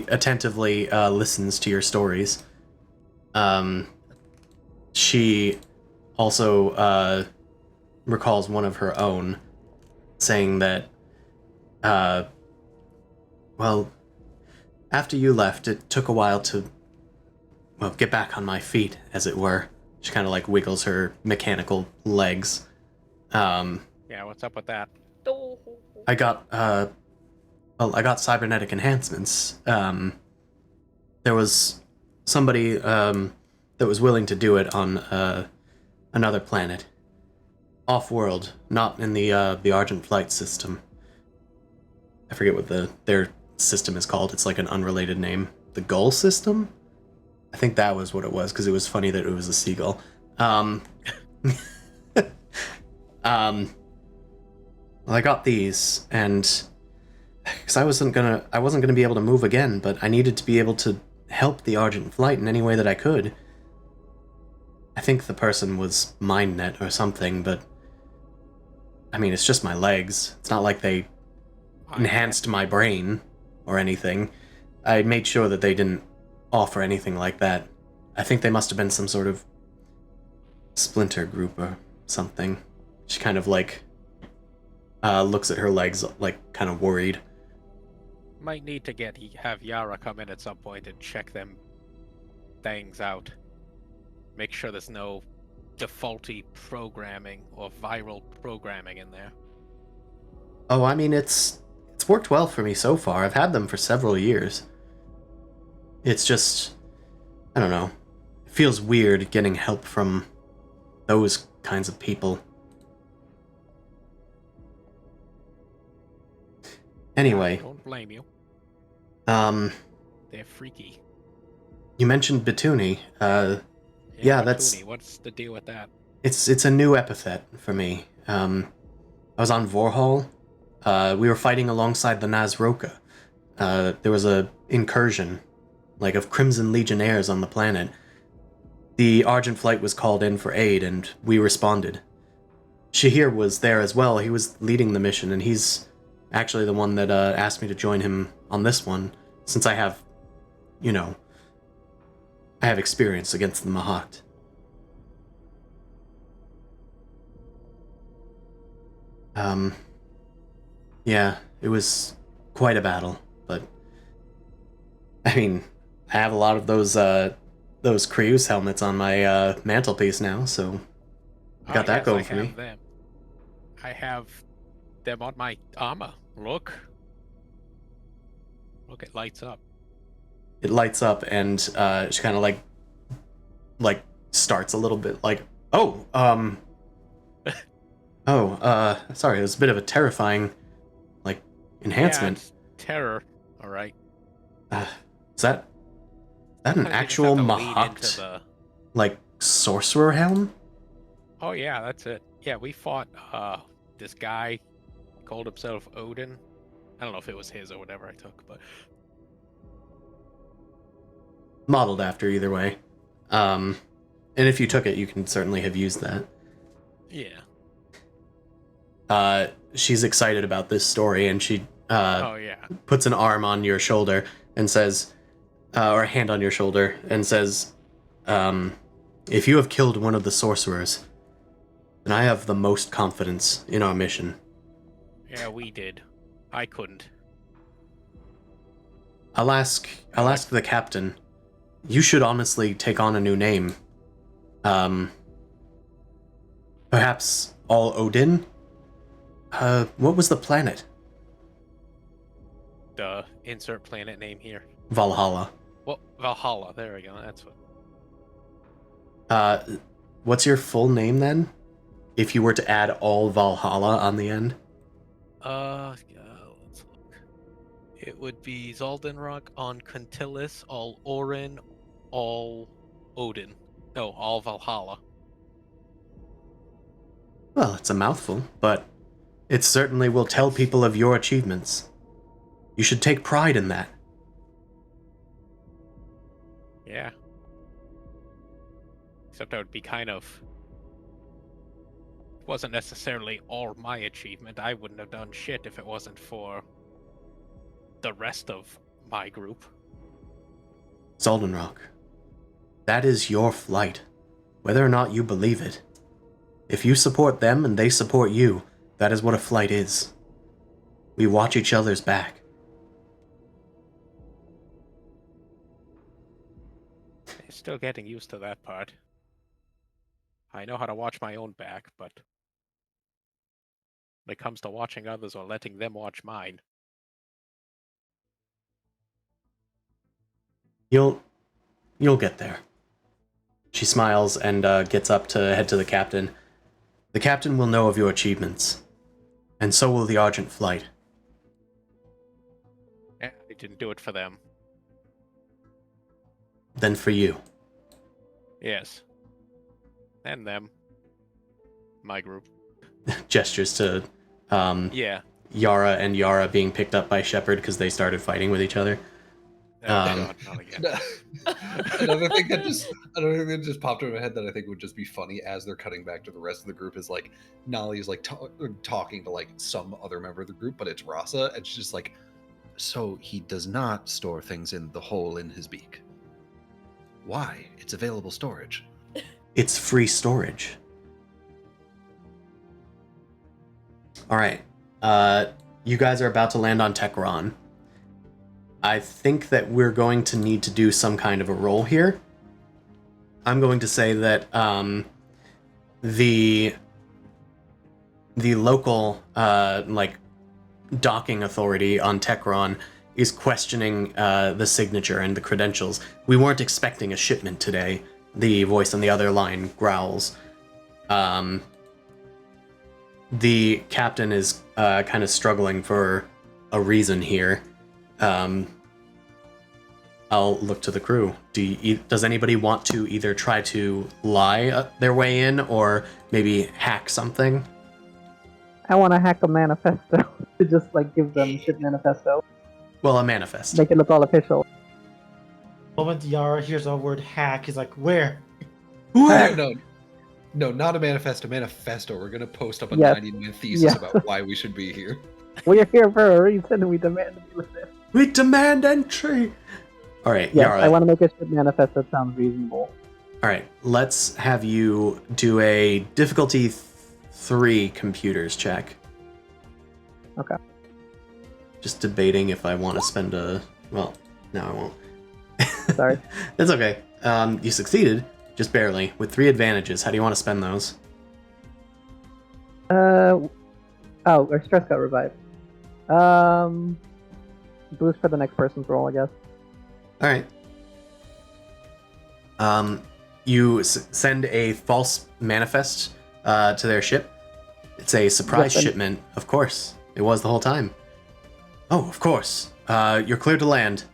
attentively listens to your stories. She also recalls one of her own, saying that, well, after you left, it took a while to, get back on my feet, as it were. She kind of wiggles her mechanical legs. Yeah, what's up with that? I got cybernetic enhancements. There was somebody that was willing to do it on another planet, off-world, not in the Argent flight system. I forget what their system is called. It's like an unrelated name. The Gull system? I think that was what it was, because it was funny that it was a seagull. Well, I got these, and because I wasn't gonna be able to move again, but I needed to be able to help the Argent Flight in any way that I could. I think the person was MindNet or something, but I mean, it's just my legs. It's not like they enhanced my brain or anything. I made sure that they didn't offer anything like that. I think they must have been some sort of splinter group or something. She kind of like looks at her legs like kind of worried. Might need to have Yara come in at some point and check them things out. Make sure there's no defaulty programming or viral programming in there. Oh, I mean, it's worked well for me so far. I've had them for several years. It's just, I don't know. It feels weird getting help from those kinds of people. Anyway. I don't blame you. They're freaky. You mentioned Batuni. Yeah, that's... Batuni, what's the deal with that? It's a new epithet for me. I was on Vorhal. We were fighting alongside the Nazroka. There was a incursion, like of Crimson Legionnaires on the planet. The Argent Flight was called in for aid, and we responded. Shahir was there as well. He was leading the mission, and he's actually the one that asked me to join him on this one, since I have, I have experience against the Mahat. Yeah, it was quite a battle, but I mean, I have a lot of those Kryus helmets on my mantelpiece now, so I got that going for me. Them. I have them on my armor. Look, it lights up. It lights up, and she kind of like starts a little bit like, sorry, it was a bit of a terrifying enhancement. Yeah, terror. All right. Is that an actual Mahat sorcerer helm? Oh yeah, that's it. Yeah, we fought this guy called himself Odin. I don't know if it was his or whatever I took, but modeled after either way. And if you took it, you can certainly have used that. Yeah. She's excited about this story, and she yeah, puts an arm on your shoulder and says, or a hand on your shoulder, and says, if you have killed one of the sorcerers, then I have the most confidence in our mission. Yeah, we did. I couldn't. I'll ask the captain. You should honestly take on a new name. Perhaps All Odin? What was the planet? The insert planet name here. Valhalla. Well, Valhalla. There we go. That's what. What's your full name then? If you were to add all Valhalla on the end? Let's look. It would be Zaldenrock on Contillis, all Orin, all Odin. No, all Valhalla. Well, it's a mouthful, but it certainly will tell people of your achievements. You should take pride in that. Yeah. Except I would be kind of... It wasn't necessarily all my achievement. I wouldn't have done shit if it wasn't for the rest of my group. Zaldenrock, that is your flight, whether or not you believe it. If you support them and they support you, that is what a flight is. We watch each other's back. Still getting used to that part. I know how to watch my own back, but when it comes to watching others or letting them watch mine... You'll get there. She smiles and gets up to head to the captain. The captain will know of your achievements, and so will the Argent Flight. I didn't do it for them. than for you. Yes. And them. My group. Gestures to Yeah. Yara and Yara being picked up by Shepard because they started fighting with each other. Oh, God, not again. Another thing that just popped into my head that I think would just be funny as they're cutting back to the rest of the group is like Nolly's like talking to like some other member of the group, but it's Rasa. It's just like, so he does not store things in the hole in his beak. Why? It's available storage. It's free storage. All right. You guys are about to land on Tekron. I think that we're going to need to do some kind of a roll here. I'm going to say that the local like docking authority on Tekron is questioning the signature and the credentials. We weren't expecting a shipment today. The voice on the other line growls. The captain is kind of struggling for a reason here. I'll look to the crew. Does anybody want to either try to lie their way in or maybe hack something? I want to hack a manifesto to just like give them ship manifesto. Well, a manifest. Make it look all official. The moment Yara hears the word hack, he's like, where? No, not a manifesto. Manifesto. We're gonna post up a Yes. 90-minute thesis about why we should be here. We're here for a reason. We demand to be listened. We demand entry! Alright, Yes, Yara. I want to make a ship manifest that sounds reasonable. Alright, let's have you do a difficulty 3 computers check. Okay. Just debating if I want to spend a... Well, no, I won't. Sorry. That's okay. You succeeded, just barely, with 3 advantages. How do you want to spend those? Our stress got revived. Boost for the next person's roll, I guess. Alright. You send a false manifest to their ship. It's a surprise Yes, shipment, of course. It was the whole time. Oh, of course. You're clear to land.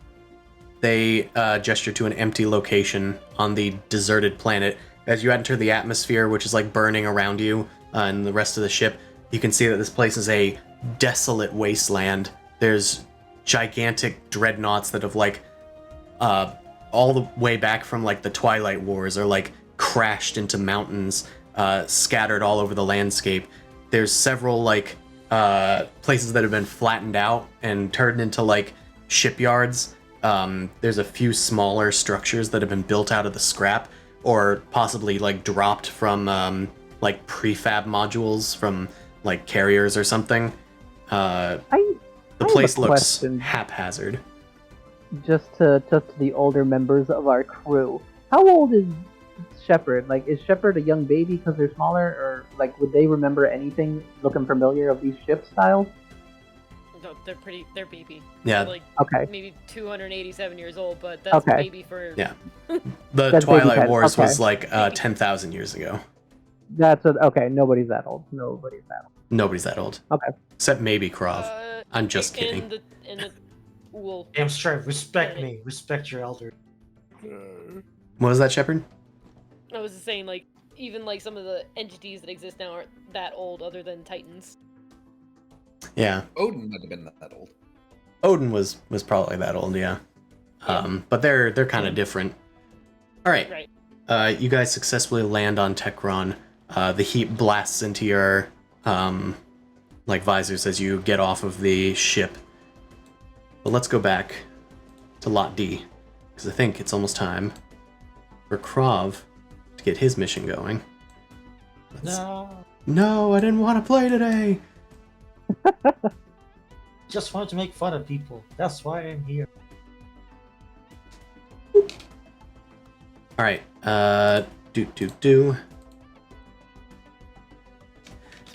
They gesture to an empty location on the deserted planet. As you enter the atmosphere, which is like burning around you and the rest of the ship, you can see that this place is a desolate wasteland. There's gigantic dreadnoughts that have like all the way back from like the Twilight Wars are like crashed into mountains, scattered all over the landscape. There's several like places that have been flattened out and turned into like shipyards. There's a few smaller structures that have been built out of the scrap or possibly like dropped from like prefab modules from like carriers or something. The place looks haphazard. Just to the older members of our crew. How old is Shepard? Like, is Shepard a young baby because they're smaller, or like would they remember anything looking familiar of these ship styles? No, they're baby. Yeah. They're like Okay. maybe 287 years old, but that's Okay. baby for Yeah. The That's baby Twilight head, Wars was okay. like 10,000 years ago. That's okay. Nobody's that old. Nobody's that old. Nobody's that old. Okay. Except maybe Krav. I'm just in kidding. the well, Damn straight, respect me. Respect your elder. What was that, Shepard? I was just saying, like, even like some of the entities that exist now aren't that old, other than Titans. Yeah. Odin might have been that old. Odin was probably that old, yeah. But they're kind of different. All right. Right. You guys successfully land on Tekron. The heat blasts into your like visors as you get off of the ship. But let's go back to Lot D, because I think it's almost time for Krav to get his mission going. No, I didn't want to play today. Just wanted to make fun of people. That's why I'm here. All right. Do. Just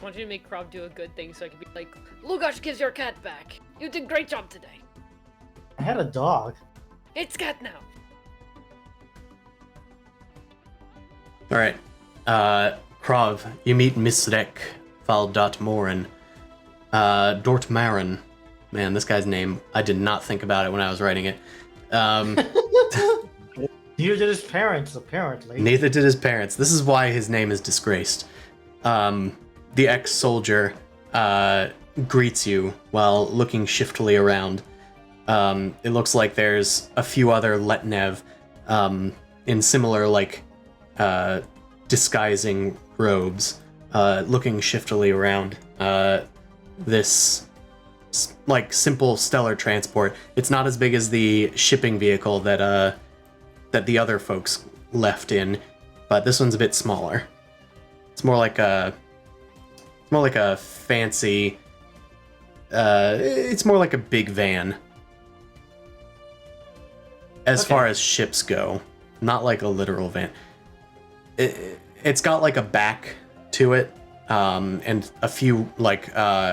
want you to make Krav do a good thing so I can be like, Lugash gives your cat back. You did a great job today. I had a dog. It's cat now. All right. Krav, you meet Misrek Faldotmorin. Dortmaren. Man, this guy's name, I did not think about it when I was writing it. Do Neither did his parents, apparently. Neither did his parents. This is why his name is disgraced. The ex-soldier greets you while looking shiftily around. It looks like there's a few other Letnev in similar, like, disguising robes, looking shiftily around. This, like, simple stellar transport. It's not as big as the shipping vehicle that the other folks left in, but this one's a bit smaller. It's more like a fancy. It's more like a big van. As far as ships go, not like a literal van. It's got like a back to it, and a few like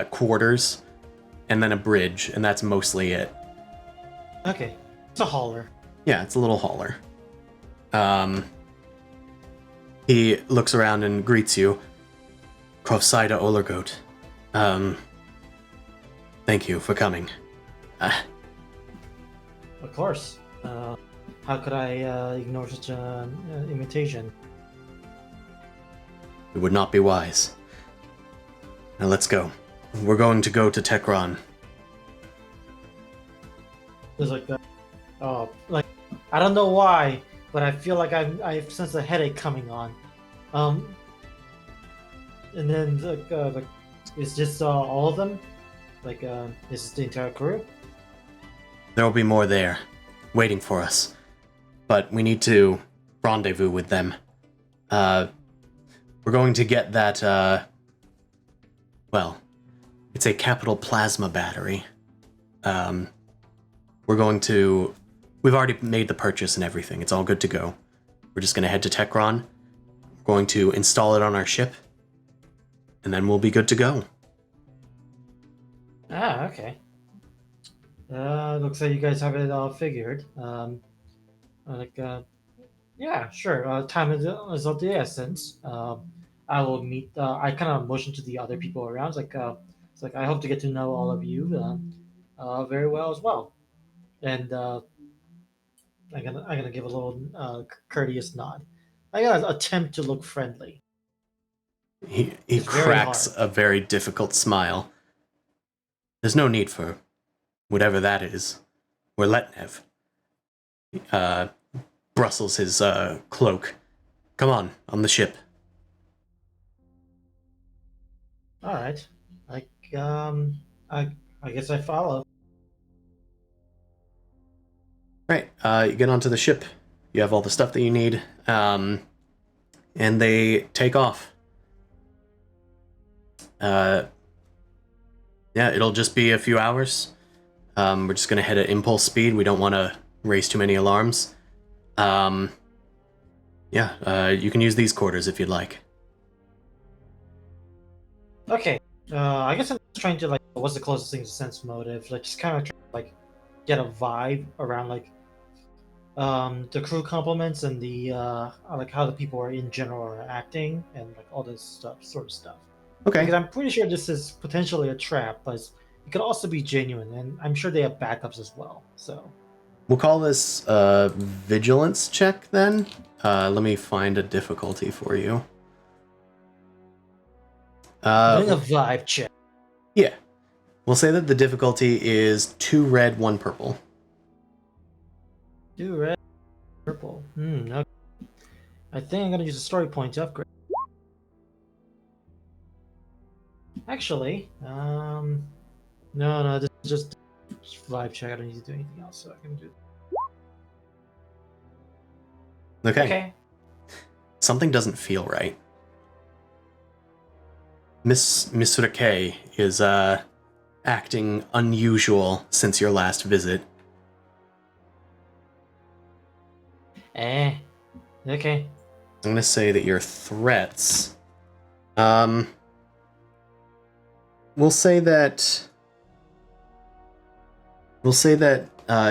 quarters, and then a bridge, and that's mostly it. Okay, it's a hauler. Yeah, it's a little hauler. He looks around and greets you. Krovsida Olergoat. Thank you for coming. Of course. How could I ignore such an invitation? It would not be wise. Now let's go. We're going to go to Tekron. There's like, like I don't know why, but I feel like I sense a headache coming on. And then is this all of them? Like, is this the entire crew? There will be more there, waiting for us. But we need to rendezvous with them. We're going to get that, well, it's a capital plasma battery. We've already made the purchase and everything. It's all good to go. We're just going to head to Tekron. We're going to install it on our ship. And then we'll be good to go. Ah, okay. Looks like you guys have it all figured. Yeah, sure. Time is of the essence. I will meet. I kind of motion to the other people around. It's like I hope to get to know all of you very well as well. And I'm gonna give a little courteous nod. I gotta attempt to look friendly. He It's very cracks hard. a very difficult smile. There's no need for whatever that is. We're Letnev. Brustles his cloak. Come on the ship. All right. Like I guess I follow. Right, you get onto the ship. You have all the stuff that you need, and they take off. Yeah, it'll just be a few hours. We're just gonna head at impulse speed. We don't want to raise too many alarms. Yeah, you can use these quarters if you'd like. Okay. I guess I'm just trying to like, what's the closest thing to sense motive? Like, just kind of like get a vibe around like the crew compliments and the like how the people are in general are acting and like all this sort of stuff. Okay. Because I'm pretty sure this is potentially a trap, but it could also be genuine, and I'm sure they have backups as well. So We'll call this vigilance check then. Let me find a difficulty for you. doing a vibe check. Yeah. We'll say that the difficulty is 2 red, 1 purple. 2 red, purple. Okay. I think I'm gonna use a story point to upgrade. Actually, no, this is just vibe check. I don't need to do anything else, so I can do. Okay. Something doesn't feel right. Miss Misurake is acting unusual since your last visit. Okay. I'm gonna say that your threats. We'll say that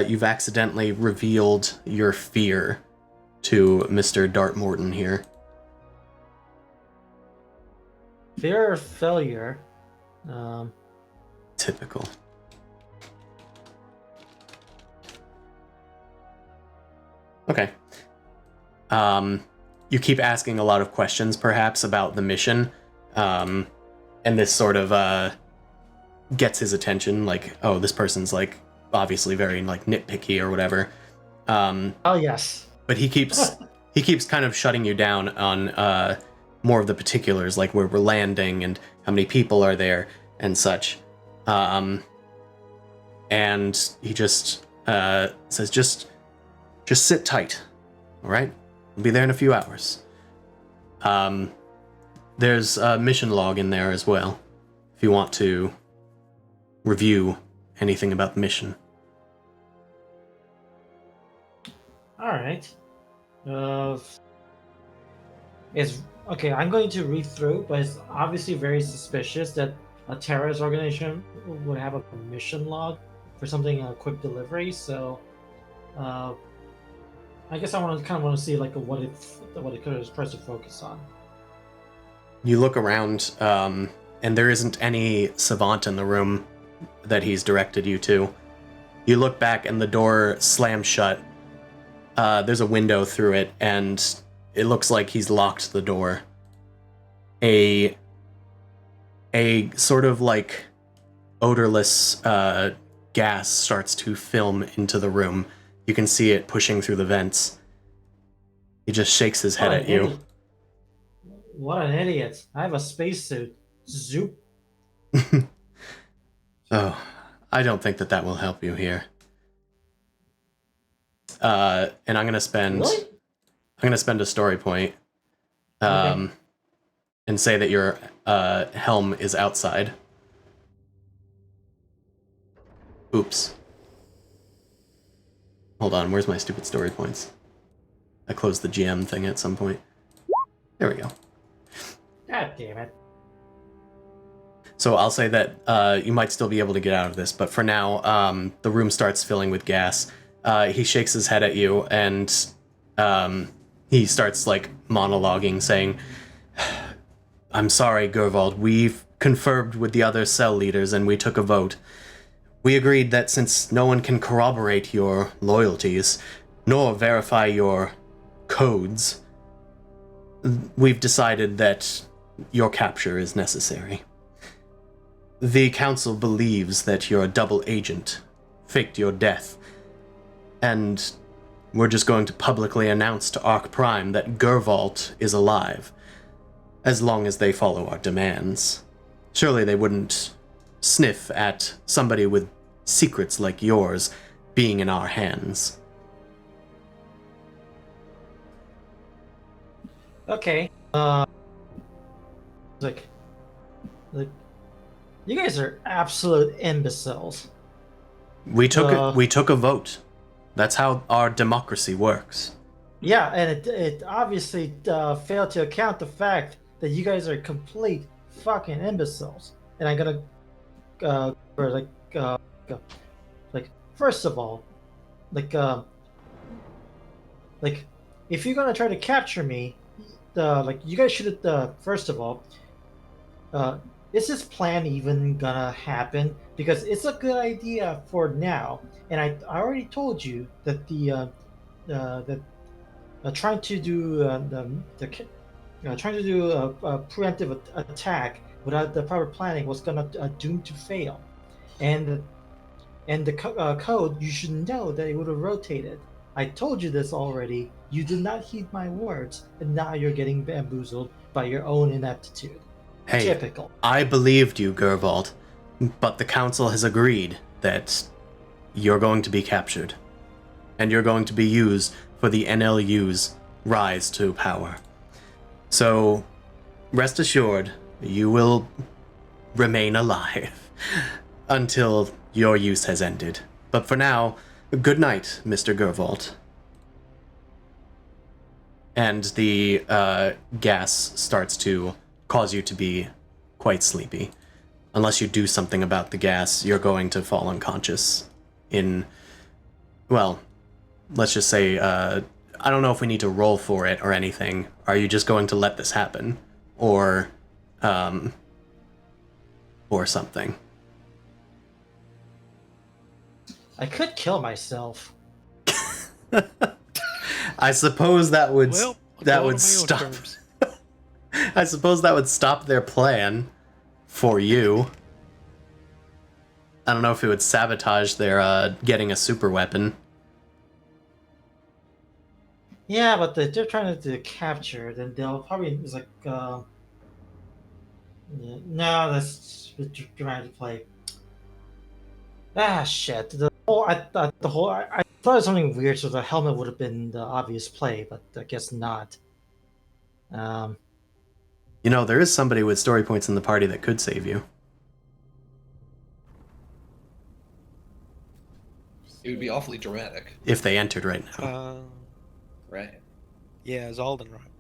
you've accidentally revealed your fear to Mr. Dartmorton here. Fear of failure. Typical. Okay. You keep asking a lot of questions, perhaps, about the mission, and this sort of gets his attention. Like, oh, this person's like obviously very like nitpicky or whatever. Oh yes. But he keeps kind of shutting you down on more of the particulars, like where we're landing and how many people are there and such. And he just says, just sit tight, all right? We'll be there in a few hours. There's a mission log in there as well, if you want to review anything about the mission. All right. It's okay. I'm going to read through, but it's obviously very suspicious that a terrorist organization would have a mission log for something quick delivery. So, I guess I want to see like what it could supposed to focus on. You look around, and there isn't any savant in the room that he's directed you to. You look back, and the door slams shut. There's a window through it, and it looks like he's locked the door. A sort of like odorless gas starts to film into the room. You can see it pushing through the vents. He just shakes his head at you. What an idiot. I have a spacesuit. Zoop. Oh, I don't think that will help you here. And I'm gonna spend a story point, Okay. and say that your helm is outside. Oops. Hold on, where's my stupid story points? I closed the GM thing at some point. There we go. God damn it. So I'll say that you might still be able to get out of this, but for now, the room starts filling with gas. He shakes his head at you, and he starts like monologuing, saying, "I'm sorry, Gervald. We've conferred with the other cell leaders, and we took a vote. We agreed that since no one can corroborate your loyalties, nor verify your codes, we've decided that your capture is necessary. The Council believes that you're a double agent, faked your death, and we're just going to publicly announce to Arc Prime that Gervalt is alive, as long as they follow our demands. Surely they wouldn't sniff at somebody with secrets like yours being in our hands." Okay. Like, you guys are absolute imbeciles. We took a vote. That's how our democracy works. Yeah, and it obviously failed to account the fact that you guys are complete fucking imbeciles. And I'm gonna first of all, like if you're gonna try to capture me, you guys should first of all, is this plan even gonna happen? Because it's a good idea for now, and I already told you that trying to do trying to do a preemptive attack without the proper planning was gonna doomed to fail, and the code, you should know that it would have rotated. I told you this already. You did not heed my words, and now you're getting bamboozled by your own ineptitude. Hey, Typical. I believed you, Gervald, but the Council has agreed that you're going to be captured, and you're going to be used for the NLU's rise to power. So, rest assured, you will remain alive until your use has ended. But for now, good night, Mr. Gervald. And the gas starts to cause you to be quite sleepy. Unless you do something about the gas, you're going to fall unconscious in, well, let's just say, I don't know if we need to roll for it or anything. Are you just going to let this happen? Or something? I could kill myself. I suppose that would Well, that go would on my own stop. terms. I suppose that would stop their plan for you. I don't know if it would sabotage their getting a super weapon. Yeah, but they're trying to capture. Then they'll probably it's like yeah, no, that's trying to play. Ah, shit. I thought I thought it was something weird, so the helmet would have been the obvious play, but I guess not. You know, there is somebody with story points in the party that could save you. It would be awfully dramatic. If they entered right now. Right. Yeah, Zaldenrock.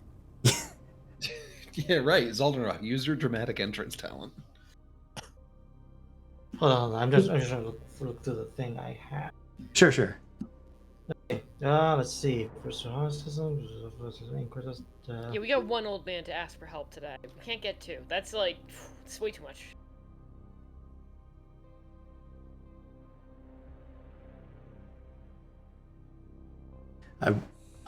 Yeah, right. Zaldenrock, use your dramatic entrance talent. Hold on, I'm just trying to look through the thing I have. Sure. Okay, let's see. Yeah, we got one old man to ask for help today. We can't get two. That's like, it's way too much.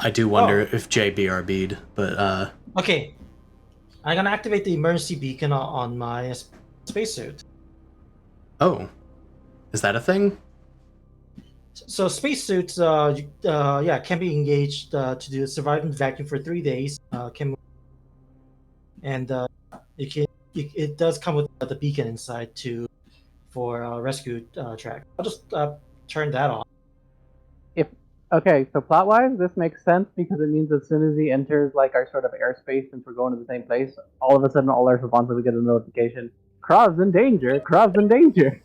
I do wonder if Jay BRB'd, but Okay, I'm gonna activate the emergency beacon on my spacesuit. oh, is that a thing? So spacesuits, can be engaged to do survive in vacuum for 3 days. It does come with the beacon inside for rescue track. I'll just turn that on. Okay, so plot-wise, this makes sense because it means as soon as he enters like our sort of airspace, since we're going to the same place, all of a sudden all our savants will get a notification. Krov's in danger! Krov's in danger!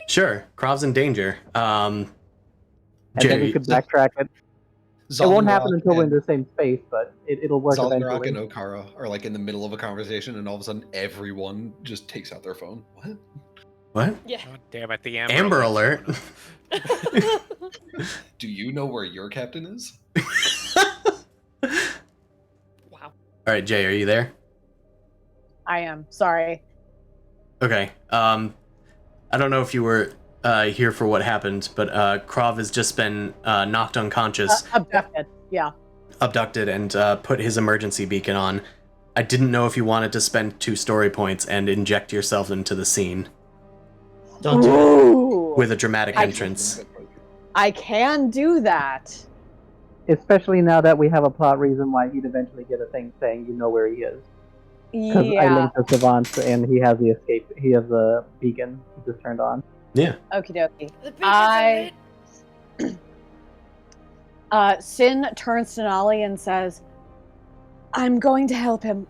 Sure, Krov's in danger. And then we could backtrack it. It won't happen until we're in the same space, but it'll work Zaldenrock eventually. and Okara are like in the middle of a conversation, and all of a sudden everyone just takes out their phone. What? Yeah. Oh, damn it, the Amber Alert. Do you know where your captain is? Wow. All right, Jay, are you there? I am. Sorry. Okay. I don't know if you were here for what happened, but Krov has just been knocked unconscious, Abducted. Yeah. abducted, and put his emergency beacon on. I didn't know if you wanted to spend 2 story points and inject yourself into the scene Don't do it. Ooh. with a dramatic entrance. I can do that. Especially now that we have a plot reason why he'd eventually get a thing saying you know where he is. Because I Yeah. linked the savants and he has the escape. He has the beacon he just turned on. Yeah. Okie dokie. The beacon's on it. Sin turns to Nolly and says, I'm going to help him.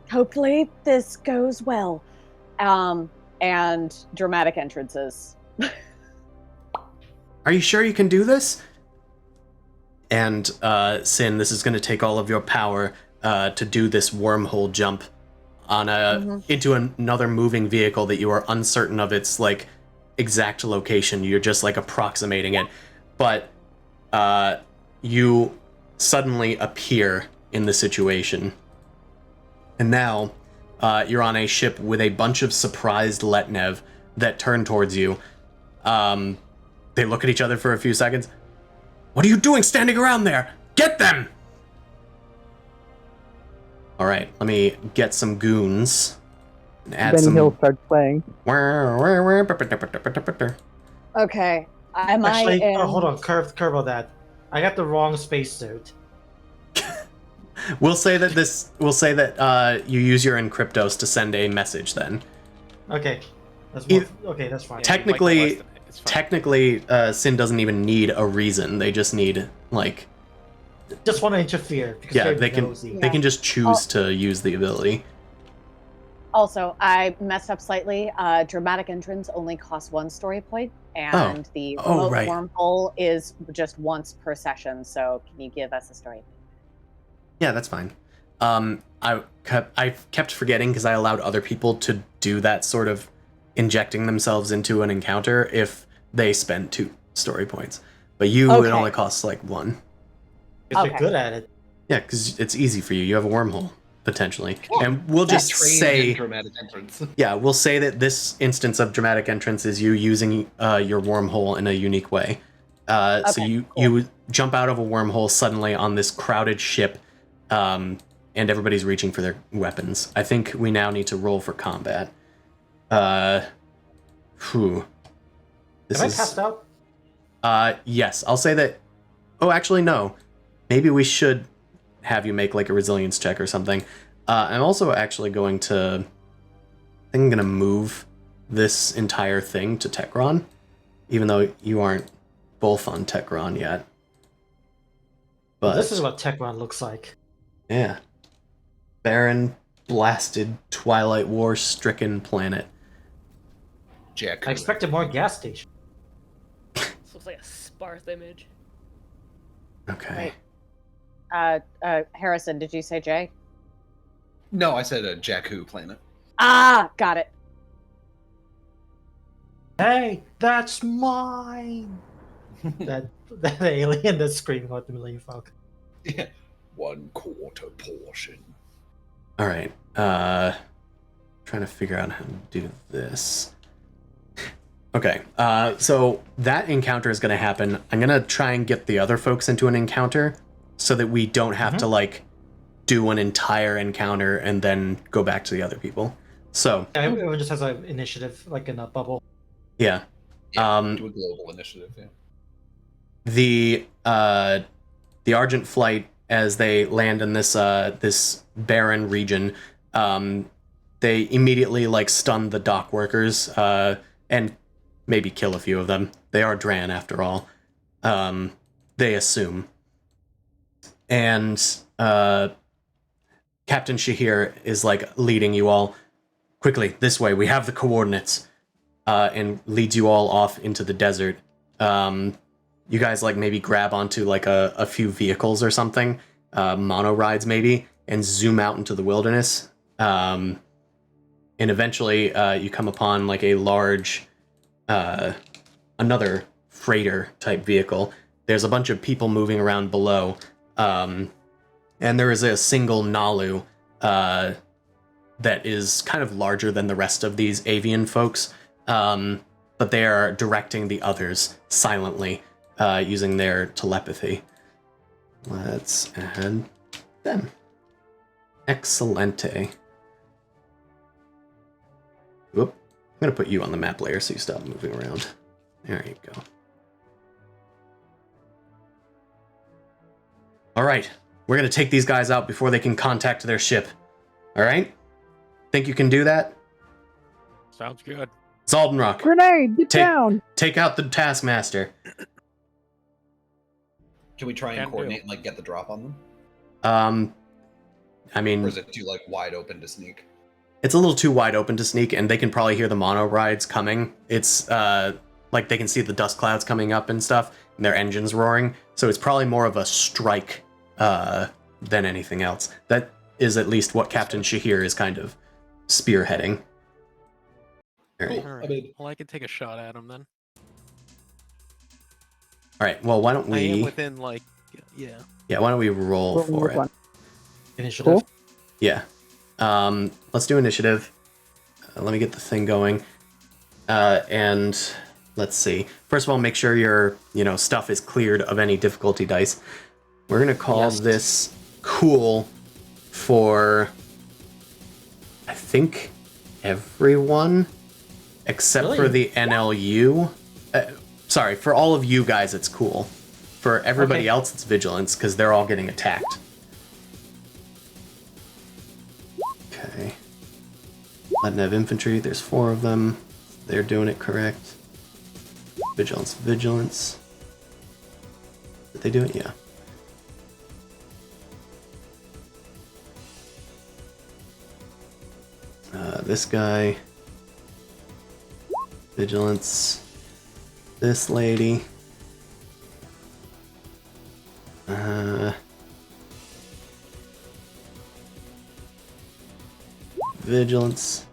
Hopefully this goes well. And dramatic entrances. Are you sure you can do this? And Sin, this is going to take all of your power to do this wormhole jump on into another moving vehicle that you are uncertain of its like exact location. You're just like approximating it, but you suddenly appear in the situation, and now you're on a ship with a bunch of surprised Letnev that turn towards you. They look at each other for a few seconds. What are you doing standing around there? Get them! All right, let me get some goons. And add Then some... he'll start playing. Okay. Am Actually, I in... hold on, curve on that. I got the wrong spacesuit. We'll say that you use your encryptos to send a message then. Okay. That's fine. Technically, Sin doesn't even need a reason. They just need like Just want to interfere because they can just choose to use the ability. Also, I messed up slightly. Dramatic entrance only costs 1 story point, and the remote wormhole is just once per session. So, can you give us a story? Yeah, that's fine. I kept forgetting because I allowed other people to do that sort of injecting themselves into an encounter if they spent 2 story points. But it only costs like 1. Because you're good at it. Yeah, because it's easy for you. You have a wormhole potentially, and we'll just say dramatic entrance. Yeah, we'll say that this instance of dramatic entrance is you using your wormhole in a unique way. So you jump out of a wormhole suddenly on this crowded ship, and everybody's reaching for their weapons. I think we now need to roll for combat. Whew. Am I passed out? Yes, I'll say that. Oh, actually, no. Maybe we should have you make like a resilience check or something. I'm also actually going to. I think I'm gonna move this entire thing to Tekron, even though you aren't both on Tekron yet. But This is what Tekron looks like. yeah, barren, blasted, Twilight War stricken planet. Jack. I expected more gas station. This looks like a sparse image. Okay. Harrison, did you say Jay? No, I said a Jakku planet. Ah, got it. Hey, that's mine. that alien that's screaming at the Millennium Falcon. Yeah. 1/4 portion. All right. Trying to figure out how to do this. Okay. So that encounter is going to happen. I'm going to try and get the other folks into an encounter so that we don't have to like do an entire encounter and then go back to the other people. So Everyone just has an initiative, like in a bubble. yeah. Yeah, do a global initiative, yeah. The Argent Flight, as they land in this this barren region, they immediately like stun the dock workers and maybe kill a few of them. They are Dran after all. They assume. And Captain Shahir is like leading you all quickly this way. We have the coordinates, and leads you all off into the desert. You guys like maybe grab onto like a few vehicles or something, mono rides maybe, and zoom out into the wilderness. And eventually you come upon like a large, another freighter type vehicle. There's a bunch of people moving around below. And there is a single Nalu that is kind of larger than the rest of these avian folks, but they are directing the others silently using their telepathy. Let's add them. Excelente. Whoop. I'm going to put you on the map layer so you stop moving around. There you go. All right. We're going to take these guys out before they can contact their ship. All right? Think you can do that? Sounds good. Zaldenrock, Grenade, get down! take out the Taskmaster. Can we try and Can coordinate do. and like get the drop on them? I mean, Or is it too like wide open to sneak? it's a little too wide open to sneak, and they can probably hear the mono rides coming. It's like they can see the dust clouds coming up and stuff, and their engines roaring. So it's probably more of a strike than anything else. That is at least what Captain Shahir is kind of spearheading. All right. Cool. All I right. mean- Well, I can take a shot at him then. All right. Well, why don't I am we? within like, yeah. Yeah. Why don't we roll Roll for with it? one. Initiative. Cool. Yeah. Let's do initiative. Let me get the thing going. And let's see. First of all, make sure your stuff is cleared of any difficulty dice. We're gonna call Yes. this cool for I think everyone except for Really? the NLU. Sorry, for all of you guys, it's cool. For everybody Okay. else, it's vigilance because they're all getting attacked. Okay. Leitnev infantry, there's 4 of them. They're doing it correct. Vigilance, vigilance. Did they do it? Yeah. This guy. Vigilance. This lady. Vigilance.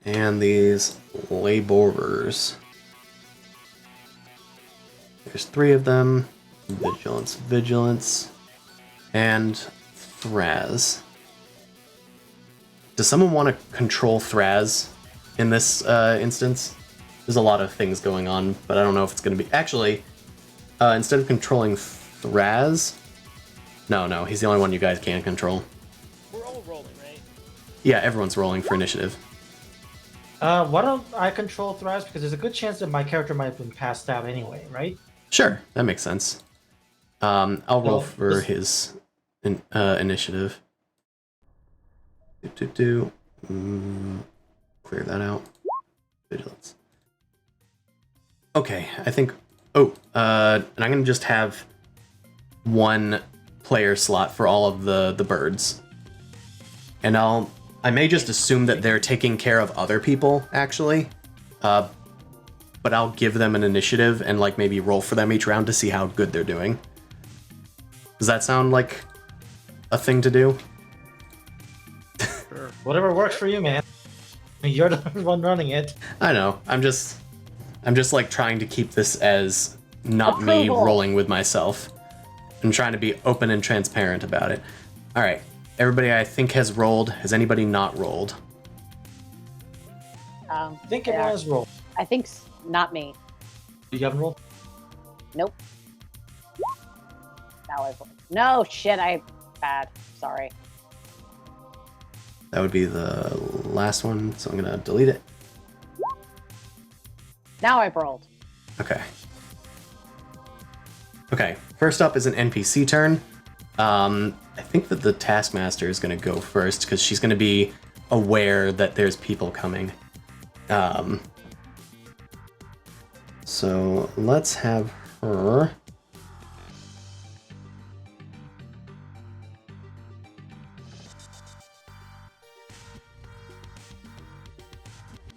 And these laborers. There's 3 of them. Vigilance, vigilance, and Thraz. Does someone want to control Thraz in this instance? There's a lot of things going on, but I don't know if it's going to be... Actually, instead of controlling Thraz... No, he's the only one you guys can control. We're all rolling, right? Yeah, everyone's rolling for initiative. Why don't I control Thras? Because there's a good chance that my character might have been passed out anyway, right? Sure, that makes sense. I'll roll So, for his initiative. Clear that out. Vigilance. Okay, I think... Oh, and I'm going to just have one player slot for all of the birds. And I may just assume that they're taking care of other people, actually. But I'll give them an initiative and like maybe roll for them each round to see how good they're doing. Does that sound like a thing to do? Sure. Whatever works for you, man. You're the one running it. I know. I'm just like trying to keep this as not me Approval. rolling with myself. I'm trying to be open and transparent about it. All right. Everybody I think has rolled. Has anybody not rolled? I think yeah. everyone has rolled. I think not me. You haven't rolled? Nope. Now I've rolled. No, shit, I bad. Sorry. That would be the last one, so I'm going to delete it. Now I've rolled. Okay. Okay, first up is an NPC turn. I think that the Taskmaster is going to go first, because she's going to be aware that there's people coming. So let's have her...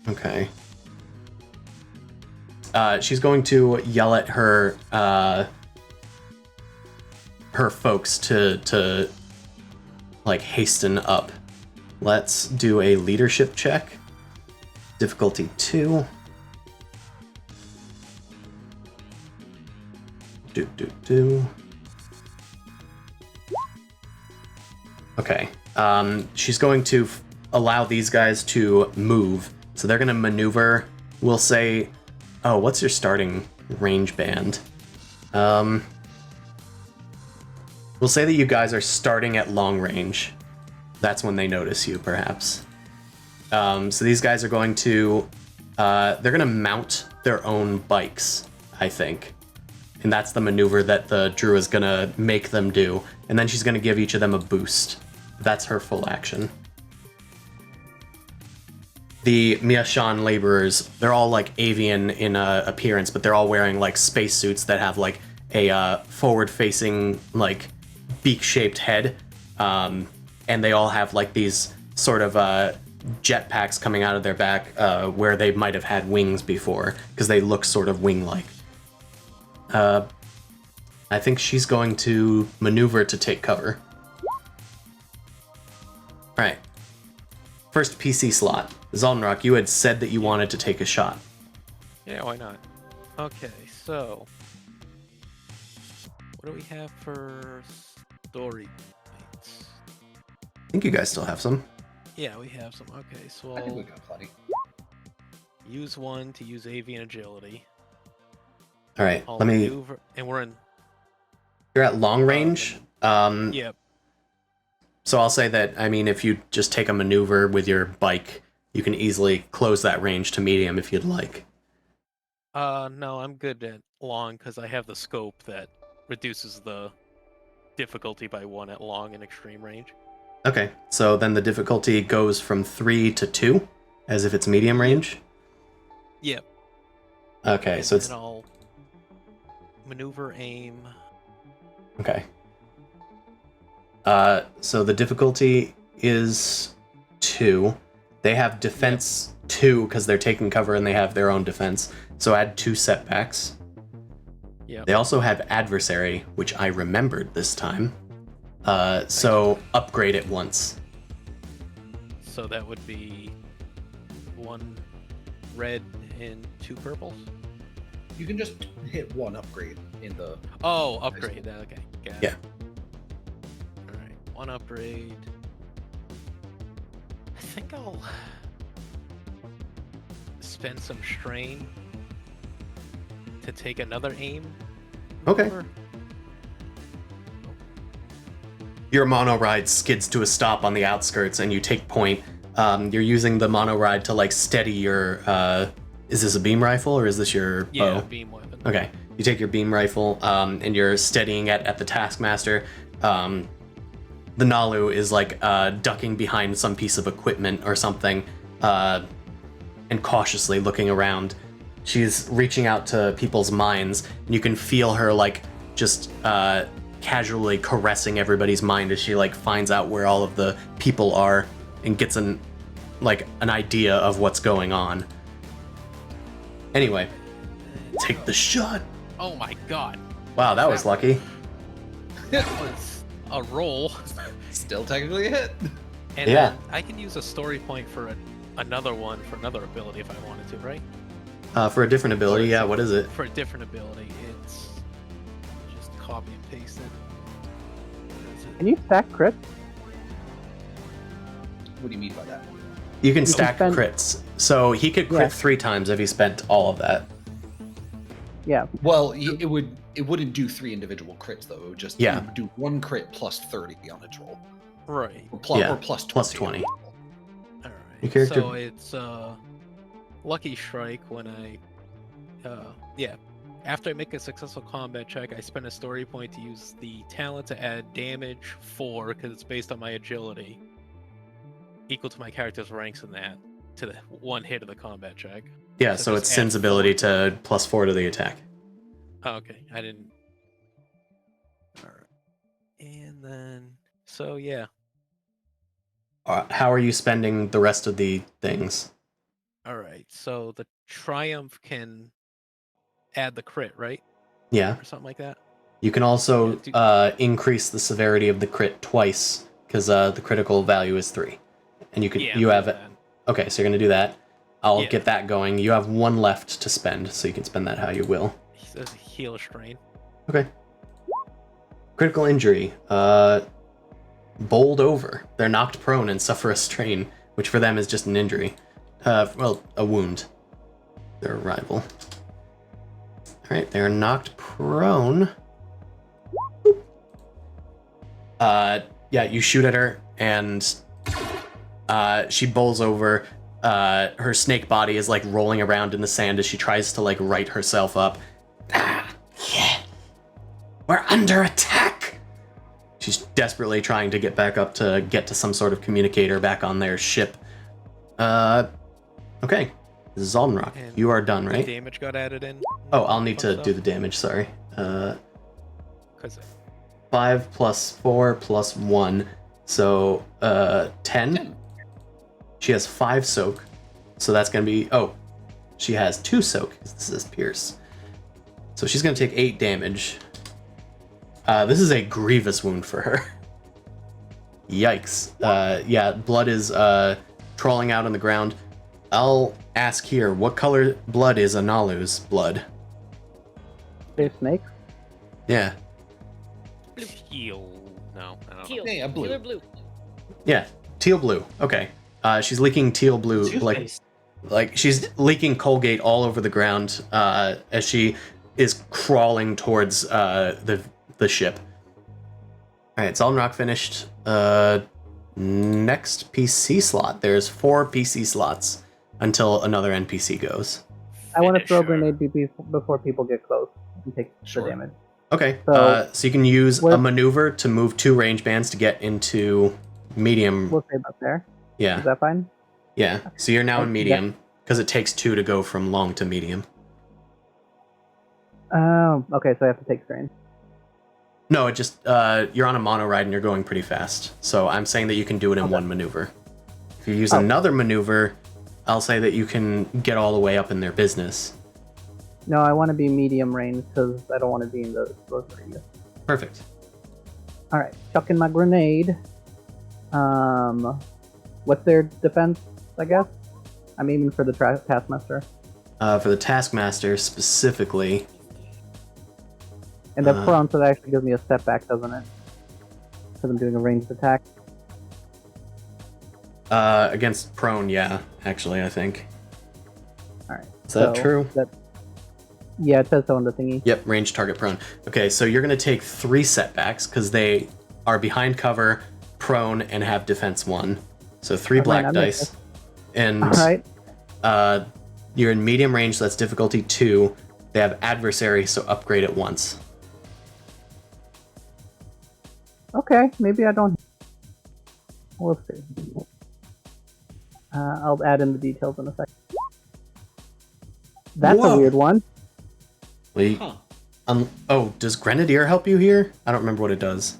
Okay. She's going to yell at her folks to like hasten up. Let's do a leadership check. Difficulty 2. Okay. She's going to allow these guys to move. So they're going to maneuver. We'll say, oh, what's your starting range band? We'll say that you guys are starting at long range. That's when they notice you, perhaps. So these guys are going to, they're going to mount their own bikes, I think. And that's the maneuver that the Drew is going to make them do. And then she's going to give each of them a boost. That's her full action. The Miashan laborers, they're all like avian in appearance, but they're all wearing like spacesuits that have like a forward-facing like beak-shaped head, and they all have like these sort of jetpacks coming out of their back where they might have had wings before, because they look sort of wing-like. I think she's going to maneuver to take cover. All right. First PC slot. Zolnrock, you had said that you wanted to take a shot. Yeah, why not? Okay, so what do we have for story points? I think you guys still have some. Yeah, we have some. Okay, so I think we I'll got plenty. use one to use avian agility. All right, I'll let me... maneuver, and we're in. You're at long range. Yep. So I'll say that, I mean, if you just take a maneuver with your bike, you can easily close that range to medium if you'd like. No, I'm good at long because I have the scope that reduces the difficulty by 1 at long and extreme range. Okay, so then the difficulty goes from 3 to 2, as if it's medium range? Yep. Okay, so it's... And I'll maneuver, aim. Okay. So the difficulty is 2. They have defense 2 because they're taking cover and they have their own defense. So add 2 setbacks. Yeah. They also have adversary, which I remembered this time. So upgrade it once. So that would be 1 red and 2 purples. You can just hit 1 upgrade in the. Oh, upgrade that. Okay, got it. Yeah. All right, 1 upgrade. I think I'll spend some strain to take another aim Okay. Over. Your mono ride skids to a stop on the outskirts, and you take point. You're using the mono ride to like steady your. Is this a beam rifle or is this your bow? Yeah, beam weapon. Okay, you take your beam rifle, and you're steadying it at the Taskmaster. The Nalu is like ducking behind some piece of equipment or something, and cautiously looking around. She's reaching out to people's minds, and you can feel her like just casually caressing everybody's mind as she like finds out where all of the people are and gets an idea of what's going on. Anyway, take the shot. Oh my god. Wow, that was lucky. That was a roll. Still technically a hit. And Yeah. then I can use a story point for another one for another ability if I wanted to, right? For a different ability, yeah. What is it? For a different ability, it's just copy and paste it. What is it? Can you stack crits? What do you mean by that? You can can stack spend- crits. So he could crit Yeah. 3 times if he spent all of that. Yeah. Well, it wouldn't do 3 individual crits though. It would just Yeah. it would do 1 crit plus 30 on its roll, Right. or plus, Yeah, or plus 20. plus 20. Alright. Your character- So it's Lucky Strike when I after I make a successful combat check, I spend a story point to use the talent to add damage 4 because it's based on my agility, equal to my character's ranks in that, to the 1 hit of the combat check. Yeah, So so just it's add Sin's 4. ability to plus 4 to the attack. Oh, okay, I didn't. Alright. And then, so yeah. How are you spending the rest of the things? Alright, so the Triumph can add the crit, right? Yeah. Or something like that? You can also Yeah, increase the severity of the crit twice, because the critical value is 3. And you Yeah, you I'm have doing it. that. Okay, so you're gonna do that. I'll Yeah. get that going. You have 1 left to spend, so you can spend that how you will. He says heal a strain. Okay. Critical injury. Bowled over. They're knocked prone and suffer a strain, which for them is just an injury. Well, a wound. Their rival. Alright, they're knocked prone. Yeah, you shoot at her, and she bowls over. Her snake body is like rolling around in the sand as she tries to like right herself up. Ah, yeah. We're under attack! She's desperately trying to get back up to get to some sort of communicator back on their ship. Okay. Zolnrock, And you are done, right? Damage got added in. Oh, I'll need to do the damage, sorry. 'Cause 5 plus 4 plus 1. So, 10. She has 5 soak. So that's going to be... Oh, she has 2 soak, because this is pierce. So she's going to take 8 damage. This is a grievous wound for her. Yikes. Yeah, blood is trawling out on the ground. I'll ask here, what color blood is Analu's blood? They're snakes. Yeah. heal. No, I don't know. Teal. Yeah, blue. Teal or blue. Yeah, teal blue. Okay. She's leaking teal blue, Toothpaste. like she's leaking Colgate all over the ground as she is crawling towards the ship. All right, Zolnrock finished. Next PC slot. There's 4 PC slots until another NPC goes. I want to throw a Finisher. grenade before people get close and take Sure. the damage. Okay. So- So you can use Where- a maneuver to move 2 range bands to get into medium. We'll say about there. Yeah. Is that fine? Yeah. So you're now in Yeah. medium because it takes 2 to go from long to medium. Oh, okay. So I have to take strain. No, it just you're on a mono ride and you're going pretty fast. So I'm saying that you can do it in Okay. 1 maneuver. If you use Oh. another maneuver, I'll say that you can get all the way up in their business. No, I want to be medium range because I don't want to be in the close radius. Perfect. All right, chucking my grenade. What's their defense? I guess I'm aiming for the Taskmaster, For the Taskmaster specifically, and they're Uh. prone, so that actually gives me a step back, doesn't it? Because I'm doing a ranged attack. against prone, yeah, actually, I think. All right. Is that so true? Yeah, it says so on the thingy. Yep, range target prone. Okay, so you're going to take 3 setbacks because they are behind cover, prone, and have defense 1. So 3 black dice. And Alright. You're in medium range, so that's difficulty 2. They have adversary, so upgrade it once. Okay, maybe I don't. We'll see. I'll add in the details in a second. That's Whoa. a weird one. Wait. Does Grenadier help you here? I don't remember what it does.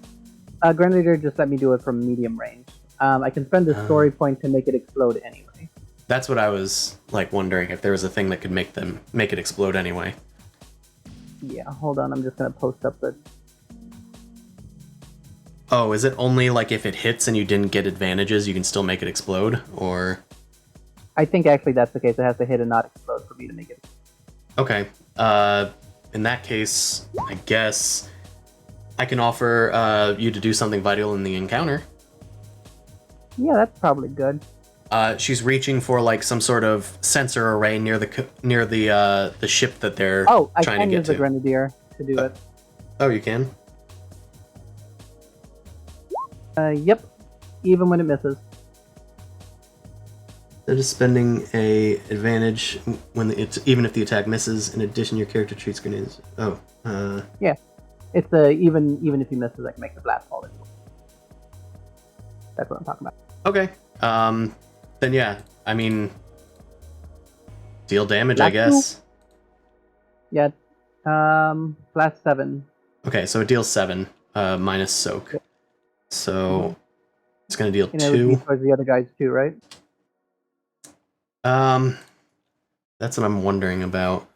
Grenadier just let me do it from medium range. I can spend a story point to make it explode anyway. That's what I was wondering if there was a thing that could make it explode anyway. Yeah, hold on. I'm just gonna post up the. Oh, is it only if it hits and you didn't get advantages, you can still make it explode, or? I think actually that's the case. It has to hit and not explode for me to make it. Okay. In that case, I guess I can offer you to do something vital in the encounter. Yeah, that's probably good. She's reaching for some sort of sensor array near the ship that they're I trying can to get use the to. Grenadier to do it. Oh, you can? Yep. Even when it misses. They're just spending a advantage when even if the attack misses. In addition, your character treats grenades. Oh. Yeah. It's even if he misses, I can make the blast fall. That's what I'm talking about. Okay. Then yeah. I mean, deal damage, I guess. Yeah. Blast 7. Okay, so it deals 7 minus soak. So it's gonna deal And it would 2. be towards the other guys too, right? That's what I'm wondering about.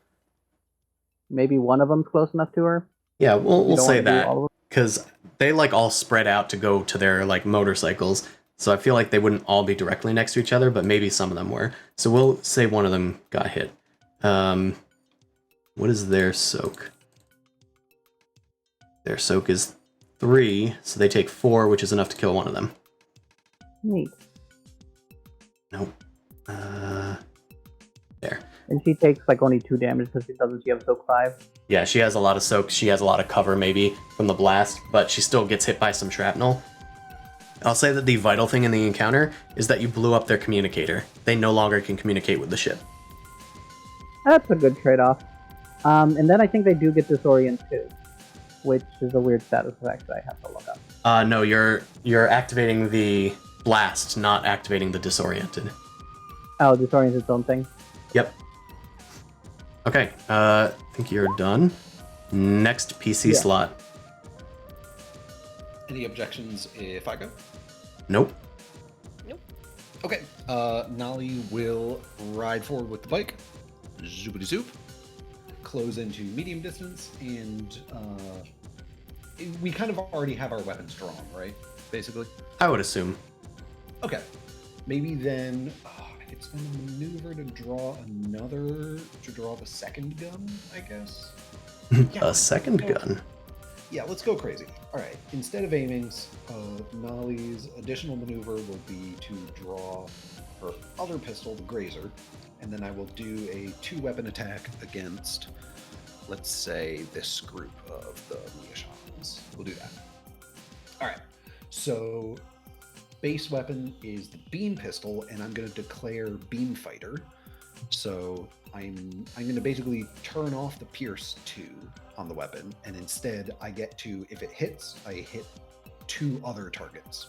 Maybe one of them's close enough to her. Yeah, we'll don't say wanna do that all of them? because they all spread out to go to their motorcycles. So I feel like they wouldn't all be directly next to each other, but maybe some of them were. So we'll say one of them got hit. What is their soak? Their soak is 3, so they take 4, which is enough to kill one of them. Neat. Nope. There. And she takes only 2 damage because she have soak 5. Yeah, she has a lot of soak. She has a lot of cover maybe from the blast, but she still gets hit by some shrapnel. I'll say that the vital thing in the encounter is that you blew up their communicator. They no longer can communicate with the ship. That's a good trade-off. And then I think they do get disorient too, which is a weird status effect that I have to look up. No, you're activating the blast, not activating the disoriented. Oh, disorient is its own thing. Yep. Okay, I think you're done. Next PC slot. Any objections if I go? Nope. Okay. Nolly will ride forward with the bike. Zoopity zoop. Close into medium distance, and we kind of already have our weapons drawn, right? Basically. I would assume. Okay. Maybe then I could spend a maneuver to draw the second gun, I guess. A second gun. Yeah, let's go crazy. All right. Instead of aimings, Nolly's additional maneuver will be to draw her other pistol, the Grazer, and then I will do a 2-weapon attack against, let's say, this group of the Mia Shamans. We'll do that. All right. So base weapon is the beam pistol, and I'm going to declare beam fighter. So I'm going to basically turn off the Pierce 2 on the weapon, and instead I get to, if it hits, I hit 2 other targets.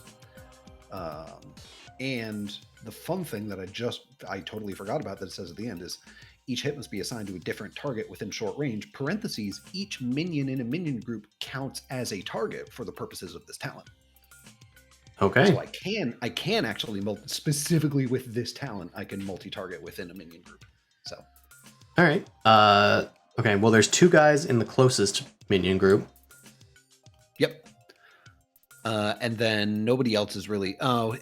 And the fun thing that I totally forgot about that it says at the end is each hit must be assigned to a different target within short range. Parentheses, each minion in a minion group counts as a target for the purposes of this talent. Okay. So I can actually specifically with this talent, I can multi-target within a minion group. So. All right. Okay. Well, there's 2 guys in the closest minion group. Yep. And then nobody else is really. Oh,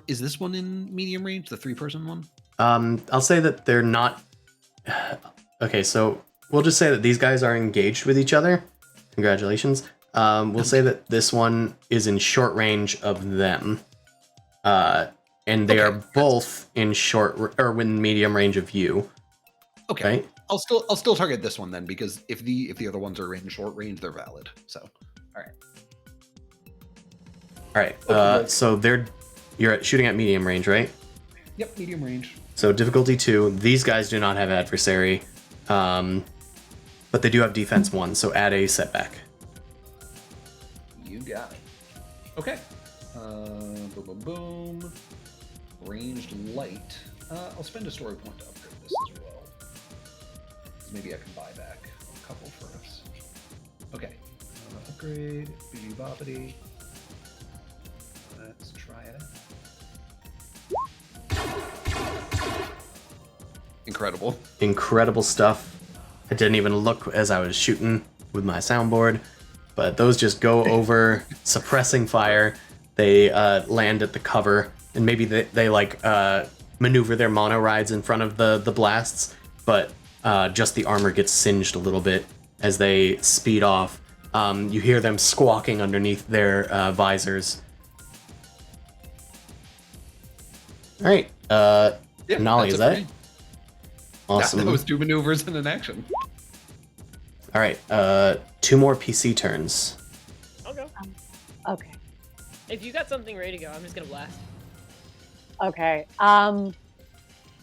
is this one in medium range? The 3-person one? I'll say that they're not. Okay, so we'll just say that these guys are engaged with each other. Congratulations. We'll say that this one is in short range of them. And they are both in short or within medium range of you. Okay. I'll still target this one then, because if the other ones are in short range, they're valid. So, all right. All right. Okay. So you're shooting at medium range, right? Yep, medium range. So difficulty 2. These guys do not have adversary, but they do have defense 1. So add a setback. You got it. Okay. Boom, boom, boom. Ranged light. I'll spend a story point to upgrade this as well. Maybe I can buy back a couple for us. Okay. Upgrade. BG Boppity. Let's try it out. Incredible. Incredible stuff. I didn't even look as I was shooting with my soundboard, but those just go over, suppressing fire. They land at the cover, and maybe they like maneuver their mono rides in front of the blasts, but just the armor gets singed a little bit as they speed off. You hear them squawking underneath their visors. All right, Yeah, Nolly, is that it? me. Awesome. That was 2 maneuvers and an action. All right, 2 more PC turns. I'll go. Okay. If you got something ready to go, I'm just gonna blast. Okay.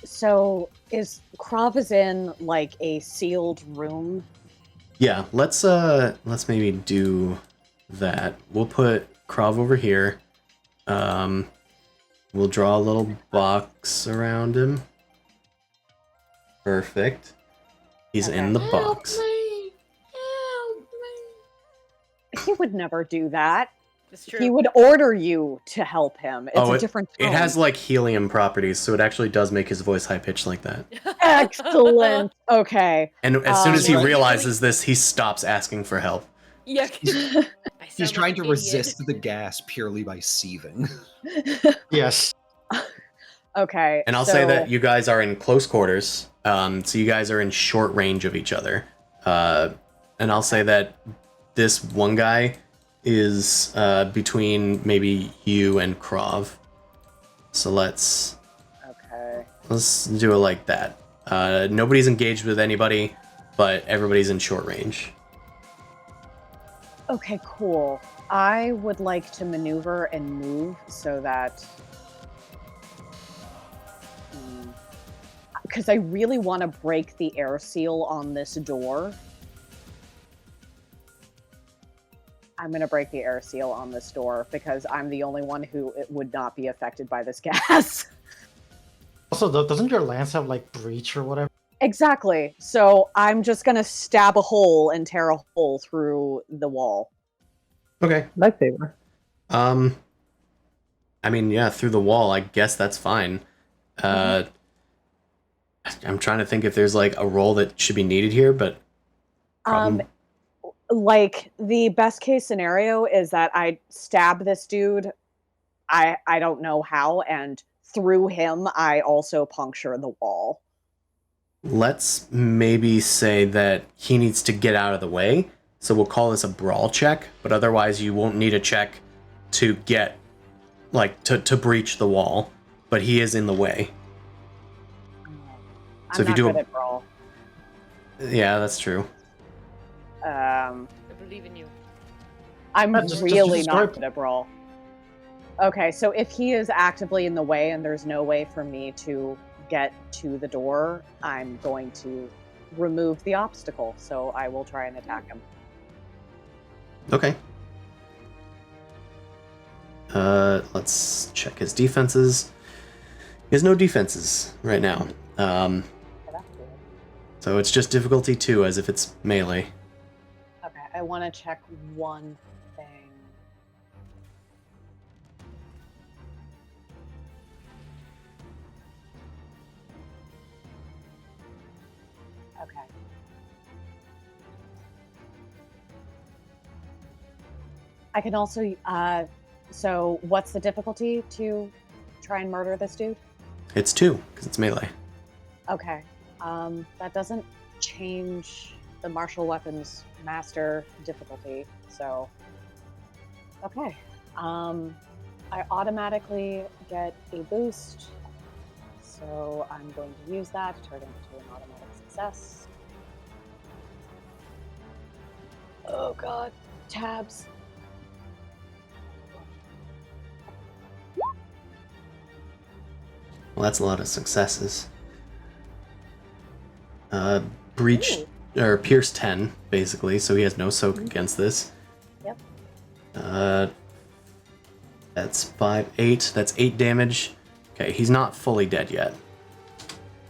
So Krav is in like a sealed room? Yeah, let's maybe do that. We'll put Krav over here. We'll draw a little box around him. Perfect. He's in the box. He would never do that. It's true. He would order you to help him. It's a different tone. It has like helium properties, so it actually does make his voice high pitched like that. Excellent. Okay. And as soon as he Right. realizes this, he stops asking for help. Yeah. He's trying to resist the gas purely by seething. Yes. Okay. And I'll say that you guys are in close quarters, so you guys are in short range of each other. And I'll say that this one guy is between maybe you and Krav. So let's do it like that. Nobody's engaged with anybody, but everybody's in short range. Okay, cool. I would like to maneuver and move so that... Because I really want to break the air seal on this door. I'm going to break the air seal on this door because I'm the only one who would not be affected by this gas. Also, doesn't your lance have like breach or whatever? Exactly. So I'm just going to stab a hole and tear a hole through the wall. Okay. Lightsaber. I mean, yeah, through the wall, I guess that's fine. I'm trying to think if there's like a roll that should be needed here, but like the best case scenario is that I stab this dude. I don't know how, and through him I also puncture the wall. let's maybe say that he needs to get out of the way. So we'll call this a brawl check, but otherwise you won't need a check to get like to breach the wall, but he is in the way. I'm So if you not do good a- at brawl. Yeah, that's true. I believe in you. I'm Just really start. not good at brawl. Okay, so if he is actively in the way and there's no way for me to get to the door, I'm going to remove the obstacle. So I will try and attack him. Okay. Let's check his defenses. He has no defenses right now. Okay, that's good. So it's just difficulty 2 as if it's melee. Okay, I want to check one thing. Okay. I can also, so what's the difficulty to try and murder this dude? It's 2 because it's melee. Okay. That doesn't change the martial weapons master difficulty, so okay. I automatically get a boost, so I'm going to use that to turn it into an automatic success. Oh god. Tabs. Well, that's a lot of successes. Breach or Pierce 10, basically, so he has no soak against this. Yep. That's 5, 8. That's 8 damage. Okay, he's not fully dead yet.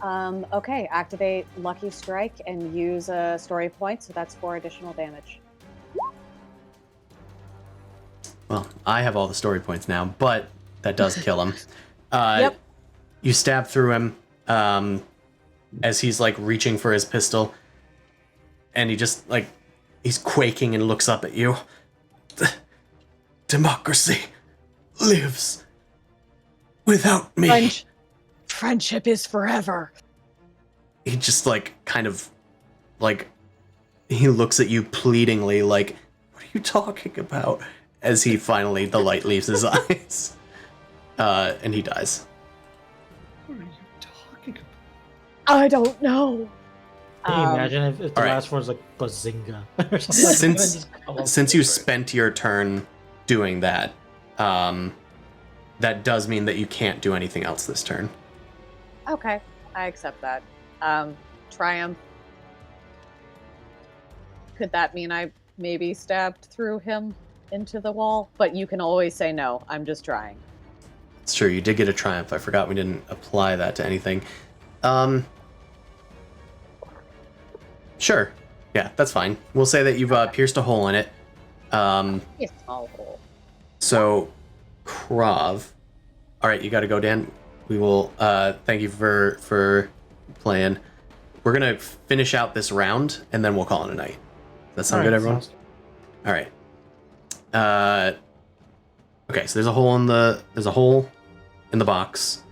Okay, activate Lucky Strike and use a story point, so that's 4 additional damage. Well, I have all the story points now, but that does kill him. Yep. You stab through him as he's like reaching for his pistol, and he just like he's quaking and looks up at you. Democracy lives without me. Friendship is forever. He just like kind of like he looks at you pleadingly like, what are you talking about? As he finally the light leaves his eyes. And he dies. What are you talking about? I don't know. Can you imagine if the all right. last word's like bazinga or something? Since you spent your turn doing that, that does mean that you can't do anything else this turn. Okay, I accept that. Triumph. Could that mean I maybe stabbed through him into the wall? But you can always say no. I'm just trying. It's true, you did get a triumph. I forgot we didn't apply that to anything. Sure. Yeah, that's fine. We'll say that you've pierced a hole in it. Yes, small hole. So, Krav. Alright, you gotta go, Dan. We will, thank you for playing. We're gonna finish out this round, and then we'll call it a night. Does that sound good, everyone? Alright. Okay, so there's a hole in the box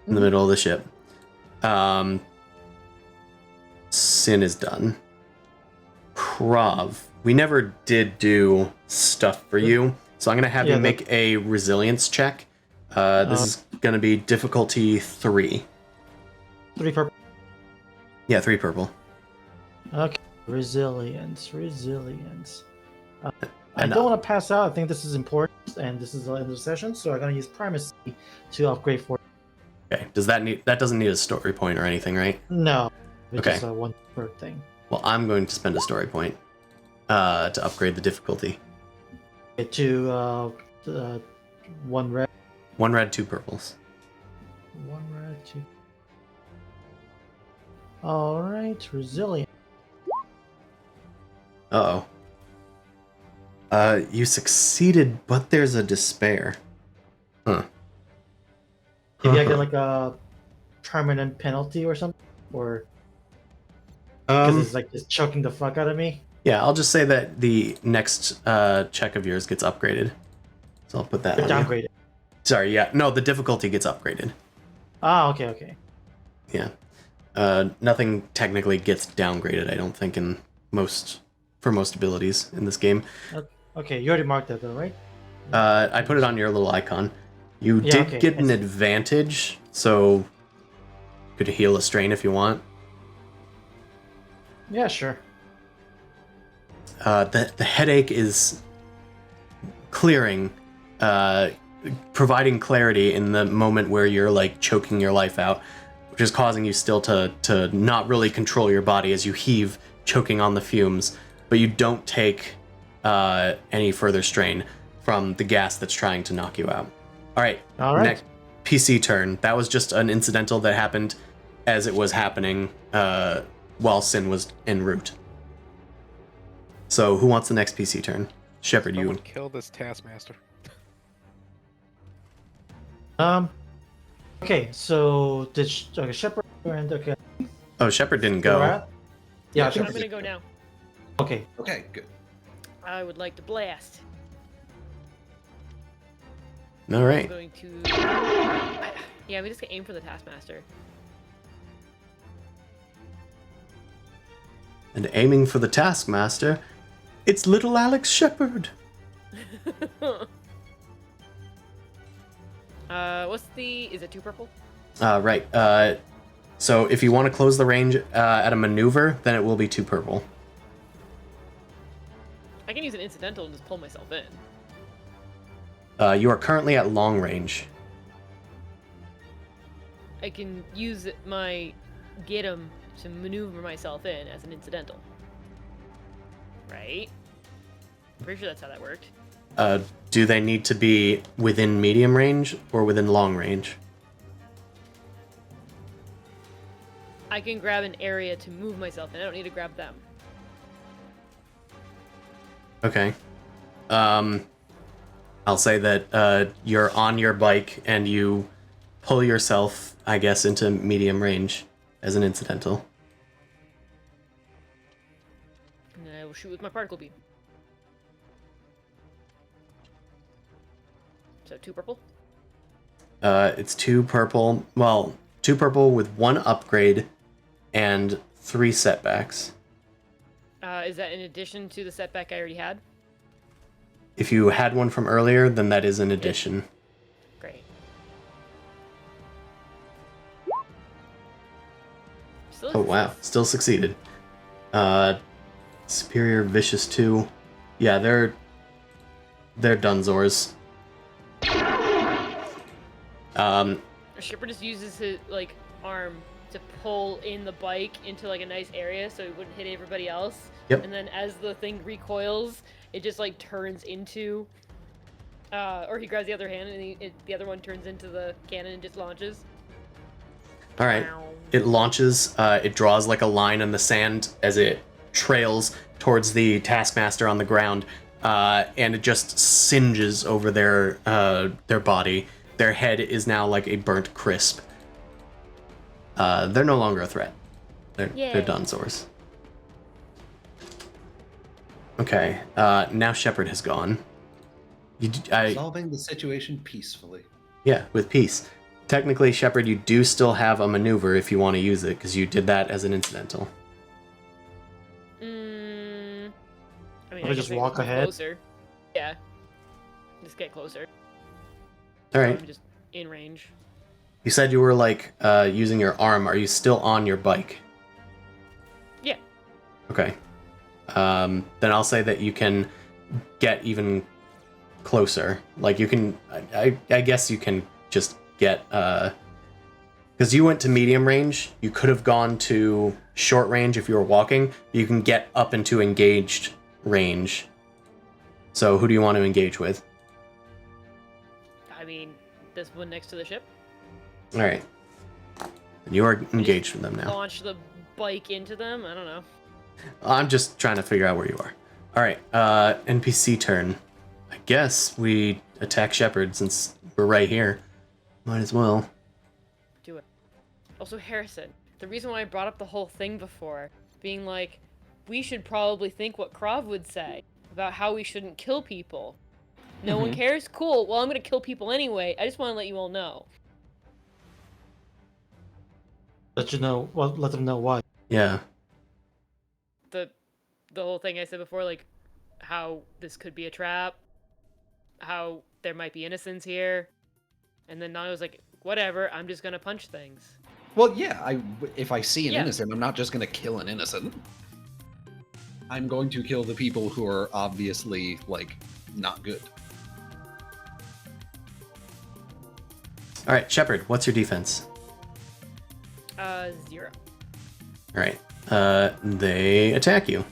in the middle of the ship. Sin is done. Krav, we never did do stuff for you, so I'm gonna have you make a resilience check. This is gonna be difficulty 3. 3 purple. Yeah, 3 purple. Okay, resilience. I And, don't want to pass out. I think this is important, and this is the end of the session, so I'm gonna use primacy to upgrade for. Okay, that doesn't need a story point or anything, right? No, it's Okay. just a 1 per thing. Well, I'm going to spend a story point to upgrade the difficulty. To 1 red. 1 red, 2 purples. 1 red, 2. All right, resilient. Uh-oh. You succeeded, but there's a despair. Huh. Maybe I get like a permanent penalty or something, or because it's like just choking the fuck out of me. Yeah, I'll just say that the next check of yours gets upgraded. So I'll put that on you. Downgraded. Sorry, yeah. No, the difficulty gets upgraded. Ah, okay. Yeah. Nothing technically gets downgraded, I don't think, for most abilities in this game. Okay, you already marked that though, right? I put it on your little icon. You did get an advantage, so you could heal a strain if you want. Yeah, sure. The headache is clearing, providing clarity in the moment where you're like choking your life out, which is causing you still to not really control your body as you heave, choking on the fumes, but you don't take any further strain from the gas that's trying to knock you out. All right. Next PC turn. That was just an incidental that happened as it was happening while Sin was en route. So who wants the next PC turn? Shepard, you. Someone kill this taskmaster. Okay, so did Shepard and Oh, Shepard didn't go. Yeah, I'm Shepard. gonna go now. Okay. Okay, good. I would like to blast. All I'm right. going to. Yeah, we just aim for the taskmaster. And aiming for the taskmaster, it's little Alex Shepard. Is it 2 purple? Right. So if you want to close the range at a maneuver, then it will be 2 purple. I can use an incidental and just pull myself in. You are currently at long range. I can use my get 'em to maneuver myself in as an incidental. Right? I'm pretty sure that's how that worked. Do they need to be within medium range or within long range? I can grab an area to move myself in. I don't need to grab them. Okay. I'll say that you're on your bike and you pull yourself, I guess, into medium range as an incidental. And then I will shoot with my particle beam. So 2 purple? It's 2 purple. Well, 2 purple with 1 upgrade and 3 setbacks. Is that in addition to the setback I already had? If you had one from earlier, then that is an addition. Great. Still Oh wow, still succeeded. Superior Vicious 2. Yeah, they're Dunzors. Shipper just uses his like arm to pull in the bike into like a nice area so it wouldn't hit everybody else. Yep. And then as the thing recoils, it just like turns into, or he grabs the other hand and the other one turns into the cannon and just launches. All right. It launches. It draws like a line in the sand as it trails towards the Taskmaster on the ground, and it just singes over their body. Their head is now like a burnt crisp. They're no longer a threat. They're Dunzors. Okay. Now Shepard has gone. Solving the situation peacefully. Yeah, with peace. Technically, Shepard, you do still have a maneuver if you want to use it, because you did that as an incidental. I mean, Or just walk ahead. Closer. Yeah. Just get closer. All So right. I'm just in range. You said you were like using your arm. Are you still on your bike? Yeah. Okay. Then I'll say that you can get even closer. Like you can, I guess you can just get, because you went to medium range. You could have gone to short range if you were walking. You can get up into engaged range. So who do you want to engage with? I mean, this one next to the ship. All right. You are engaged with them now. Launch the bike into them. I don't know. I'm just trying to figure out where you are. All right. NPC turn. I guess we attack Shepard since we're right here. Might as well. Do it. Also, Harrison, the reason why I brought up the whole thing before, being like, we should probably think what Krav would say about how we shouldn't kill people. No one cares? Cool. Well, I'm going to kill people anyway. I just want to let you all know. Let them know why. Yeah. The whole thing I said before, like, how this could be a trap, how there might be innocents here, and then Nana was like, whatever, I'm just going to punch things. Well, yeah, if I see an Yeah. innocent, I'm not just going to kill an innocent. I'm going to kill the people who are obviously, like, not good. All right, Shepard, what's your defense? 0. All right. They attack you.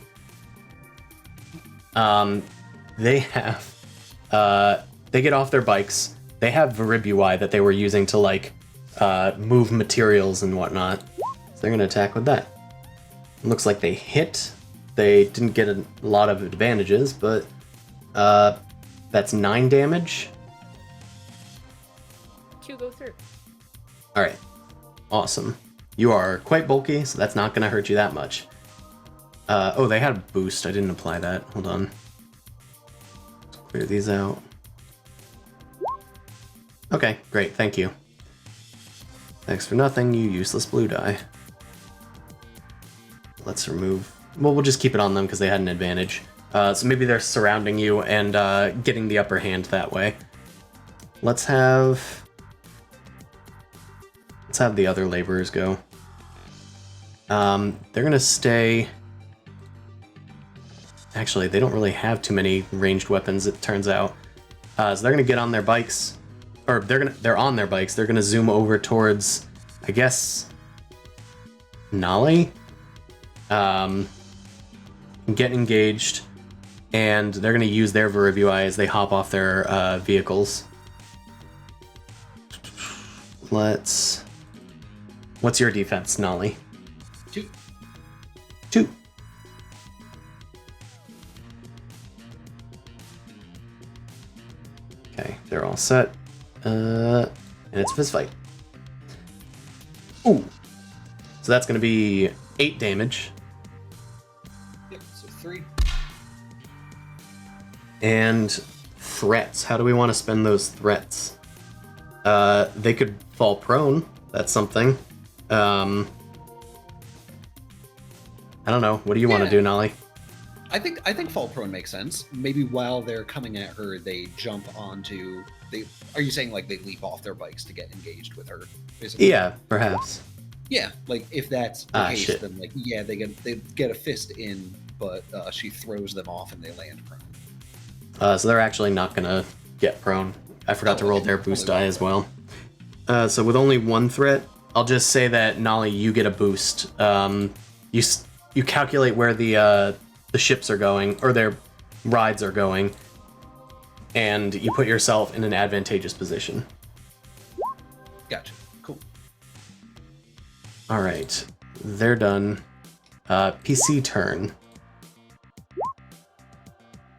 They have, they get off their bikes. They have Veribui that they were using to, like, move materials and whatnot. So they're going to attack with that. It looks like they hit. They didn't get a lot of advantages, but that's 9 damage. 2 go through. All right. Awesome. You are quite bulky, so that's not going to hurt you that much. Oh, they had a boost. I didn't apply that. Hold on. Let's clear these out. Okay, great. Thank you. Thanks for nothing, you useless blue die. Let's remove... Well, we'll just keep it on them because they had an advantage. So maybe they're surrounding you and getting the upper hand that way. Let's have the other laborers go. They're gonna stay Actually, they don't really have too many ranged weapons, it turns out. So they're gonna get on their bikes, or they're on their bikes. They're gonna zoom over towards, I guess, Nolly. Get engaged, and they're gonna use their Virivieweye as they hop off their vehicles. What's your defense, Nolly? 2. 2. Okay, they're all set. And it's fist fight. Ooh. So that's gonna be 8 damage. Yep, so 3. And threats. How do we want to spend those threats? They could fall prone. That's something. I don't know. What do you want to do, Nolly? I think fall prone makes sense. Maybe while they're coming at her, they jump onto. Are you saying like they leap off their bikes to get engaged with her? Basically? Yeah, perhaps. Yeah, like if that's the case, shit. then like yeah, they get a fist in, but she throws them off and they land prone. So they're actually not gonna get prone. I forgot to roll their boost die as well. So with only one threat, I'll just say that Nolly, you get a boost. You calculate where the ships are going, or their rides are going, and you put yourself in an advantageous position. Gotcha. Cool. All right, they're done. PC turn.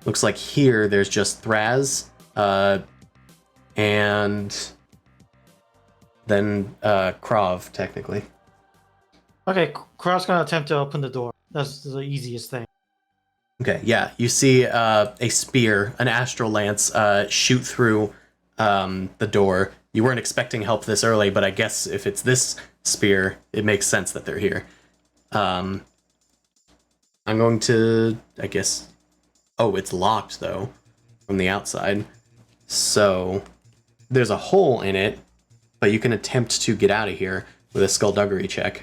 Looks like here there's just Thraz, and then Krav, technically. Okay, Krav's gonna attempt to open the door. That's the easiest thing. Okay, yeah, you see a spear, an astral lance, shoot through the door. You weren't expecting help this early, but I guess if it's this spear, it makes sense that they're here. I'm going to, I guess... Oh, it's locked, though, from the outside. So, there's a hole in it, but you can attempt to get out of here with a skullduggery check.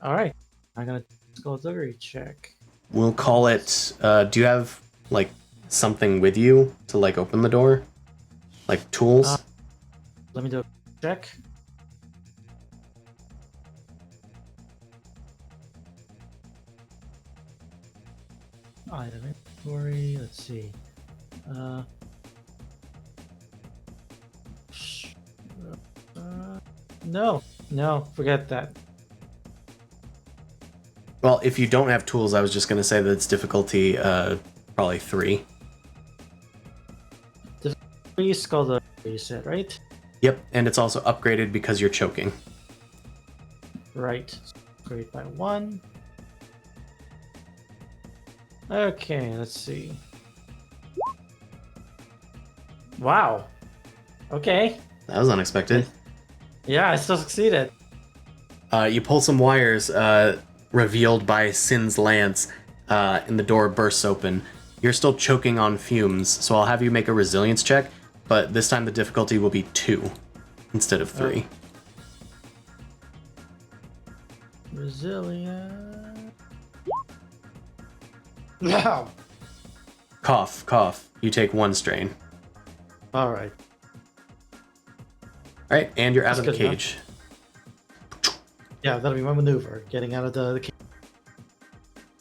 Alright, I'm gonna skullduggery check. We'll call it, do you have, like, something with you to, like, open the door? Like, tools? Let me do a check. Item inventory, let's see. No, forget that. Well, if you don't have tools, I was just going to say that it's difficulty probably 3. Difficulty skullduggery, you said, right? Yep, and it's also upgraded because you're choking. Right. Upgrade by 1. Okay, let's see. Wow. Okay. That was unexpected. Yeah, I still succeeded. You pull some wires revealed by Sin's lance, and the door bursts open. You're still choking on fumes, so I'll have you make a resilience check, but this time the difficulty will be 2 instead of 3. Resilience. No. Cough, cough. You take 1 strain. Alright. Alright, and you're out of the That's good cage. Yeah, that'll be my maneuver, getting out of the cage.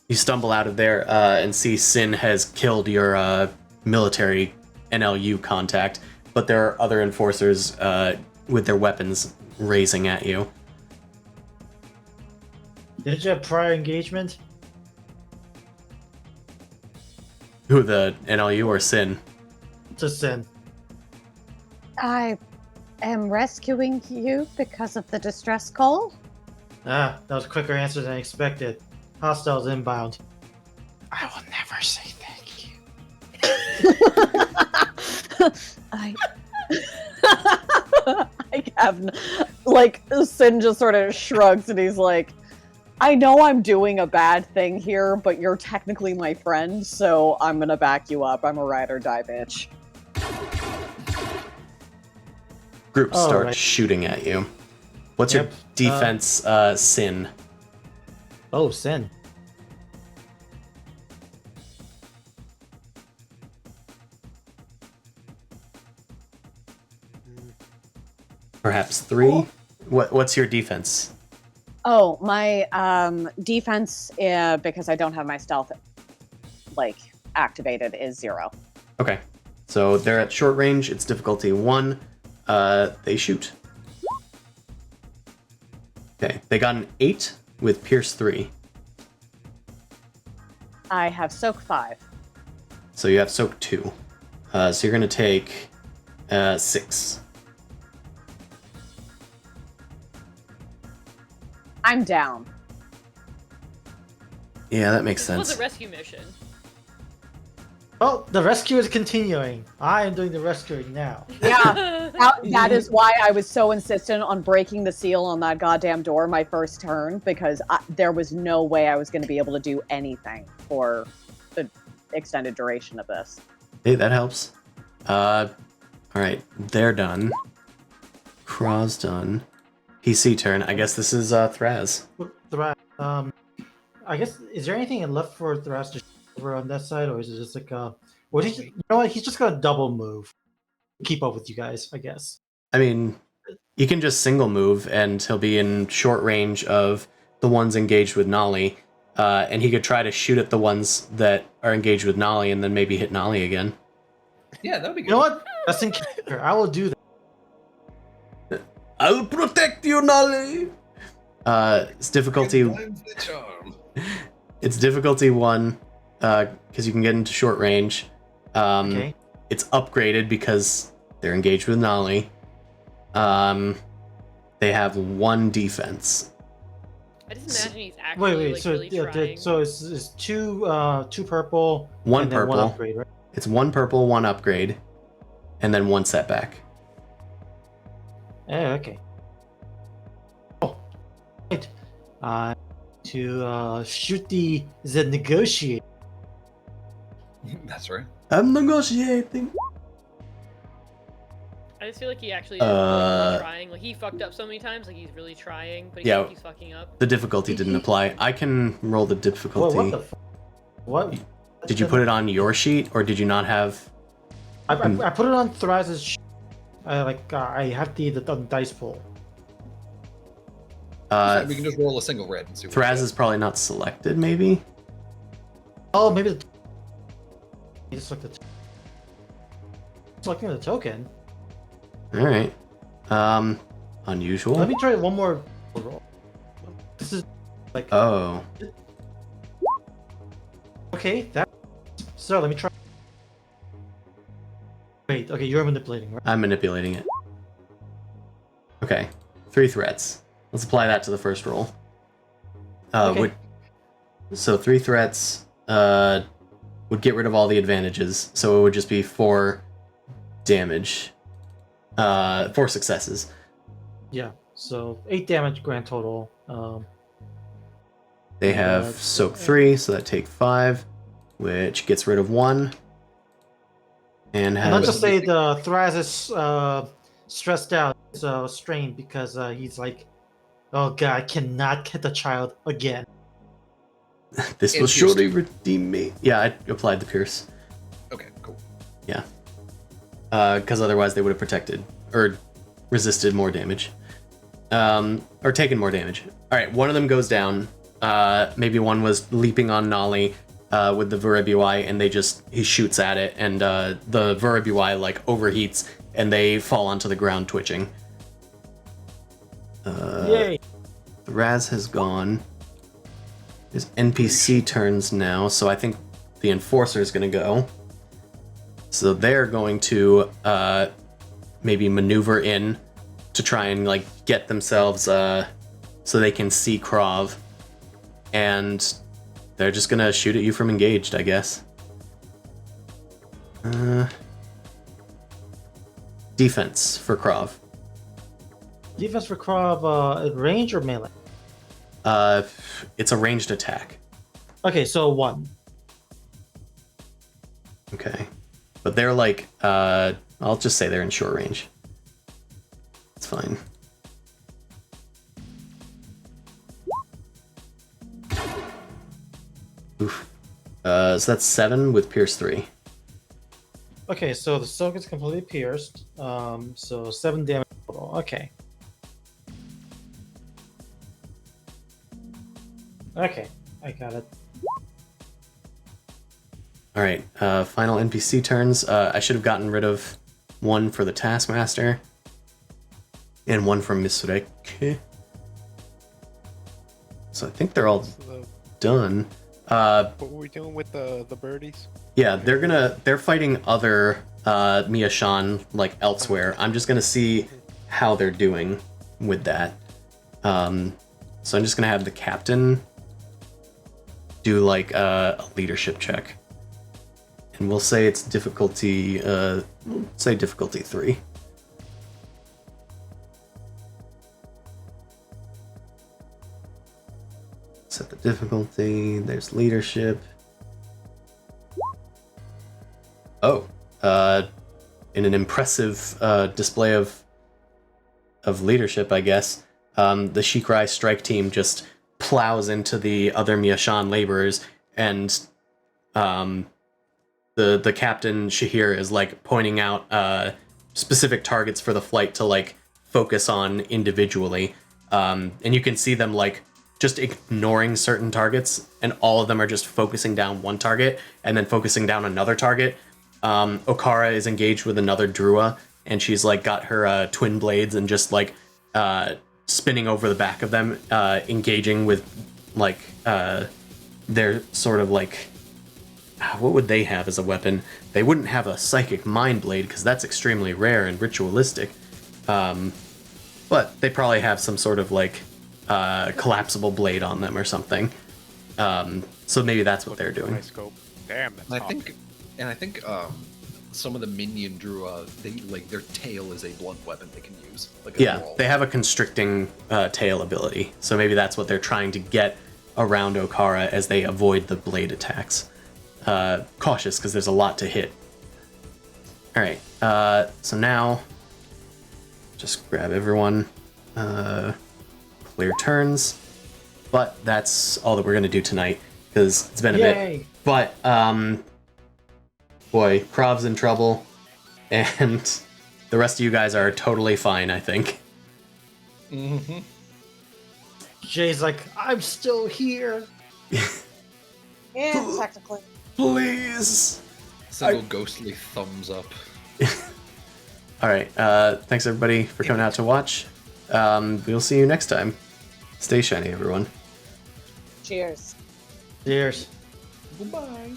You stumble out of there and see Sin has killed your military NLU contact, but there are other enforcers with their weapons raising at you. Did you have prior engagement? Who, the NLU or Sin? To Sin. I am rescuing you because of the distress call. Ah, that was a quicker answer than I expected. Hostiles inbound. I will never say thank you. I have, like, Sin just sort of shrugs and he's like, I know I'm doing a bad thing here, but you're technically my friend, so I'm gonna back you up. I'm a ride or die bitch. Groups start shooting at you. What's your defense, Sin? Oh, Sin. Perhaps 3. What's your defense? Oh, my defense, because I don't have my stealth activated, is 0. Okay. So they're at short range. It's difficulty 1. They shoot. Okay. They got an 8 with Pierce 3. I have Soak 5. So you have Soak 2. So you're going to take 6. I'm down. Yeah, that makes This was sense. a rescue mission. Well, the rescue is continuing. I am doing the rescuing now. Yeah, that is why I was so insistent on breaking the seal on that goddamn door my first turn, because there was no way I was going to be able to do anything for the extended duration of this. Hey, that helps. Alright, they're done. Kraw's done. PC turn. I guess this is Thraz. I guess, is there anything left for Thras to shoot over on that side, or is it just like what is, you know what? He's just gonna double move, keep up with you guys, I guess. I mean, he can just single move, and he'll be in short range of the ones engaged with Nolly, and he could try to shoot at the ones that are engaged with Nolly, and then maybe hit Nolly again. Yeah, that'd be good. You know what? That's in character. I will do that. I'll protect you, Nolly. It's difficulty. It's difficulty 1, because you can get into short range. Okay. It's upgraded because they're engaged with Nolly. They have 1 defense. I just imagine he's actually So really trying. so it's two purple, 1 and then purple. 1 upgrade, right? It's 1 purple, 1 upgrade, and then 1 setback. Okay. Oh, right. To shoot the negotiator. That's right. I'm negotiating. I just feel like he actually is really trying. Like, he fucked up so many times, like he's really trying, but he Yeah. keeps fucking up. The difficulty didn't apply. I can roll the difficulty. What the what? Did you put it on your sheet, or did you not have? I put it on Thraz's. I have the dice pool. We can just roll a single red and see what Thraz is probably not selected, maybe? Oh, maybe the. You just selecting the token. Alright. Unusual. Let me try one more roll. This is like. Oh. Okay, that. So let me try. Wait, okay, you're manipulating, right? I'm manipulating it. Okay. 3 threats. Let's apply that to the first roll. Okay. So 3 threats would get rid of all the advantages, so it would just be 4 damage. 4 successes. Yeah, so 8 damage grand total. They have Soak 3, so that take 5, which gets rid of 1. And has... let's just say the Thraz is stressed out, strained, because he's like, oh god, I cannot get the child again. This will surely redeem me. Yeah, I applied the Pierce. Okay, cool. Yeah. Because otherwise they would have protected, or resisted more damage. Or taken more damage. Alright, one of them goes down. Maybe one was leaping on Nolly with the Veribui, and he shoots at it, and the Veribui overheats, and they fall onto the ground twitching. Yay! Raz has gone. His NPC turns now, so I think the Enforcer is going to go. So they're going to maybe maneuver in to try and get themselves so they can see Krav, and they're just gonna shoot at you from engaged, I guess. Defense for Krav. Defense for Krav, range or melee? It's a ranged attack. Okay, so 1. Okay. But they're I'll just say they're in short range. It's fine. Oof. So that's 7 with Pierce 3. Okay, so the soak is completely pierced. So 7 damage. capital. Okay. Okay, I got it. All right, final NPC turns. I should have gotten rid of one for the Taskmaster and one from Misreke. So I think they're all done. What were we doing with the birdies? Yeah, they're fighting other Mia-Shan like elsewhere. I'm just gonna see how they're doing with that. So I'm just gonna have the captain do like a leadership check. And we'll say it's difficulty, say difficulty 3. Set the difficulty, there's leadership. Oh, in an impressive display of leadership, I guess, the Shikrai strike team just plows into the other Mia-Shan laborers, and the captain Shahir is like pointing out specific targets for the flight to like focus on individually, and you can see them like just ignoring certain targets, and all of them are just focusing down one target and then focusing down another target. Okara is engaged with another Drua, and she's like got her twin blades and just like spinning over the back of them, engaging with like their sort of like, what would they have as a weapon? They wouldn't have a psychic mind blade because that's extremely rare and ritualistic, but they probably have some sort of like collapsible blade on them or something. So maybe that's what they're doing. Damn, that's I think some of the minion Drua, they like their tail is a blunt weapon they can use. Like a wall. They have a constricting tail ability, so maybe that's what they're trying to get around Okara as they avoid the blade attacks. Cautious, because there's a lot to hit. Alright, so now, just grab everyone, clear turns, but that's all that we're going to do tonight, because it's been a bit. But, boy, Krov's in trouble, and the rest of you guys are totally fine, I think. Mm-hmm. Jay's like, I'm still here. Yeah, technically. Please! Single ghostly thumbs up. Alright, thanks everybody for coming out to watch. We'll see you next time. Stay shiny, everyone. Cheers. Cheers. Goodbye.